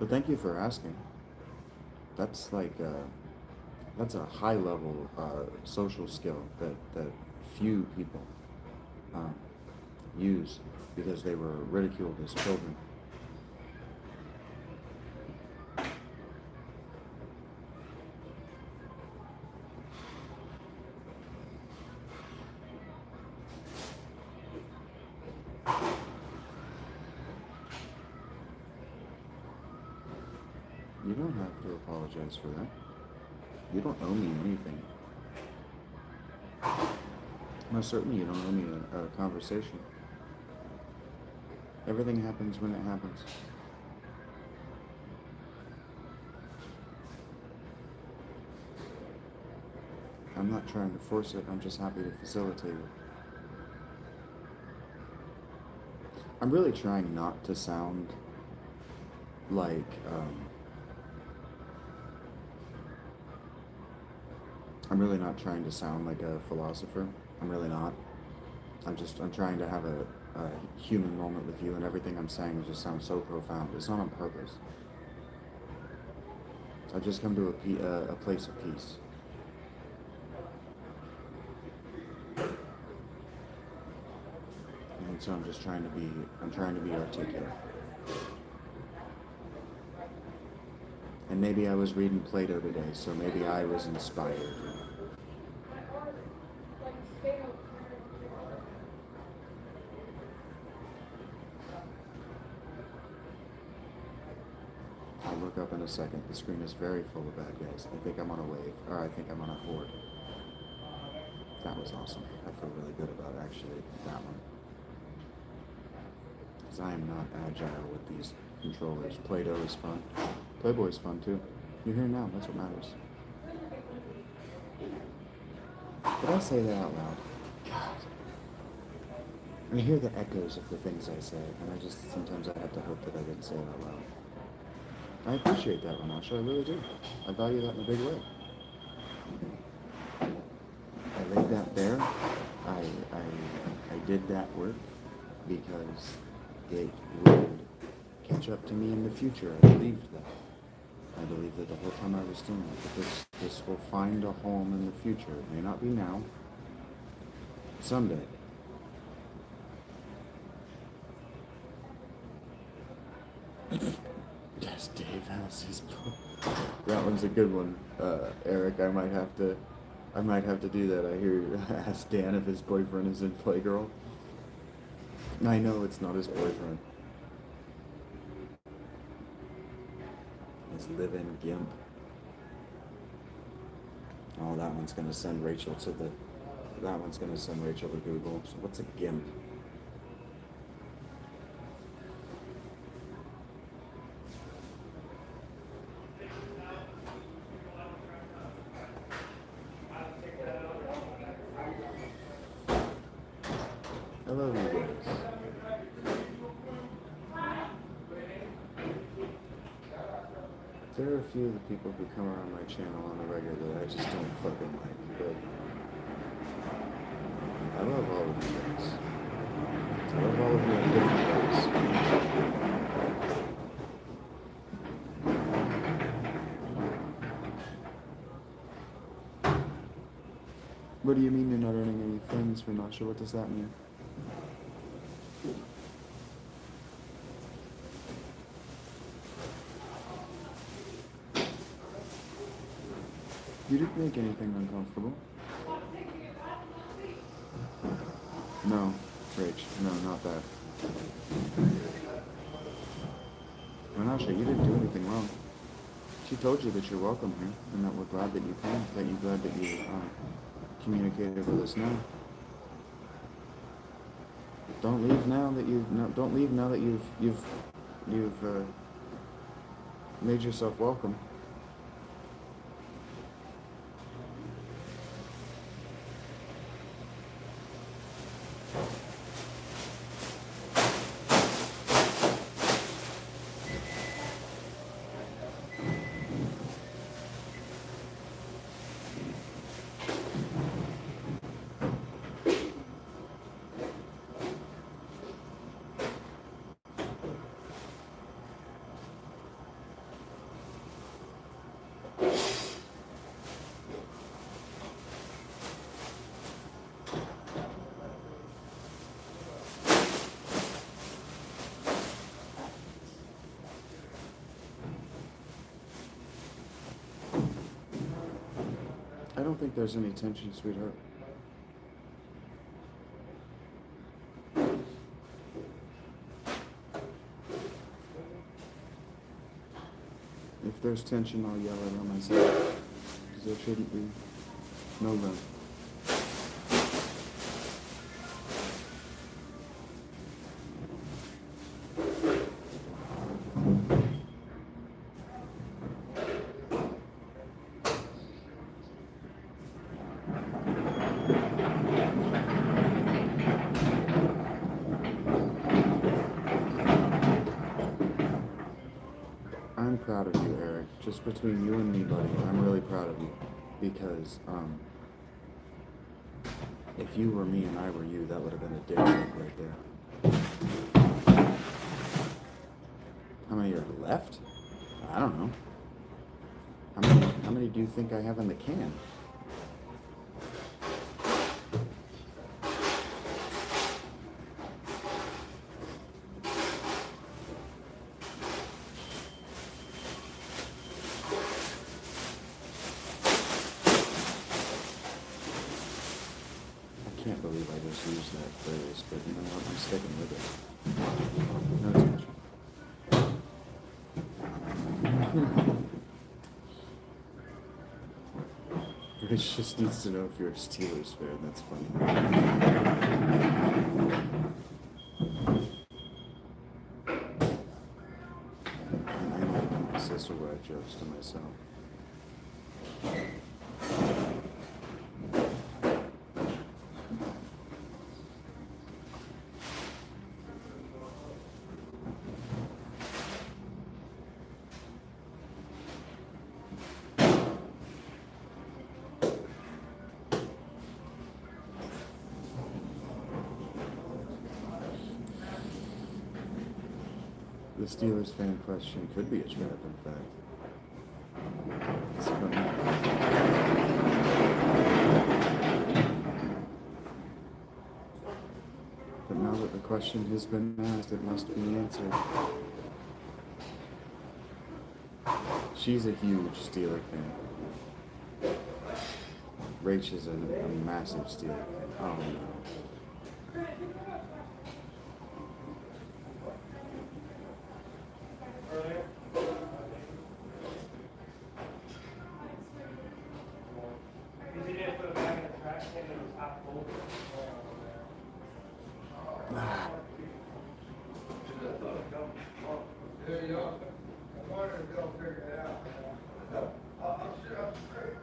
But thank you for asking. That's like that's a high level social skill that few people use because they were ridiculed as children. You don't have to apologize for that. You don't owe me anything. Most certainly you don't owe me a conversation. Everything happens when it happens. I'm not trying to force it, I'm just happy to facilitate it. I'm really trying not to sound like, I'm really not trying to sound like a philosopher. I'm really not. I'm trying to have a human moment with you, and everything I'm saying just sounds so profound. It's not on purpose. I've just come to a place of peace. And so I'm trying to be articulate. And maybe I was reading Plato today, so maybe I was inspired. I'll look up in a second. The screen is very full of bad guys. I think I'm on a wave, or I think I'm on a horde. That was awesome. I feel really good about actually that one. Because I am not agile with these controllers. Play-Doh is fun. Playboy is fun too. You're here now, that's what matters. Did I say that out loud? God. I hear the echoes of the things I say, and sometimes I have to hope that I didn't say it out loud. I appreciate that, Ramasha, I really do. I value that in a big way. I laid that bare. I did that work because it would catch up to me in the future. I believed that. I believed that the whole time I was doing it. That this will find a home in the future. It may not be now. Someday. Yes, Dave has his book. That one's a good one, Eric. I might have to do that. I hear ask Dan if his boyfriend is in Playgirl. I know it's not his boyfriend. His live-in gimp. Oh, that one's gonna send Rachel to Google. So what's a gimp? I love you guys. There are a few of the people who come around my channel on a regular that I just don't fucking like, but I love all of you guys. I love all of you in different ways. What do you mean you're not earning any friends, Renasha? What does that mean? You didn't make anything uncomfortable. No, Rach, no, not that. Renasha, you didn't do anything wrong. She told you that you're welcome here, and that we're glad that you came, that you're glad that you communicated with us now. Don't leave now that you've made yourself welcome. I don't think there's any tension, sweetheart. If there's tension, I'll yell it on myself. Because there shouldn't be. No love. I'm proud of you, Eric. Just between you and me, buddy, I'm really proud of you. Because, If you were me and I were you, that would have been a dick joke right there. How many are left? I don't know. How many do you think I have in the can? I can't believe I just used that phrase, but you know what? I'm sticking with it. No tension. Rich just needs to know if you're a Steelers fan. That's funny. And I like when my sister write jokes to myself. The Steelers fan question could be a trap, in fact. It's funny. But now that the question has been asked, it must be answered. She's a huge Steeler fan. Rach is a massive Steeler fan. Oh no. Because he didn't put it back in the trash can and it was half full. There you go. I wanted to go figure it out. I'm sure I'm straight.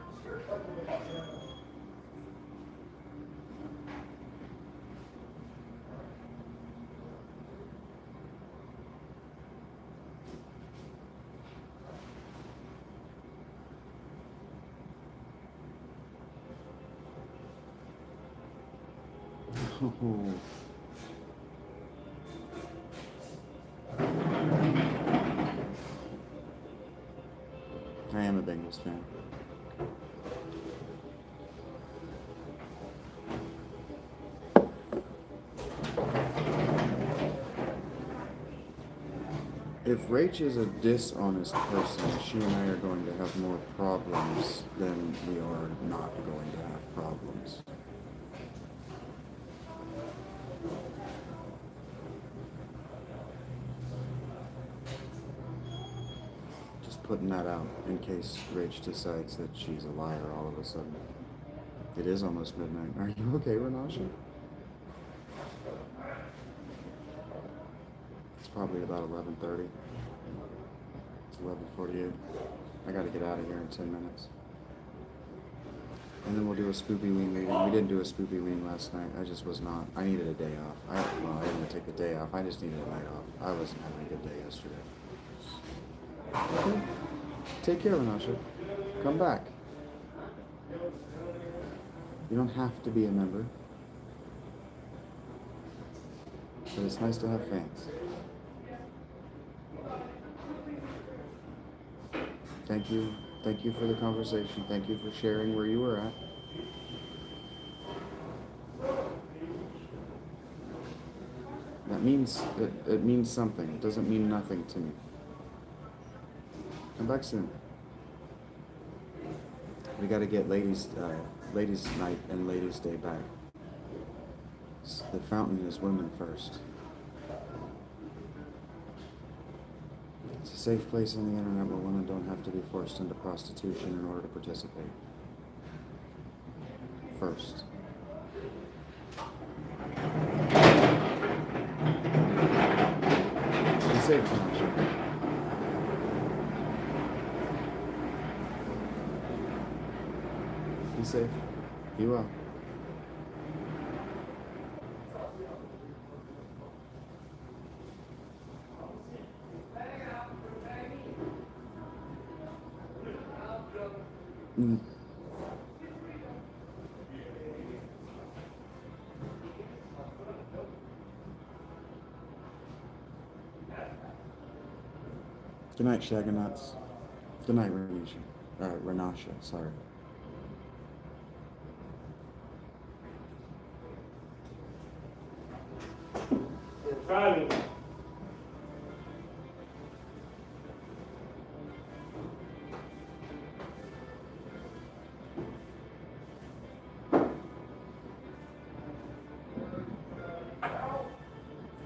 Oh. I am a Bengals fan. If Rach is a dishonest person, she and I are going to have more problems than we are not going to have problems. Just putting that out in case Rach decides that she's a liar all of a sudden. It is almost midnight. Are you okay, Renasha? It's probably about 11:30. It's 11:48. I gotta get out of here in 10 minutes. And then we'll do a Spoopy-Ween reading. We didn't do a Spoopy-Ween last night. I just was not. I needed a day off. I didn't take the day off. I just needed a night off. I wasn't having a good day yesterday. Okay. Take care, Renasha. Come back. You don't have to be a member. But it's nice to have fans. Thank you. Thank you for the conversation. Thank you for sharing where you were at. That means it means something. It doesn't mean nothing to me. Come back soon. We got to get ladies' night and ladies' day back. The fountain is women first. It's a safe place on the internet where women don't have to be forced into prostitution in order to participate. First. Be safe, Renasha. Be safe. Be well. Good night, Shagonauts. Good night, Renasha, sorry. You're trying to.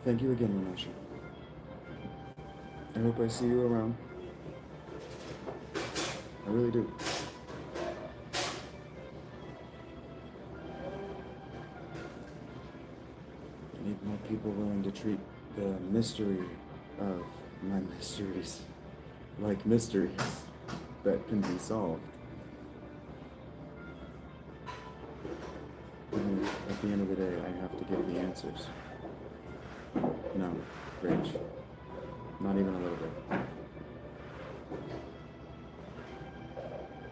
Thank you again, Renasha. I hope I see you around. I really do. I need more people willing to treat the mystery of my mysteries like mysteries that can be solved. Even if at the end of the day I have to give the answers. No, Rach. Not even a little bit.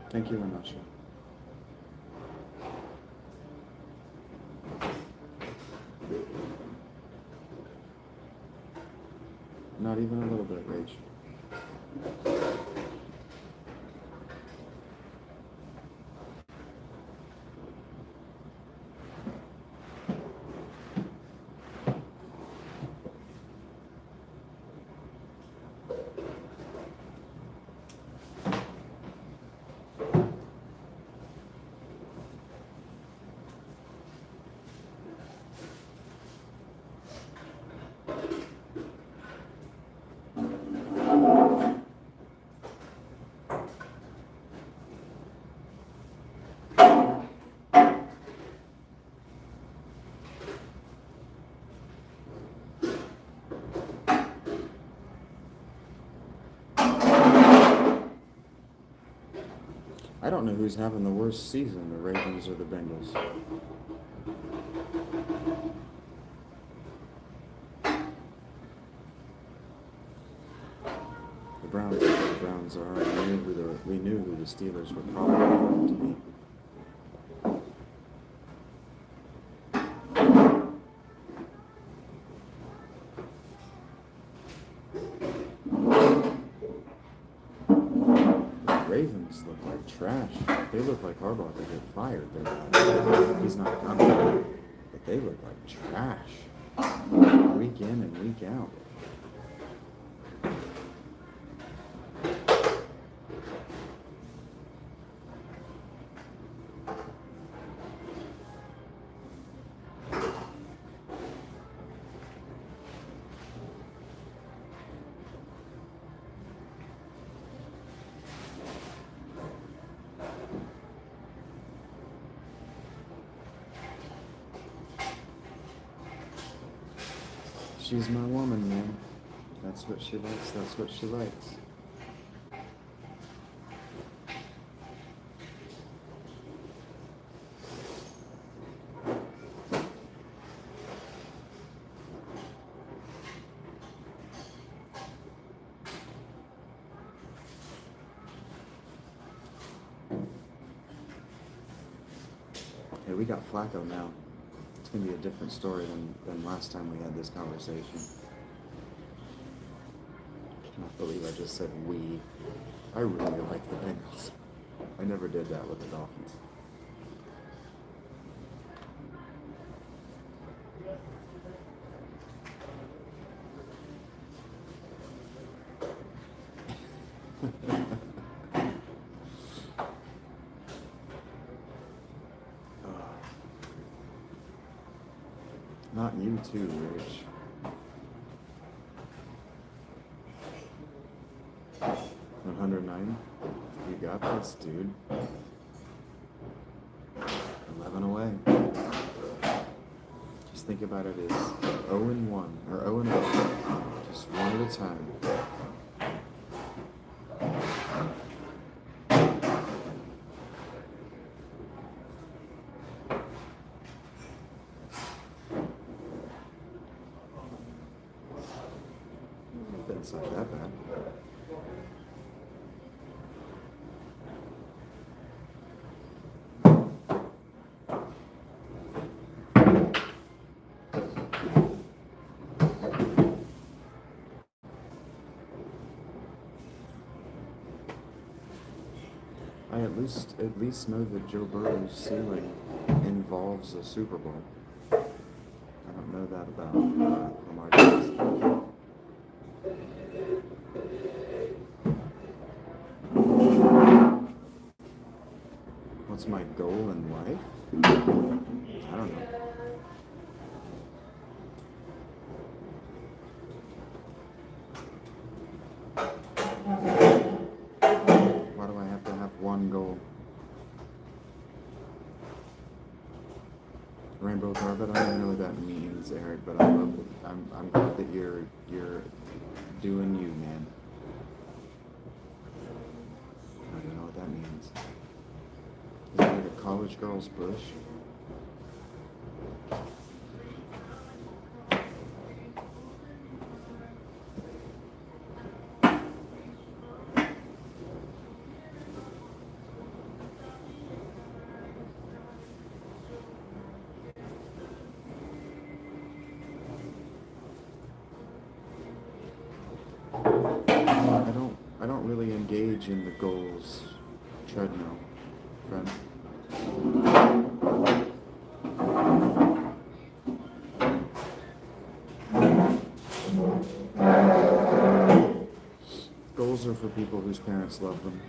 Thank you, Renasha. Not even a little bit, Rach. I don't know who's having the worst season, the Ravens or the Bengals. The Browns are. We knew who the Steelers were probably going to be. Ravens look like trash. They look like Harbaugh could get fired. He's not coming, but they look like trash week in and week out. She's my woman, man. That's what she likes. That's what she likes. Hey, we got Flacco now. It's going to be a different story than last time we had this conversation. I cannot believe I just said we. I really like the Bengals. I never did that with the Dolphins. Not you too, Rich. $109? You got this, dude. 11 away. Just think about it as 0-1 or 0-0. Just one at a time. It's not that bad. at least know that Joe Burrow's ceiling involves a Super Bowl. I don't know that about Lamar Jackson. What's my goal in life? I don't know. Why do I have to have one goal? Rainbow carpet. I don't even know what that means, Eric. But I'm glad that you're doing you, man. I don't know what that means. Is it like a college girl's bush? I don't really engage in the goals treadmill, friend. Goals are for people whose parents love them.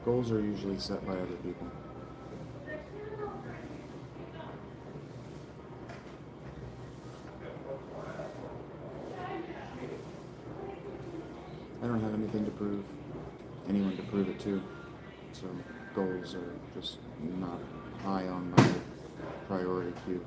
Goals are usually set by other people. I don't have anything to prove, anyone to prove it to, so goals are just not high on my priority queue.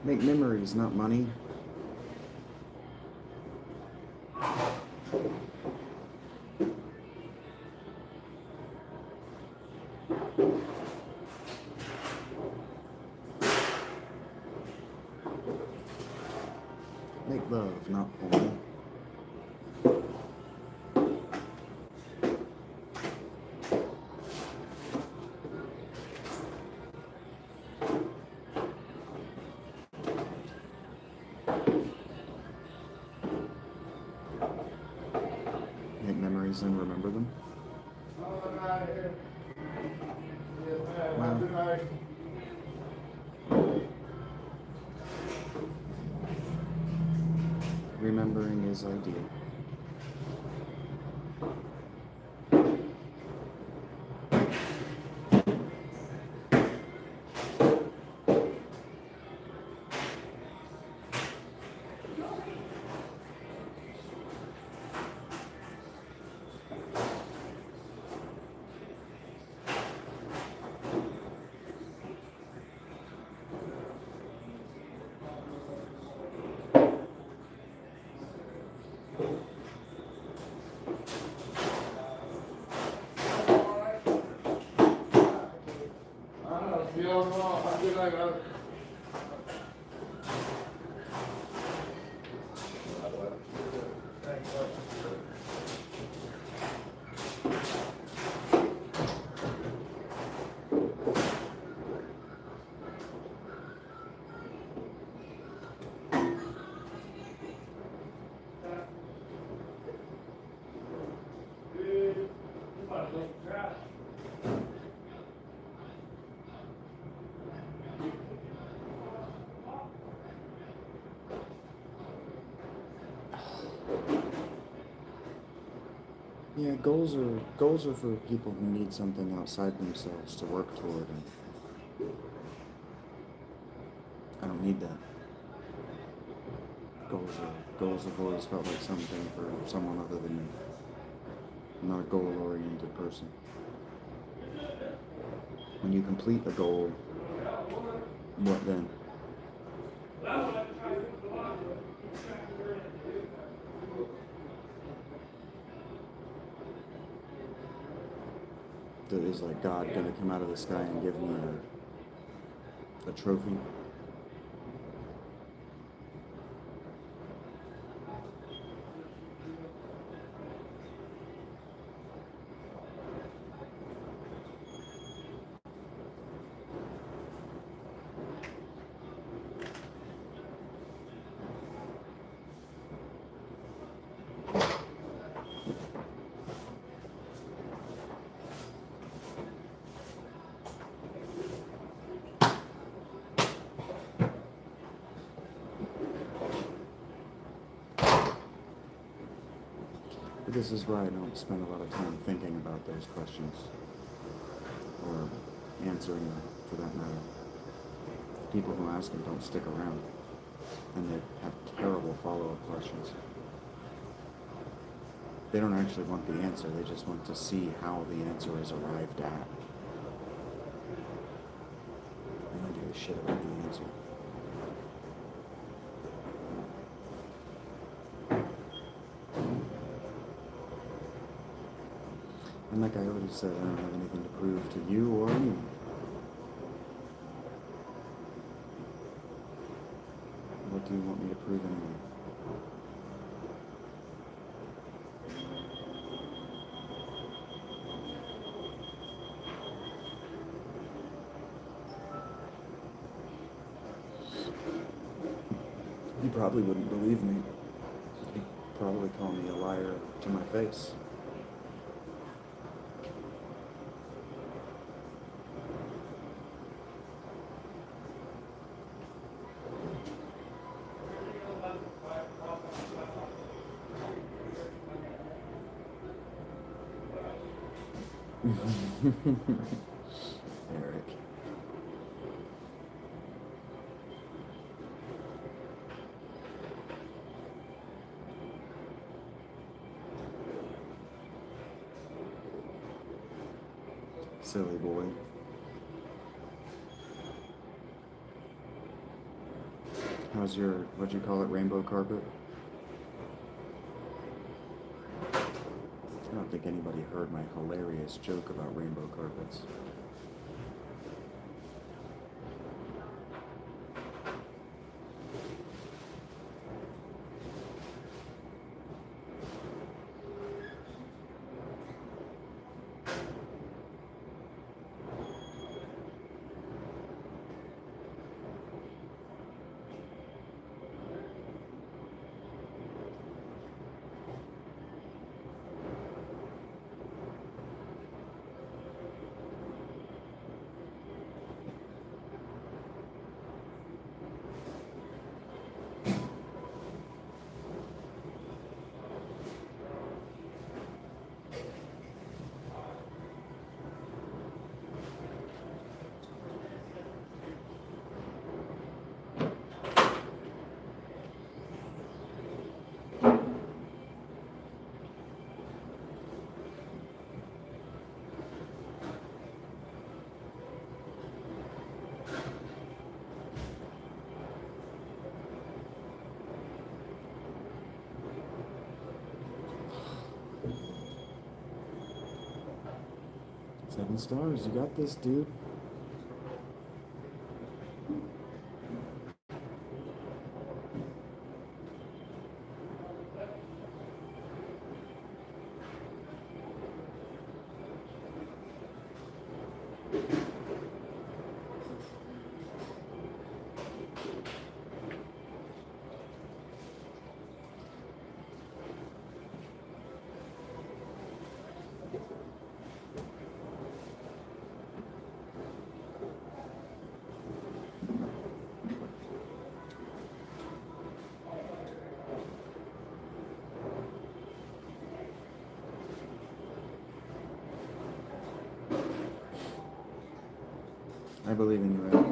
Make memories, not money. Make love, not porn. Make memories and remember them. Wow. Remembering is ideal. Yeah, goals are for people who need something outside themselves to work toward, and I don't need that. Goals have always felt like something for someone other than me. I'm not a goal-oriented person. When you complete a goal, what then? Is like God gonna come out of the sky and give me a trophy? But this is why I don't spend a lot of time thinking about those questions, or answering them, for that matter. People who ask them don't stick around, and they have terrible follow-up questions. They don't actually want the answer, they just want to see how the answer is arrived at. They don't give a shit about the answer. And like I already said, I don't have anything to prove to you or anyone. What do you want me to prove anyway? You probably wouldn't believe me. You'd probably call me a liar to my face. Eric. Silly boy. How's your, what'd you call it, rainbow carpet? I don't think anybody heard my hilarious joke about rainbow carpets. Seven stars, you got this, dude. I believe in you, Ed.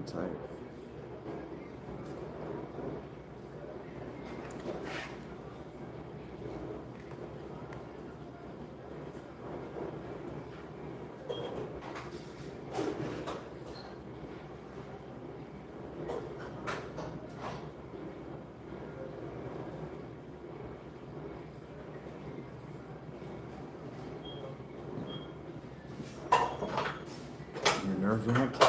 tight. Your nerve wracked?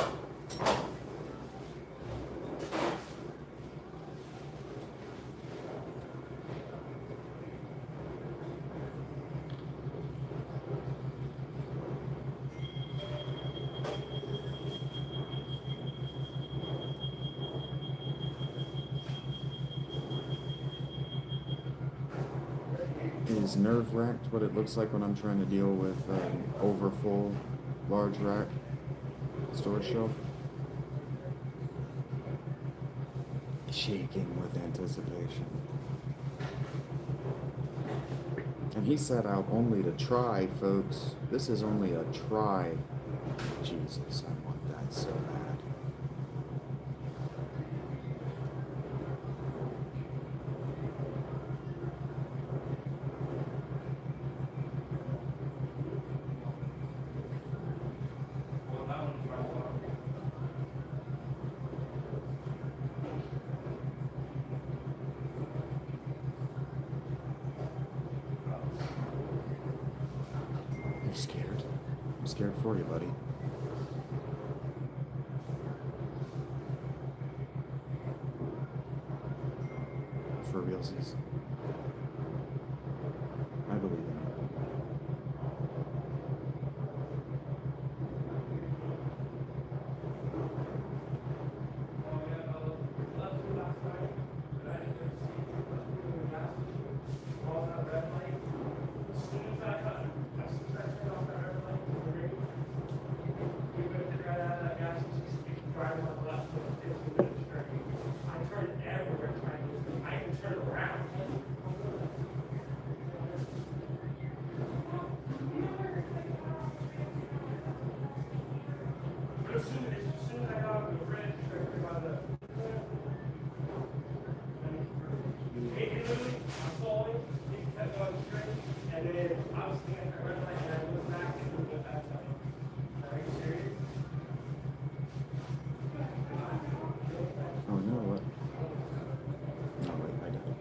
Is nerve wracked what it looks like when I'm trying to deal with an overfull large rack storage shelf? Shaking with anticipation. And he set out only to try, folks. This is only a try. Jesus, I want that so bad. You're scared. I'm scared for you, buddy. For realsies. I believe in you. Oh, you know what? No, wait, I got it.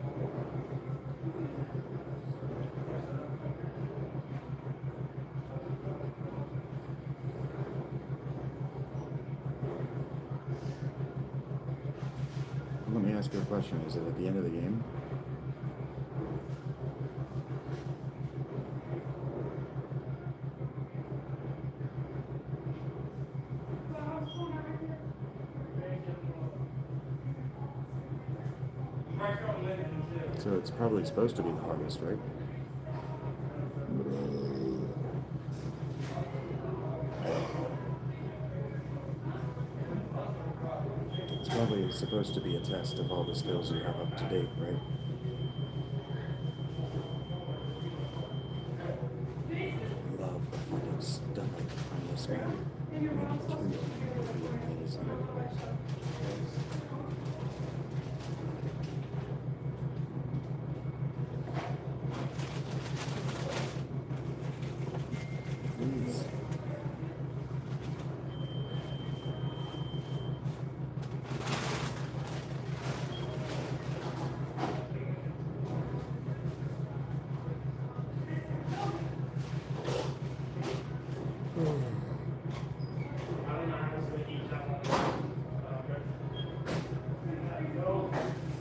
Let me ask you a question. Is it at the end of the game? So it's probably supposed to be the hardest, right? It's probably supposed to be a test of all the skills you have up to date, right? Love the fucking stomach on this one. Maybe two of them would be amazing. Please.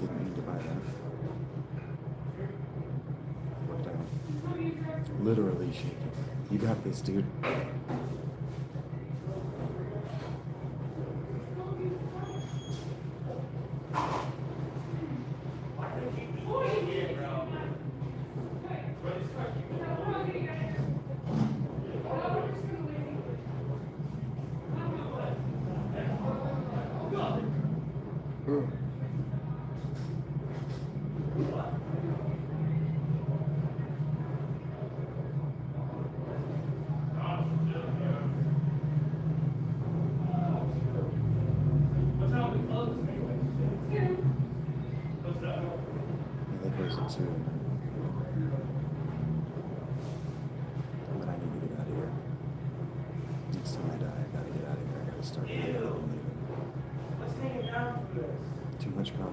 Didn't need to buy that. Worked out. Literally shaking. You got this, dude.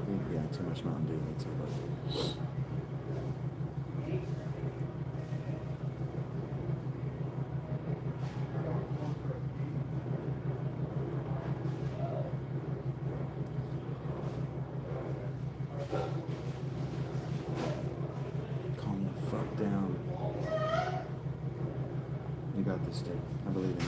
coffee. Yeah, too much Mountain Dew. That's it. Calm the fuck down. You got this, dude. I believe in you.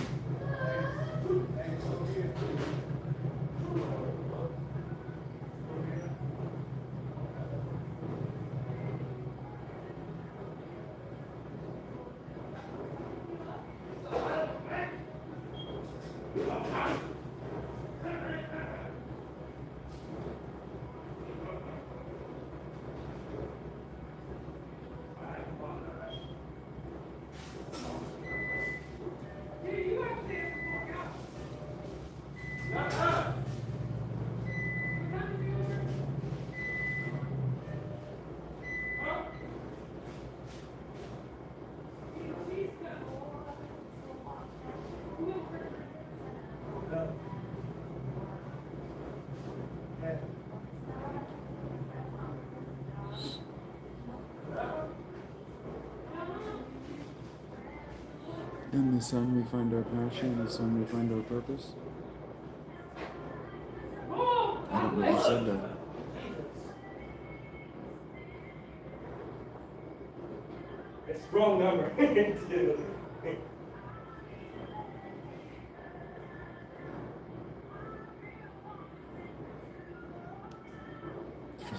In the sun we find our passion, in the sun we find our purpose. I don't know who said that. It's wrong number. I feel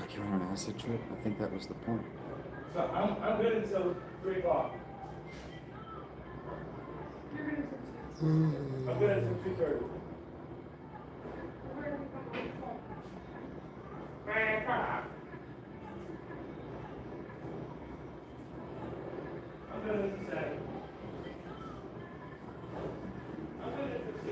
like you're on an acid trip. I think that was the point. So I'm good until 3 o'clock. I'm good until 2:30. I'm good until 7. I'm good until 6.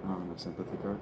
My sympathy card.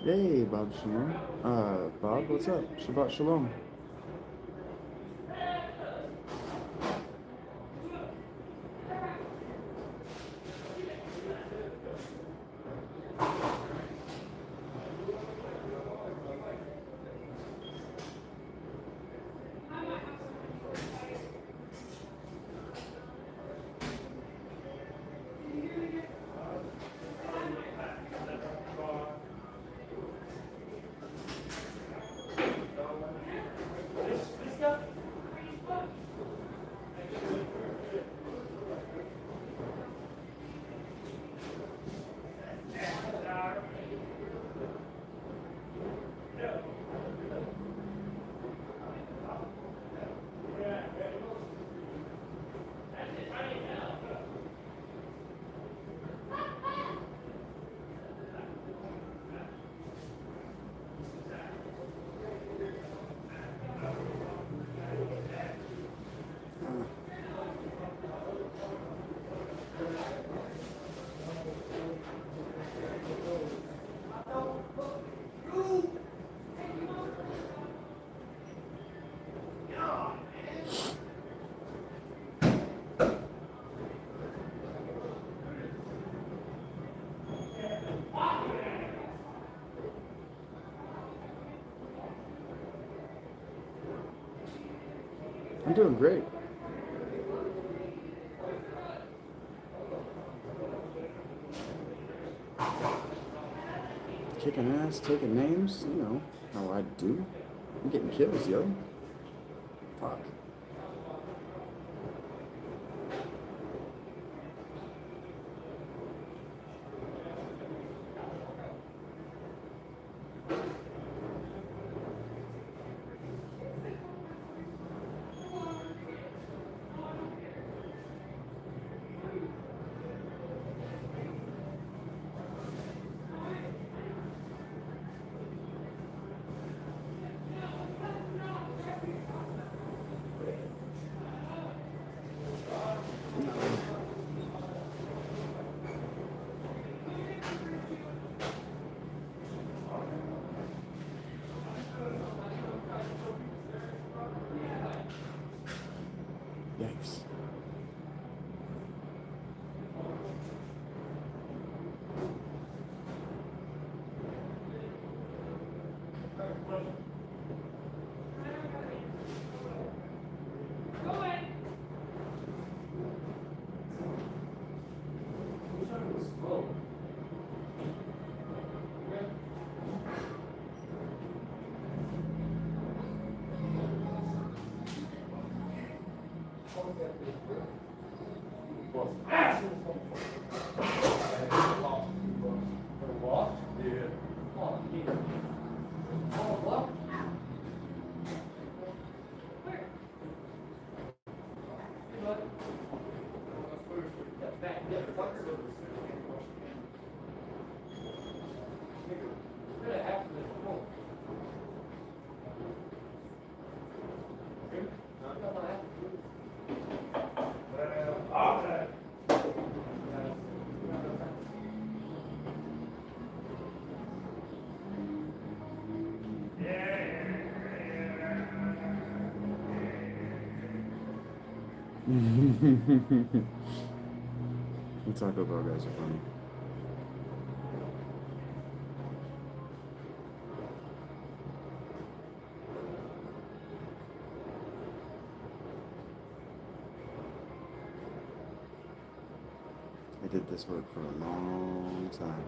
Hey, Bob Shalom. Bob, what's up? Shabbat Shalom. I'm doing great. Kicking ass, taking names, you know how I do. I'm getting kills, yo. Fuck. Yikes. The Taco Bell guys are funny. I did this work for a long time.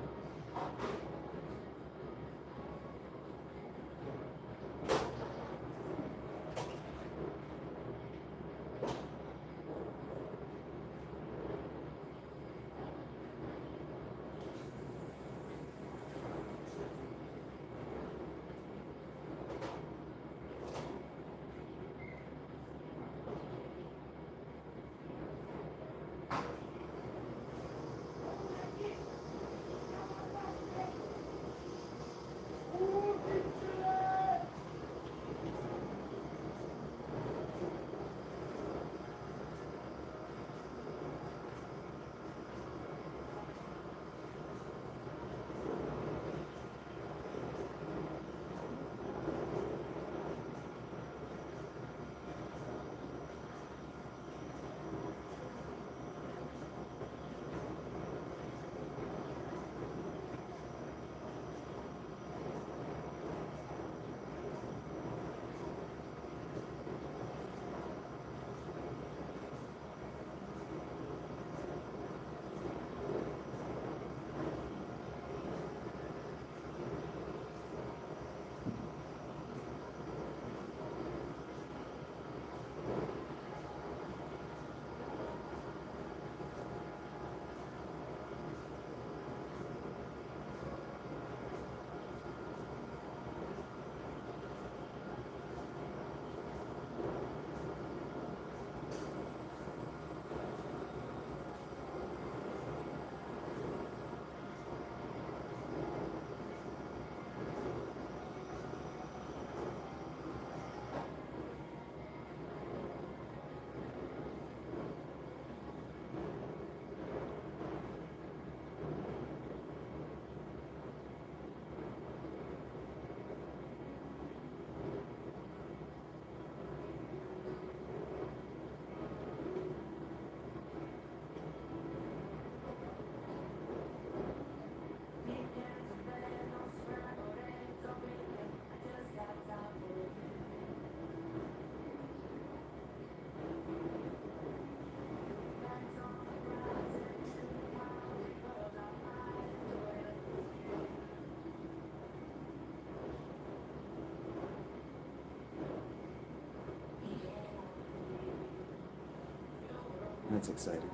That's exciting.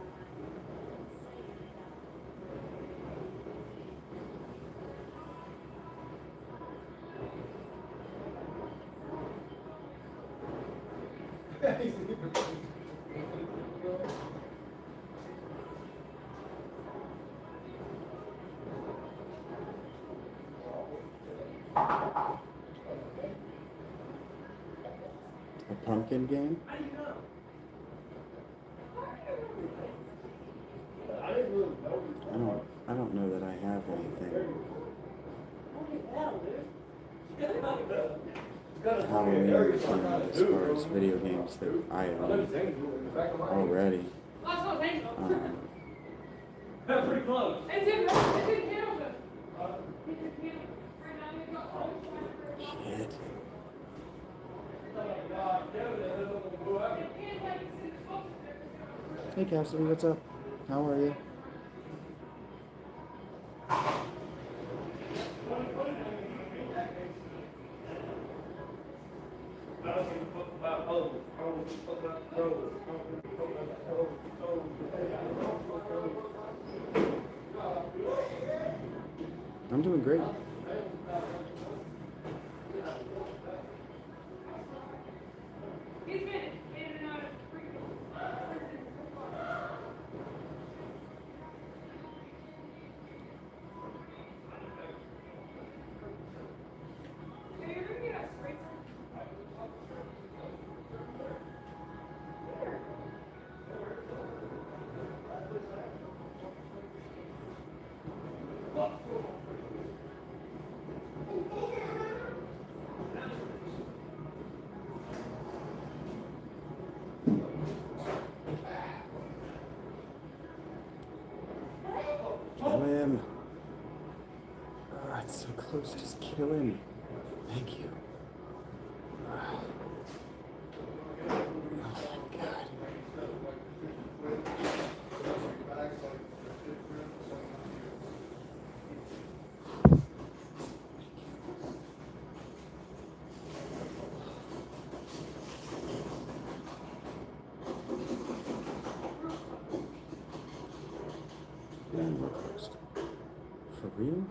A pumpkin game? How do you know? I didn't really know. I don't know that I have anything Holy hell, dude. Halloween themed as far as video games that I own already. Pretty close. Shit. Hey Cassidy, what's up? How are you? I'm doing great. Kill him. Oh, it's so close. Just kill him. Thank you. Oh my God. And we're closed. For real?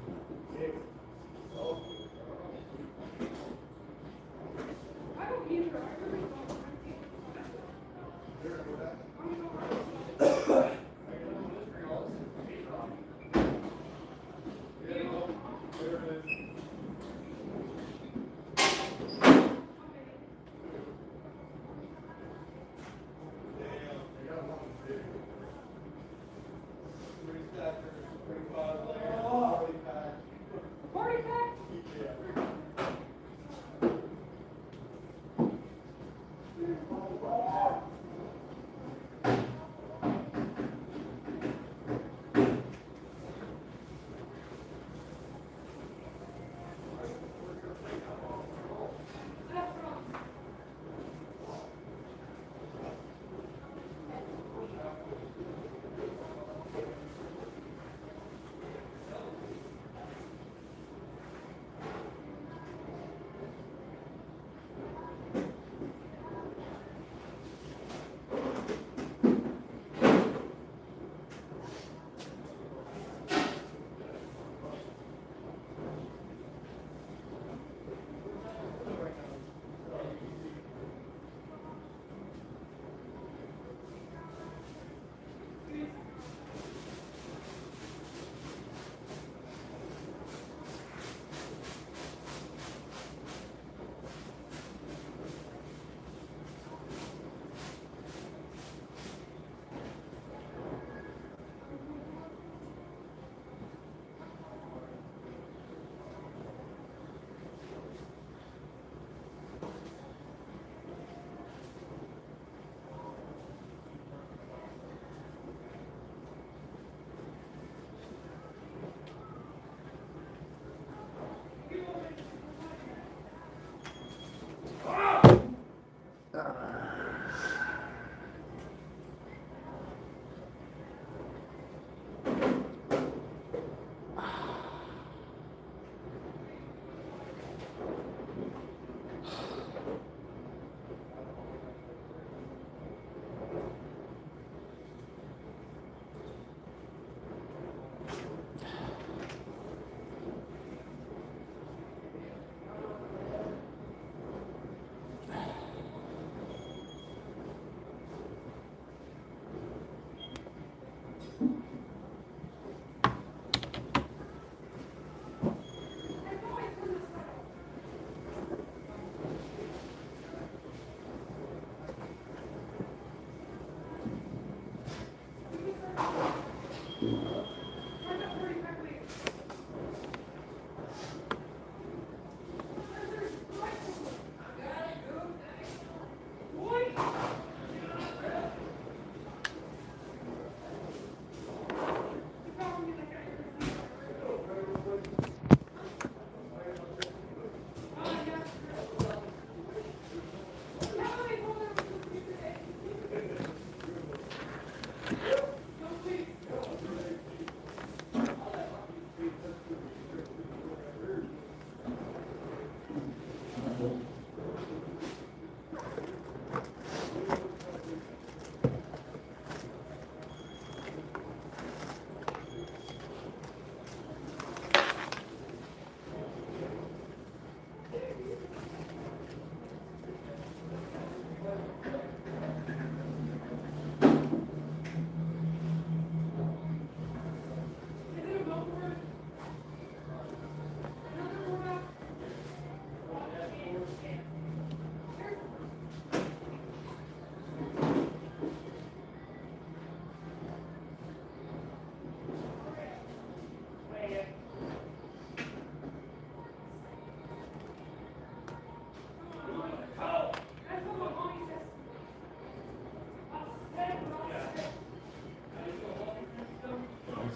Party pack?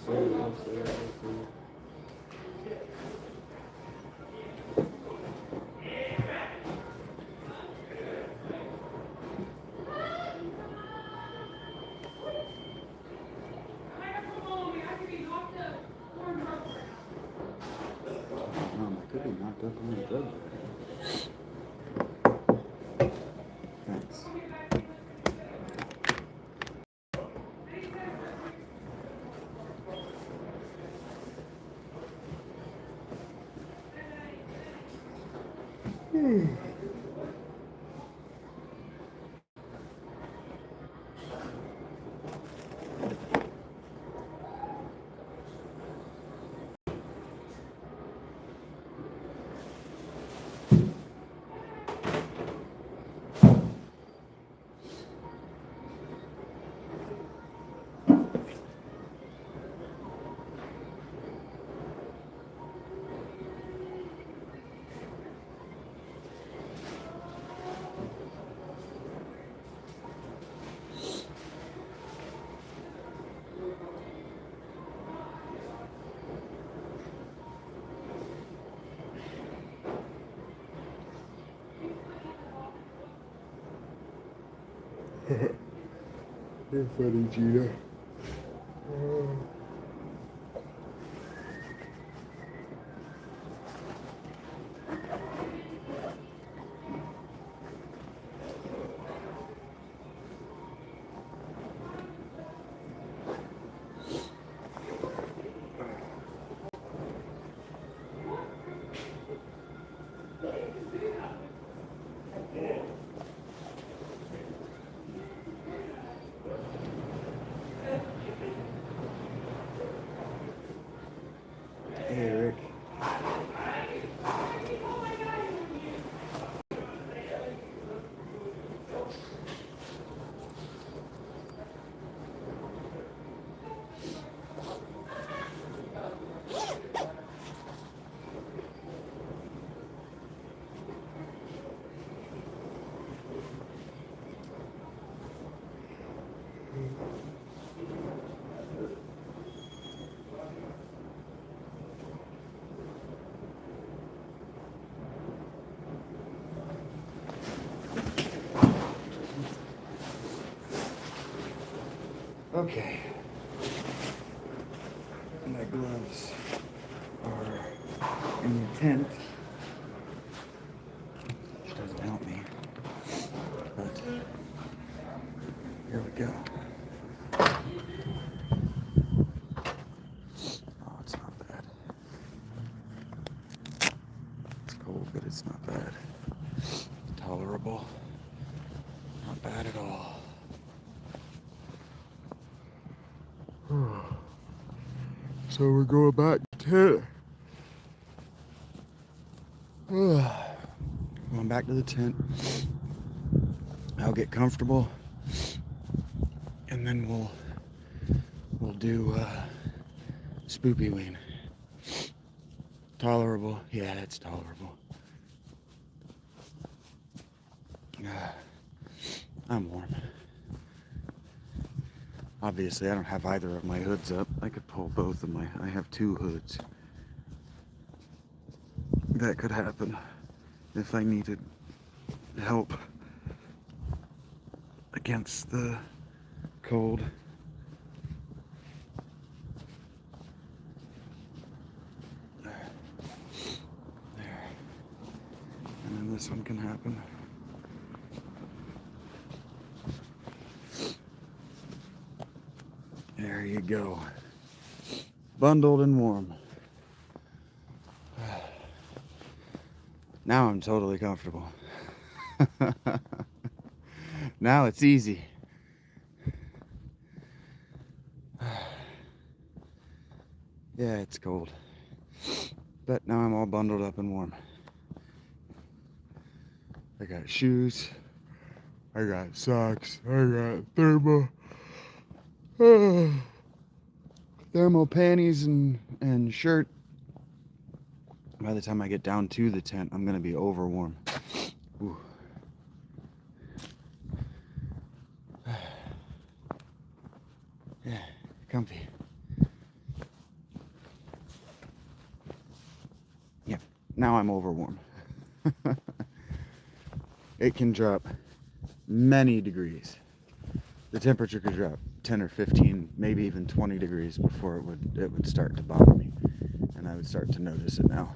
We'll see. I could be knocked up on the drug. Thanks. You're funny, Gina. Hey, Rick. Okay. My gloves are in the tent. Which doesn't help me. But here we go. Oh, it's not bad. It's cold, but it's not bad. Tolerable. Not bad at all. So we're going back to tent. Going back to the tent. I'll get comfortable, and then we'll do spoopy ween. Tolerable? Yeah, it's tolerable. I'm warm. Obviously, I don't have either of my hoods up. I could pull both of I have two hoods. That could happen if I needed help against the cold. There. And then this one can happen. There you go. Bundled and warm. Now I'm totally comfortable. Now it's easy. Yeah, it's cold. But now I'm all bundled up and warm. I got shoes. I got socks. I got thermal panties and shirt. By the time I get down to the tent, I'm gonna be over warm. Ooh. Yeah, comfy. now I'm overwarm. It can drop many degrees. The temperature could drop 10 or 15, maybe even 20 degrees before it would start to bother me, and I would start to notice it now.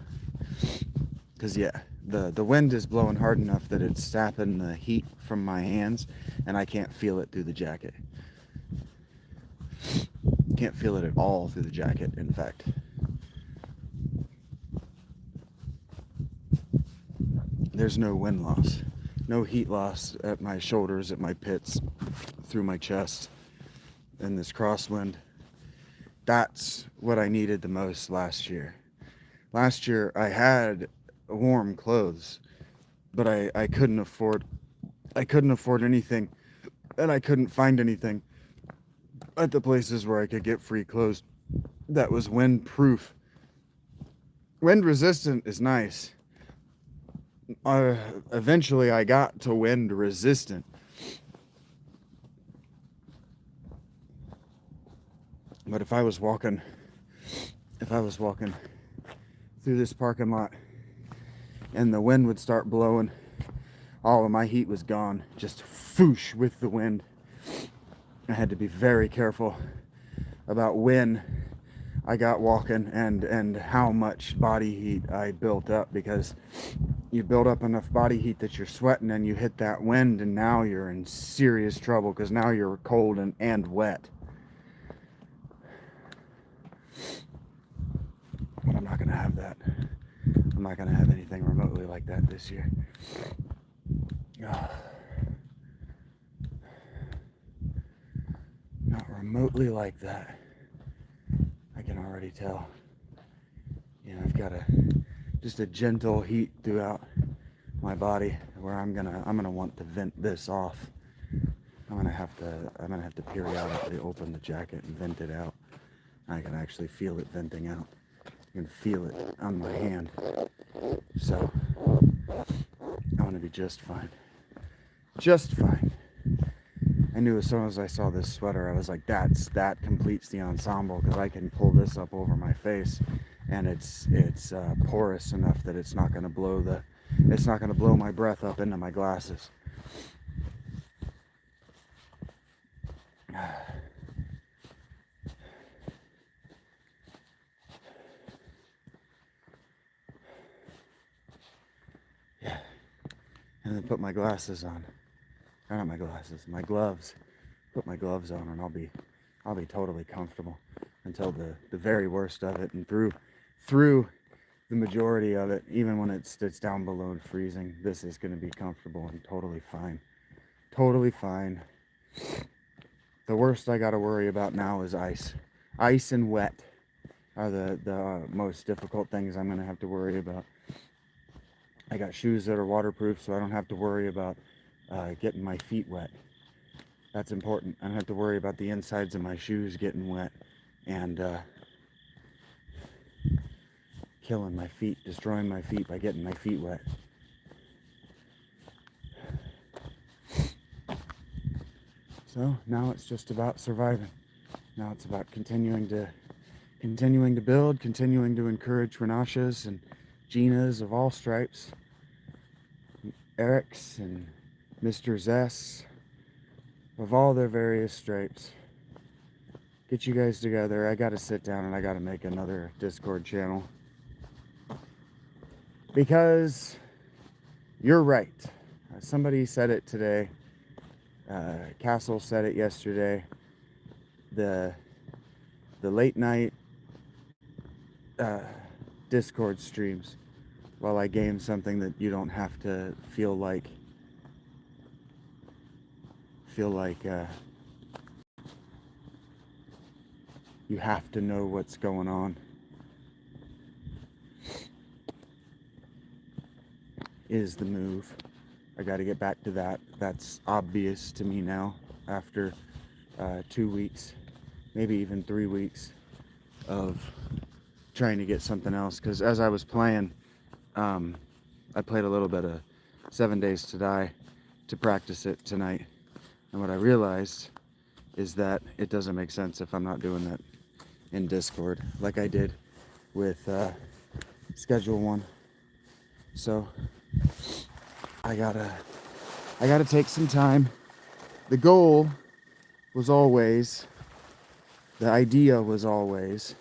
Because yeah, the wind is blowing hard enough that it's sapping the heat from my hands, and I can't feel it through the jacket. Can't feel it at all through the jacket, in fact. There's no wind loss, no heat loss at my shoulders, at my pits, through my chest, and this crosswind. That's what I needed the most last year. Last year I had warm clothes, but I couldn't afford anything, and I couldn't find anything at the places where I could get free clothes that was wind proof. Wind resistant is nice. Eventually I got to wind resistant. But if I was walking through this parking lot and the wind would start blowing, all of my heat was gone, just foosh with the wind. I had to be very careful about when I got walking and how much body heat I built up, because you build up enough body heat that you're sweating and you hit that wind, and now you're in serious trouble because now you're cold and wet. But I'm not going to have that. I'm not going to have anything remotely like that this year. Not remotely like that. I can already tell. You know, I've got just a gentle heat throughout my body where I'm gonna want to vent this off. I'm gonna have to periodically open the jacket and vent it out. I can actually feel it venting out. You can feel it on my hand. So I'm gonna be just fine. Just fine. I knew as soon as I saw this sweater, I was like, that completes the ensemble, because I can pull this up over my face, and it's porous enough that it's not going to blow my breath up into my glasses. Yeah, and then put my glasses on. Not my glasses, my gloves. Put my gloves on, and I'll be totally comfortable until the very worst of it, and through the majority of it, even when it's down below freezing. This is going to be comfortable and totally fine. Totally fine. The worst I got to worry about now is ice. Ice and wet are the most difficult things I'm going to have to worry about. I got shoes that are waterproof, so I don't have to worry about getting my feet wet. That's important. I don't have to worry about the insides of my shoes getting wet and killing my feet, destroying my feet by getting my feet wet. So now it's just about surviving. Now it's about continuing to build, continuing to encourage Renashas and Ginas of all stripes, Erics and Mr. Zess of all their various stripes. Get you guys together. I gotta sit down and I gotta make another Discord channel. Because you're right. Somebody said it today. Castle said it yesterday. The late night Discord streams while I game something that you don't have to feel like you have to know what's going on, is the move. I got to get back to that. That's obvious to me now after 2 weeks, maybe even 3 weeks of trying to get something else. Because as I was playing, I played a little bit of 7 Days to Die to practice it tonight. And what I realized is that it doesn't make sense if I'm not doing that in Discord like I did with Schedule 1. So I gotta take some time. The goal was always, the idea was always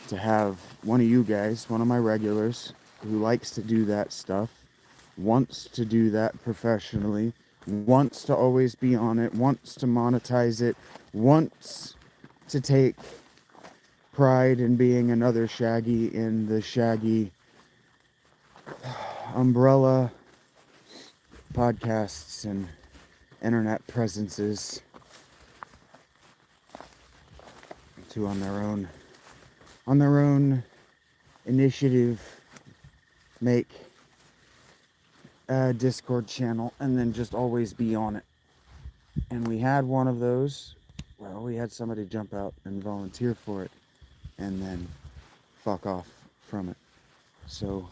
to have one of you guys, one of my regulars who likes to do that stuff, wants to do that professionally, wants to always be on it, wants to monetize it, wants to take pride in being another Shaggy in the Shaggy umbrella podcasts and internet presences, to on their own initiative make a Discord channel and then just always be on it. And we had one of those. Well, we had somebody jump out and volunteer for it and then fuck off from it. So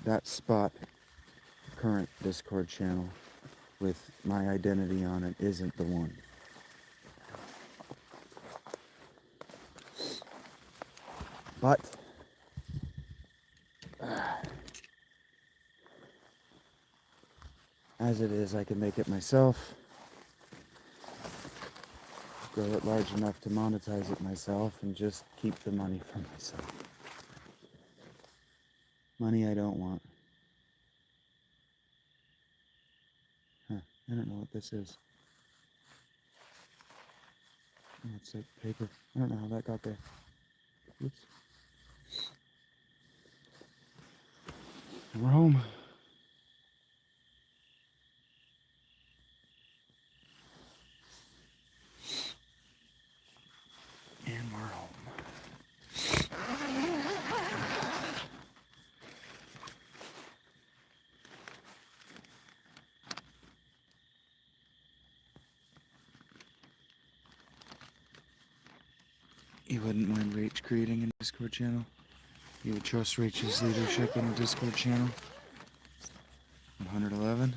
that spot, current Discord channel with my identity on it, isn't the one. But as it is, I can make it myself, grow it large enough to monetize it myself, and just keep the money for myself. Money I don't want. Huh, I don't know what this is. Oh, it's like paper. I don't know how that got there. Oops. We're home. And we're home. You wouldn't mind Rach creating a Discord channel? You would trust Rach's leadership in a Discord channel? 111?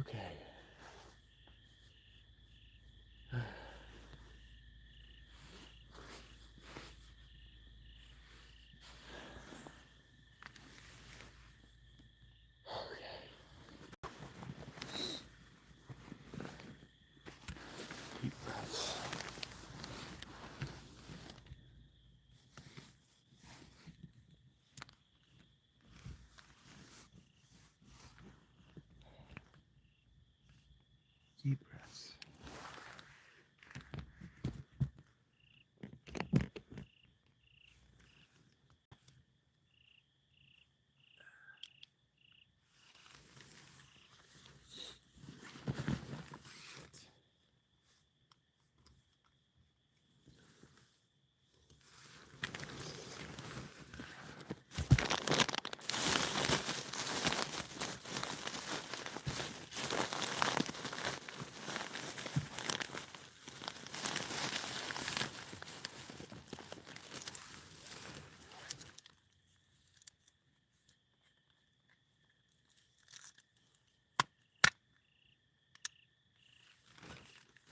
Okay. Deep breaths. Deep breaths.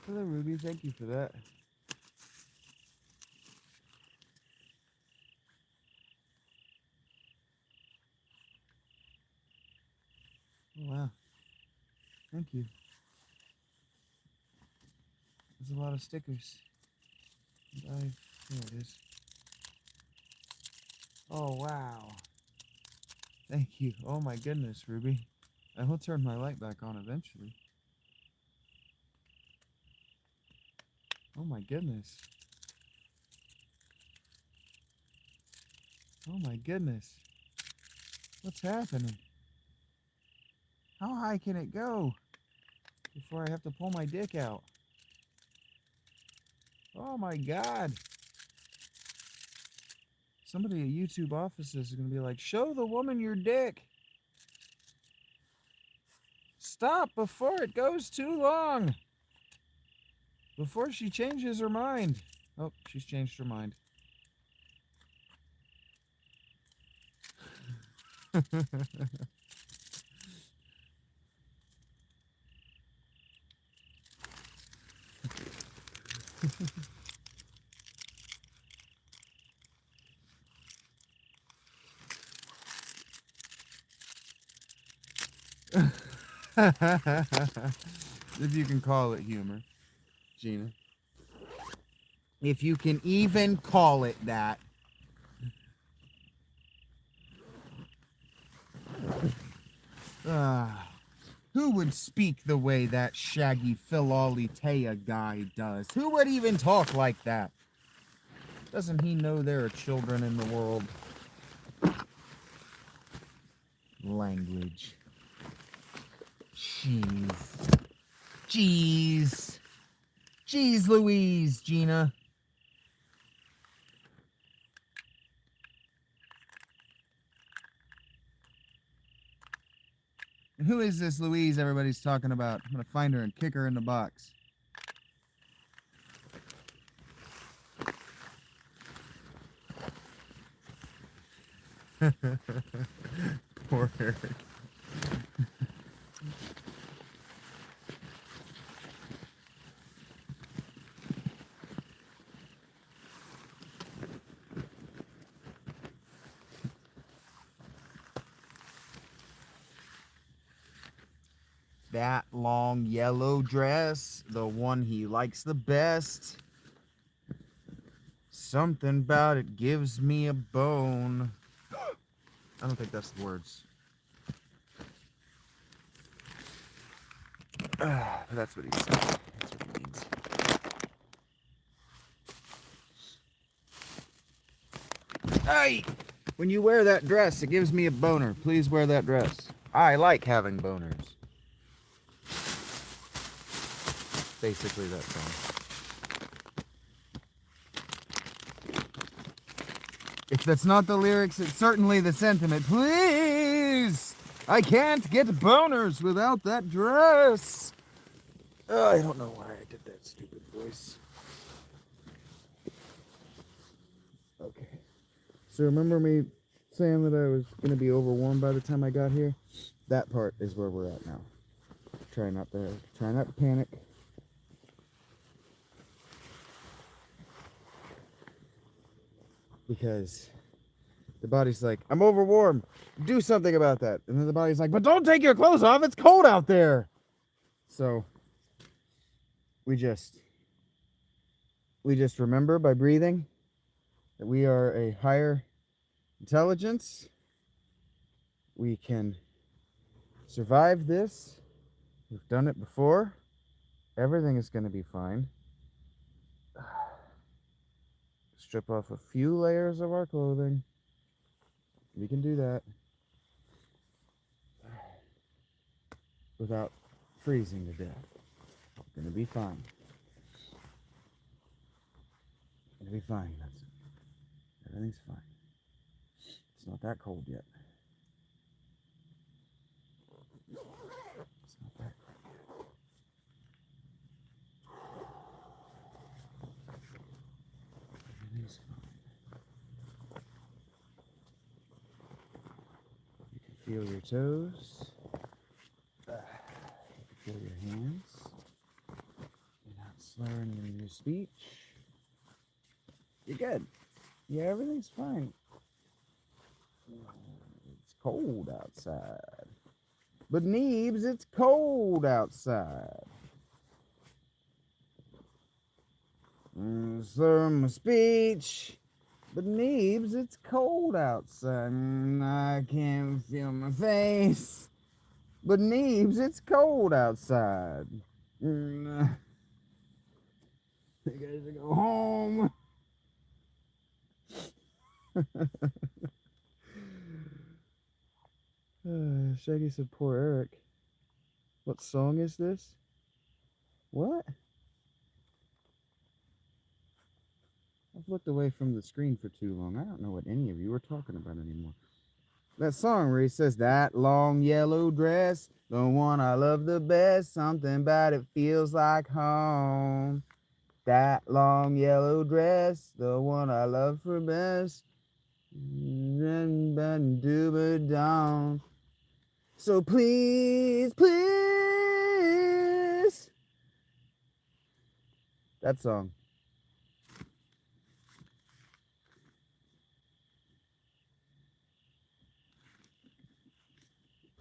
Hello, Ruby. Thank you for that. Oh, wow. Thank you. There's a lot of stickers. There it is. Oh, wow. Thank you. Oh, my goodness, Ruby. I will turn my light back on eventually. Oh, my goodness. Oh, my goodness. What's happening? How high can it go before I have to pull my dick out? Oh, my God. Somebody at YouTube offices is going to be like, show the woman your dick. Stop before it goes too long. Before she changes her mind. Oh, she's changed her mind. If you can call it humor, Gina. If you can even call it that. Who would speak the way that shaggy Philolitea guy does? Who would even talk like that? Doesn't he know there are children in the world? Language. Jeez. Jeez. Jeez Louise, Gina. And who is this Louise everybody's talking about? I'm gonna find her and kick her in the box. Poor Eric. That long yellow dress, the one he likes the best. Something about it gives me a bone. I don't think that's the words. That's what he said. That's what he means. Hey! When you wear that dress, it gives me a boner. Please wear that dress. I like having boners. Basically that song. If that's not the lyrics, it's certainly the sentiment. Please! I can't get boners without that dress. I don't know why I did that stupid voice. Okay. So remember me saying that I was going to be overwarmed by the time I got here? That part is where we're at now. Try not to panic. Because the body's like, I'm overwarmed. Do something about that. And then the body's like, but don't take your clothes off. It's cold out there. So we just remember by breathing that we are a higher intelligence. We can survive this. We've done it before. Everything is going to be fine. Strip off a few layers of our clothing. We can do that without freezing to death. We're gonna be fine. Gonna be fine. That's it. Everything's fine. It's not that cold yet. It's not that cold yet. Everything's fine. You can feel your toes. You can feel your hands. You're not slurring in your speech. You're good. Yeah, everything's fine. It's cold outside. But Neebs, it's cold outside. Slurring my speech. But Neebs, it's cold outside. I can't feel my face. But Neebs, it's cold outside. I think I should go home. Shaggy said, poor Eric. What song is this? What? I've looked away from the screen for too long. I don't know what any of you are talking about anymore. That song where he says, that long yellow dress, the one I love the best, something about it feels like home. That long yellow dress, the one I love for best. Been down. So please, please. That song.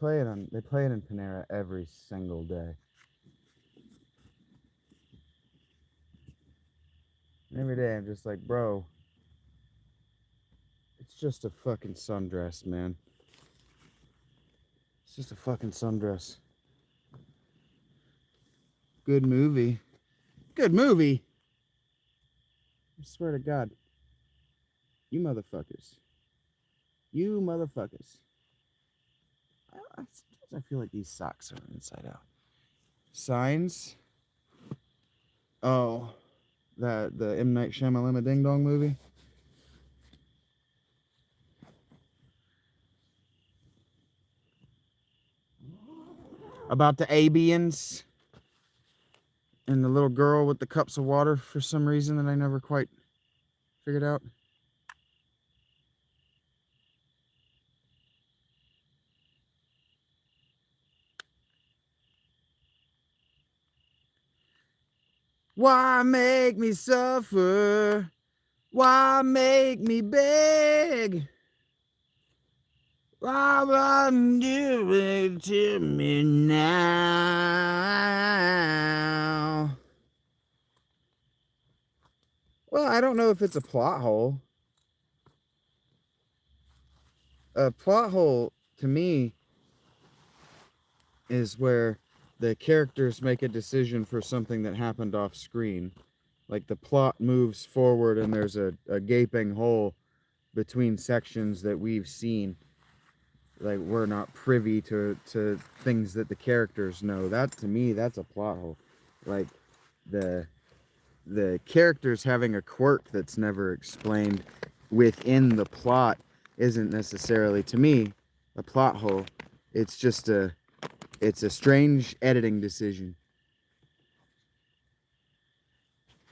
They play it in Panera every single day. And every day I'm just like, bro, it's just a fucking sundress, man. It's just a fucking sundress. Good movie. Good movie. I swear to God. You motherfuckers. You motherfuckers. Sometimes I feel like these socks are inside out. Signs. Oh, the M. Night Shyamalan Ding Dong movie. About the Abians and the little girl with the cups of water for some reason that I never quite figured out. Why make me suffer? Why make me beg? Why do it to me now? Well, I don't know if it's a plot hole. A plot hole, to me, is where the characters make a decision for something that happened off screen. Like the plot moves forward and there's a gaping hole between sections that we've seen. Like we're not privy to things that the characters know. That, to me, that's a plot hole. Like the characters having a quirk that's never explained within the plot isn't necessarily, to me, a plot hole. It's just it's a strange editing decision.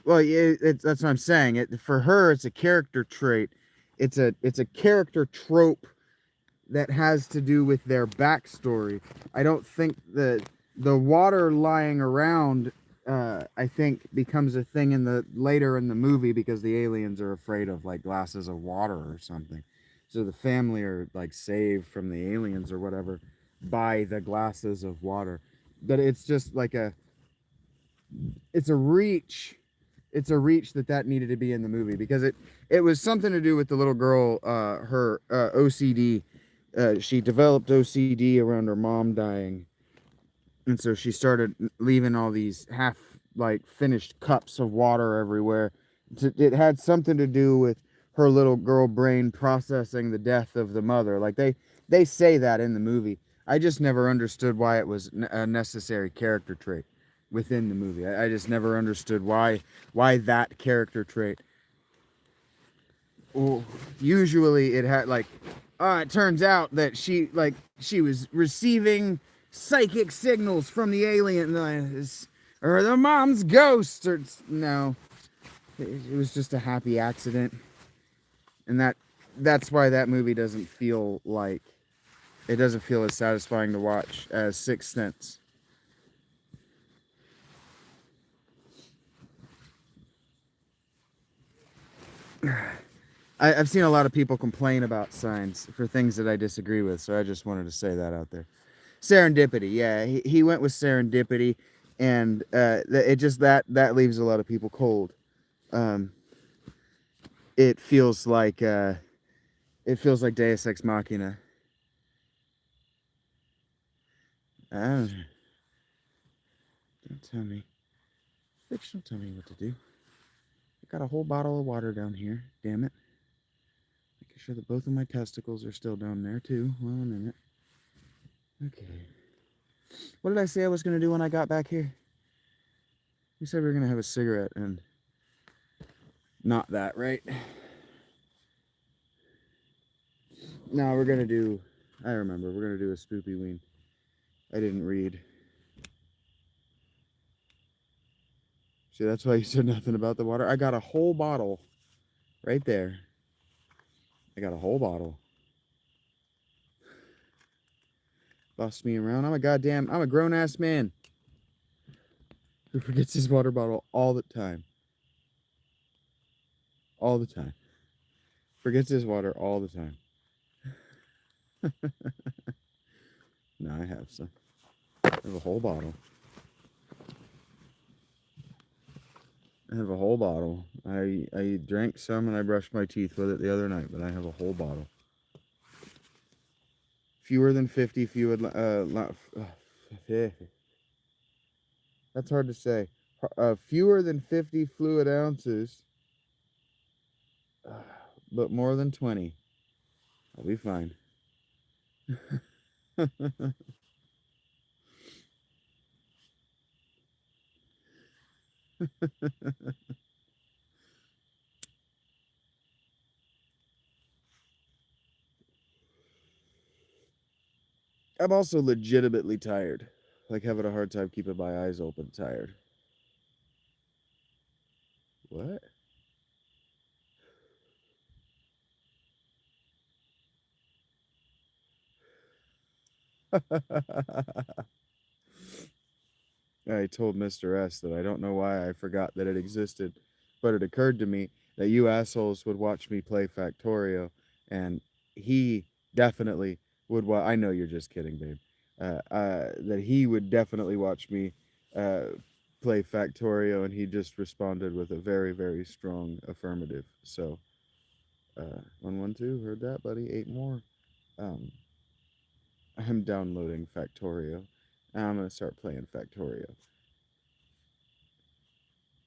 Well, yeah, that's what I'm saying. For her, it's a character trait. It's a character trope that has to do with their backstory. I don't think the water lying around, I think, becomes a thing later in the movie because the aliens are afraid of like glasses of water or something. So the family are like saved from the aliens or whatever by the glasses of water. But it's just like it's a reach. It's a reach that needed to be in the movie because it was something to do with the little girl, her OCD. She developed OCD around her mom dying, and so she started leaving all these half like finished cups of water everywhere. It had something to do with her little girl brain processing the death of the mother. Like they say that in the movie. I just never understood why it was a necessary character trait within the movie. I just never understood why that character trait. Well, usually it had like, it turns out that she was receiving psychic signals from the alien, or the mom's ghost, or no, it was just a happy accident, and that's why that movie doesn't feel as satisfying to watch as Sixth Sense. I've seen a lot of people complain about Signs for things that I disagree with, so I just wanted to say that out there. Serendipity, yeah, he went with Serendipity, and it just that leaves a lot of people cold. It feels like Deus Ex Machina. Don't tell me, bitch! Don't tell me what to do. I got a whole bottle of water down here. Damn it! Making sure that both of my testicles are still down there too. Well, a minute. Okay. What did I say I was gonna do when I got back here? We said we were gonna have a cigarette and not that, right? No, we're gonna do. I remember. We're gonna do a spoopy ween. I didn't read. See, that's why you said nothing about the water. I got a whole bottle right there. I got a whole bottle. Boss me around. I'm a grown ass man who forgets his water bottle all the time. All the time. Forgets his water all the time. No, I have some. I have a whole bottle. I drank some and I brushed my teeth with it the other night, but I have a whole bottle. Fewer than 50 fluid. That's hard to say. Fewer than 50 fluid ounces, but more than 20. I'll be fine. I'm also legitimately tired. Like having a hard time keeping my eyes open tired. What? I told Mr. S that I don't know why I forgot that it existed, but it occurred to me that you assholes would watch me play Factorio, and he definitely would. I know you're just kidding, babe. That he would definitely watch me play Factorio, and he just responded with a very, very strong affirmative. So, 112, heard that, buddy? 8 more. I'm downloading Factorio. And I'm gonna start playing Factorio.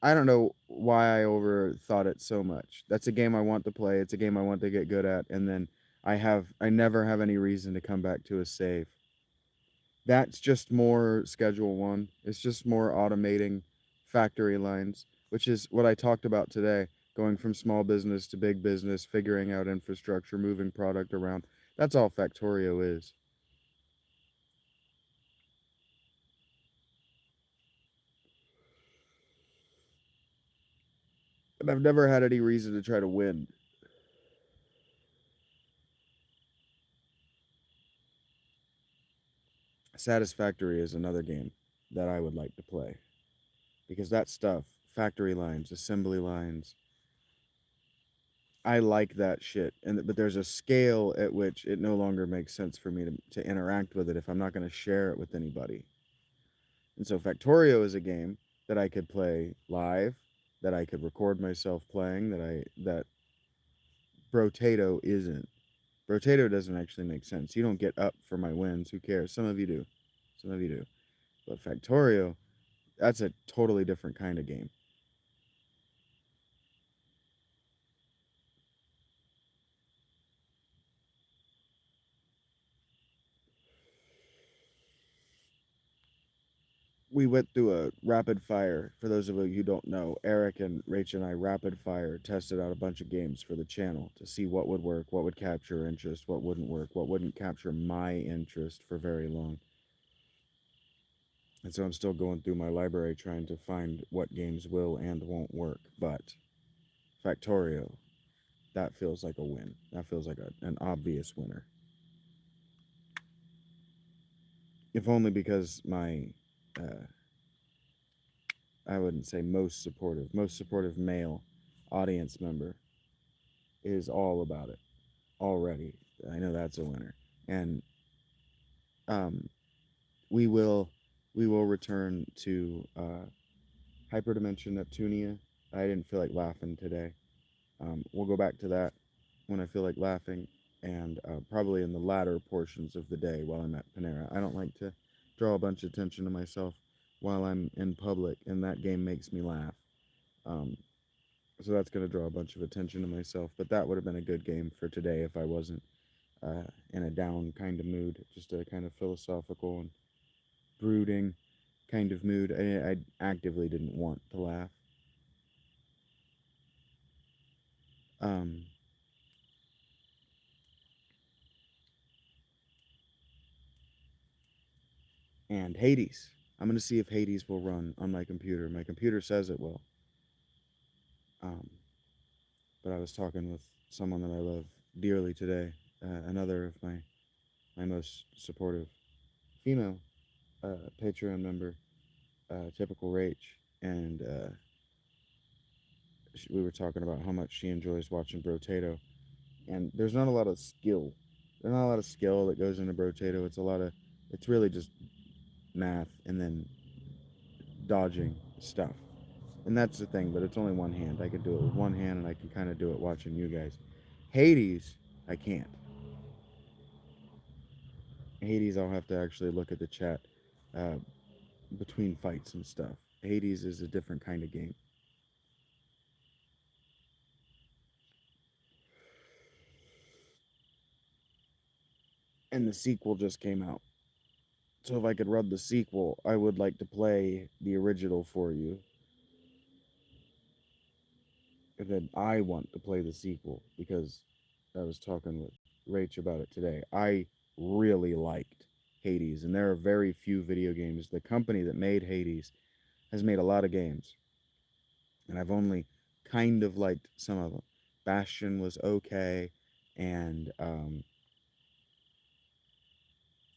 I don't know why I overthought it so much. That's a game I want to play. It's a game I want to get good at, and then I never have any reason to come back to a save. That's just more Schedule 1. It's just more automating factory lines, which is what I talked about today, going from small business to big business, figuring out infrastructure, moving product around. That's all Factorio is. And I've never had any reason to try to win. Satisfactory is another game that I would like to play. Because that stuff, factory lines, assembly lines, I like that shit. But there's a scale at which it no longer makes sense for me to interact with it if I'm not going to share it with anybody. And so Factorio is a game that I could play live, that I could record myself playing, that Brotato isn't. Brotato doesn't actually make sense. You don't get up for my wins. Who cares? Some of you do. Some of you do. But Factorio, that's a totally different kind of game. We went through a rapid fire. For those of you who don't know, Eric and Rach and I rapid fire tested out a bunch of games for the channel to see what would work, what would capture interest, what wouldn't work, what wouldn't capture my interest for very long. And so I'm still going through my library trying to find what games will and won't work. But Factorio, that feels like a win. That feels like an obvious winner. If only because my I wouldn't say most supportive male audience member is all about it already. I know that's a winner. And we will return to Hyperdimension Neptunia. I didn't feel like laughing today. We'll go back to that when I feel like laughing, and probably in the latter portions of the day while I'm at Panera. I don't like to draw a bunch of attention to myself while I'm in public, and that game makes me laugh. So that's going to draw a bunch of attention to myself, but that would have been a good game for today if I wasn't in a down kind of mood, just a kind of philosophical and brooding kind of mood. I actively didn't want to laugh. And Hades. I'm going to see if Hades will run on my computer. My computer says it will. But I was talking with someone that I love dearly today. Another of my most supportive female Patreon member, typical Rach, and we were talking about how much she enjoys watching Brotato, and there's not a lot of skill. There's not a lot of skill that goes into Brotato. It's really just math and then dodging stuff. And that's the thing, but it's only one hand. I can do it with one hand, and I can kind of do it watching you guys. Hades, I can't. Hades, I'll have to actually look at the chat uh, between fights and stuff. Hades is a different kind of game. And the sequel just came out. So if I could rub the sequel, I would like to play the original for you. And then I want to play the sequel because I was talking with Rach about it today. I really liked Hades, and there are very few video games. The company that made Hades has made a lot of games, and I've only kind of liked some of them. Bastion was okay, and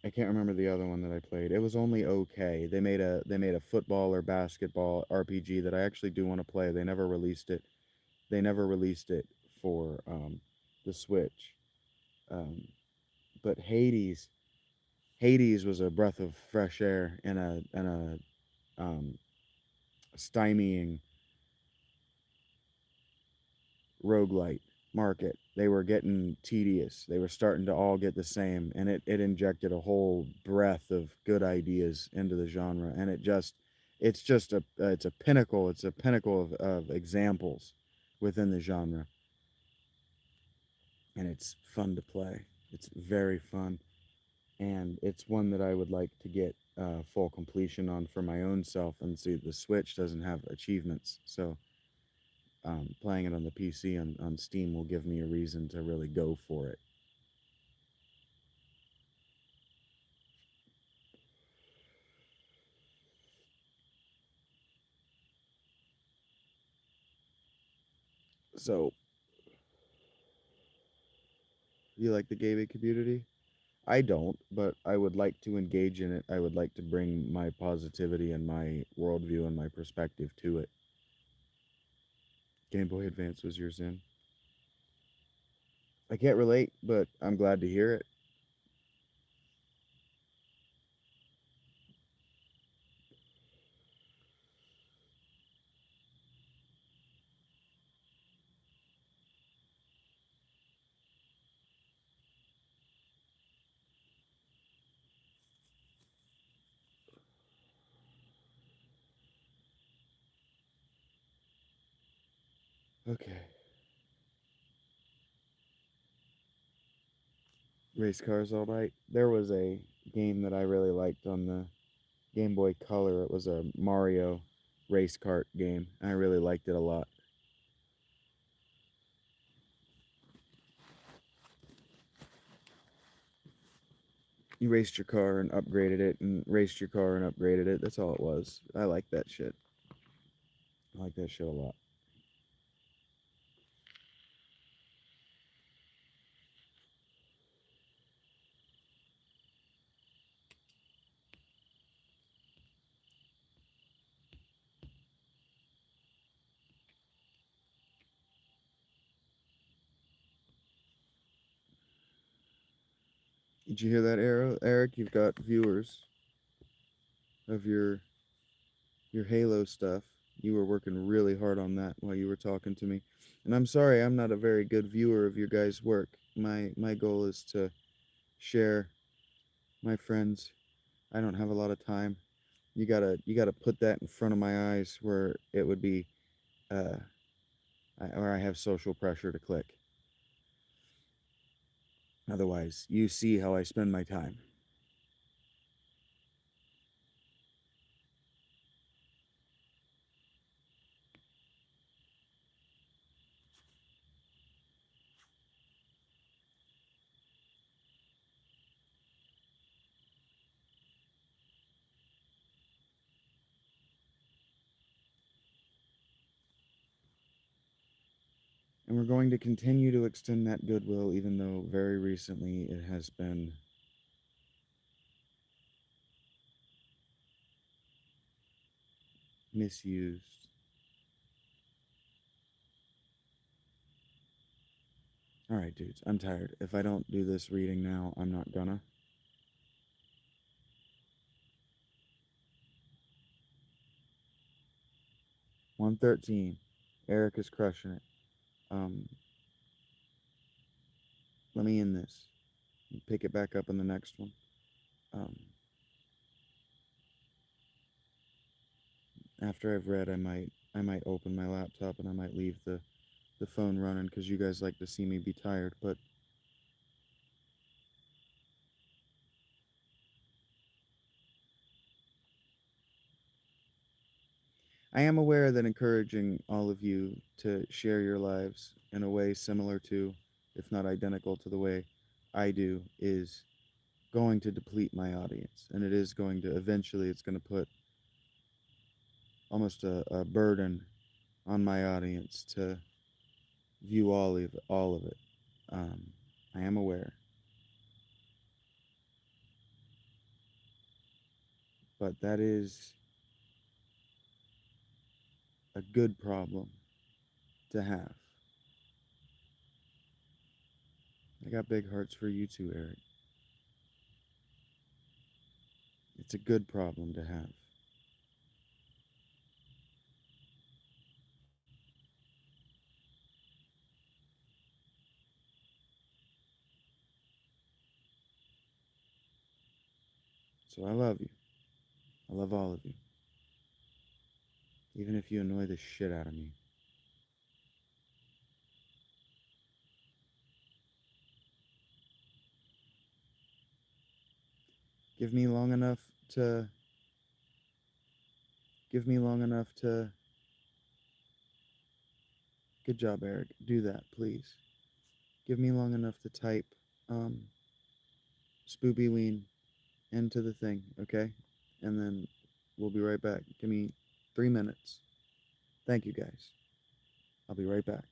I can't remember the other one that I played. It was only okay. They made a football or basketball RPG that I actually do want to play. They never released it. They never released it for the Switch. But Hades was a breath of fresh air and a stymieing roguelite market. They were getting tedious. They were starting to all get the same, and it injected a whole breath of good ideas into the genre, and it's a pinnacle. It's a pinnacle of examples within the genre, and it's fun to play. It's very fun, and it's one that I would like to get full completion on for my own self. And see, the Switch doesn't have achievements, so playing it on the PC on Steam will give me a reason to really go for it. So, you like the gaming community? I don't, but I would like to engage in it. I would like to bring my positivity and my worldview and my perspective to it. Game Boy Advance was yours in. I can't relate, but I'm glad to hear it. Okay. Race cars all night. There was a game that I really liked on the Game Boy Color. It was a Mario race kart game. I really liked it a lot. You raced your car and upgraded it, and raced your car and upgraded it. That's all it was. I like that shit. I like that shit a lot. Did you hear that, Eric? You've got viewers of your Halo stuff. You were working really hard on that while you were talking to me. And I'm sorry, I'm not a very good viewer of your guys' work. My goal is to share my friends. I don't have a lot of time. You gotta put that in front of my eyes where it would be or I have social pressure to click. Otherwise, you see how I spend my time. And we're going to continue to extend that goodwill, even though very recently it has been misused. Alright, dudes, I'm tired. If I don't do this reading now, I'm not gonna. $113. Eric is crushing it. Let me end this. Pick it back up in the next one. After I've read, I might open my laptop and I might leave the phone running because you guys like to see me be tired, but I am aware that encouraging all of you to share your lives in a way similar to, if not identical to the way I do, is going to deplete my audience. And it is going to, eventually, it's going to put almost a burden on my audience to view all of it. I am aware. But that is a good problem to have. I got big hearts for you too, Eric. It's a good problem to have. So I love you. I love all of you. Even if you annoy the shit out of me. Give me long enough to... Good job, Eric. Do that, please. Give me long enough to type Spoopyween into the thing, okay? And then we'll be right back. Give me 3 minutes. Thank you, guys. I'll be right back.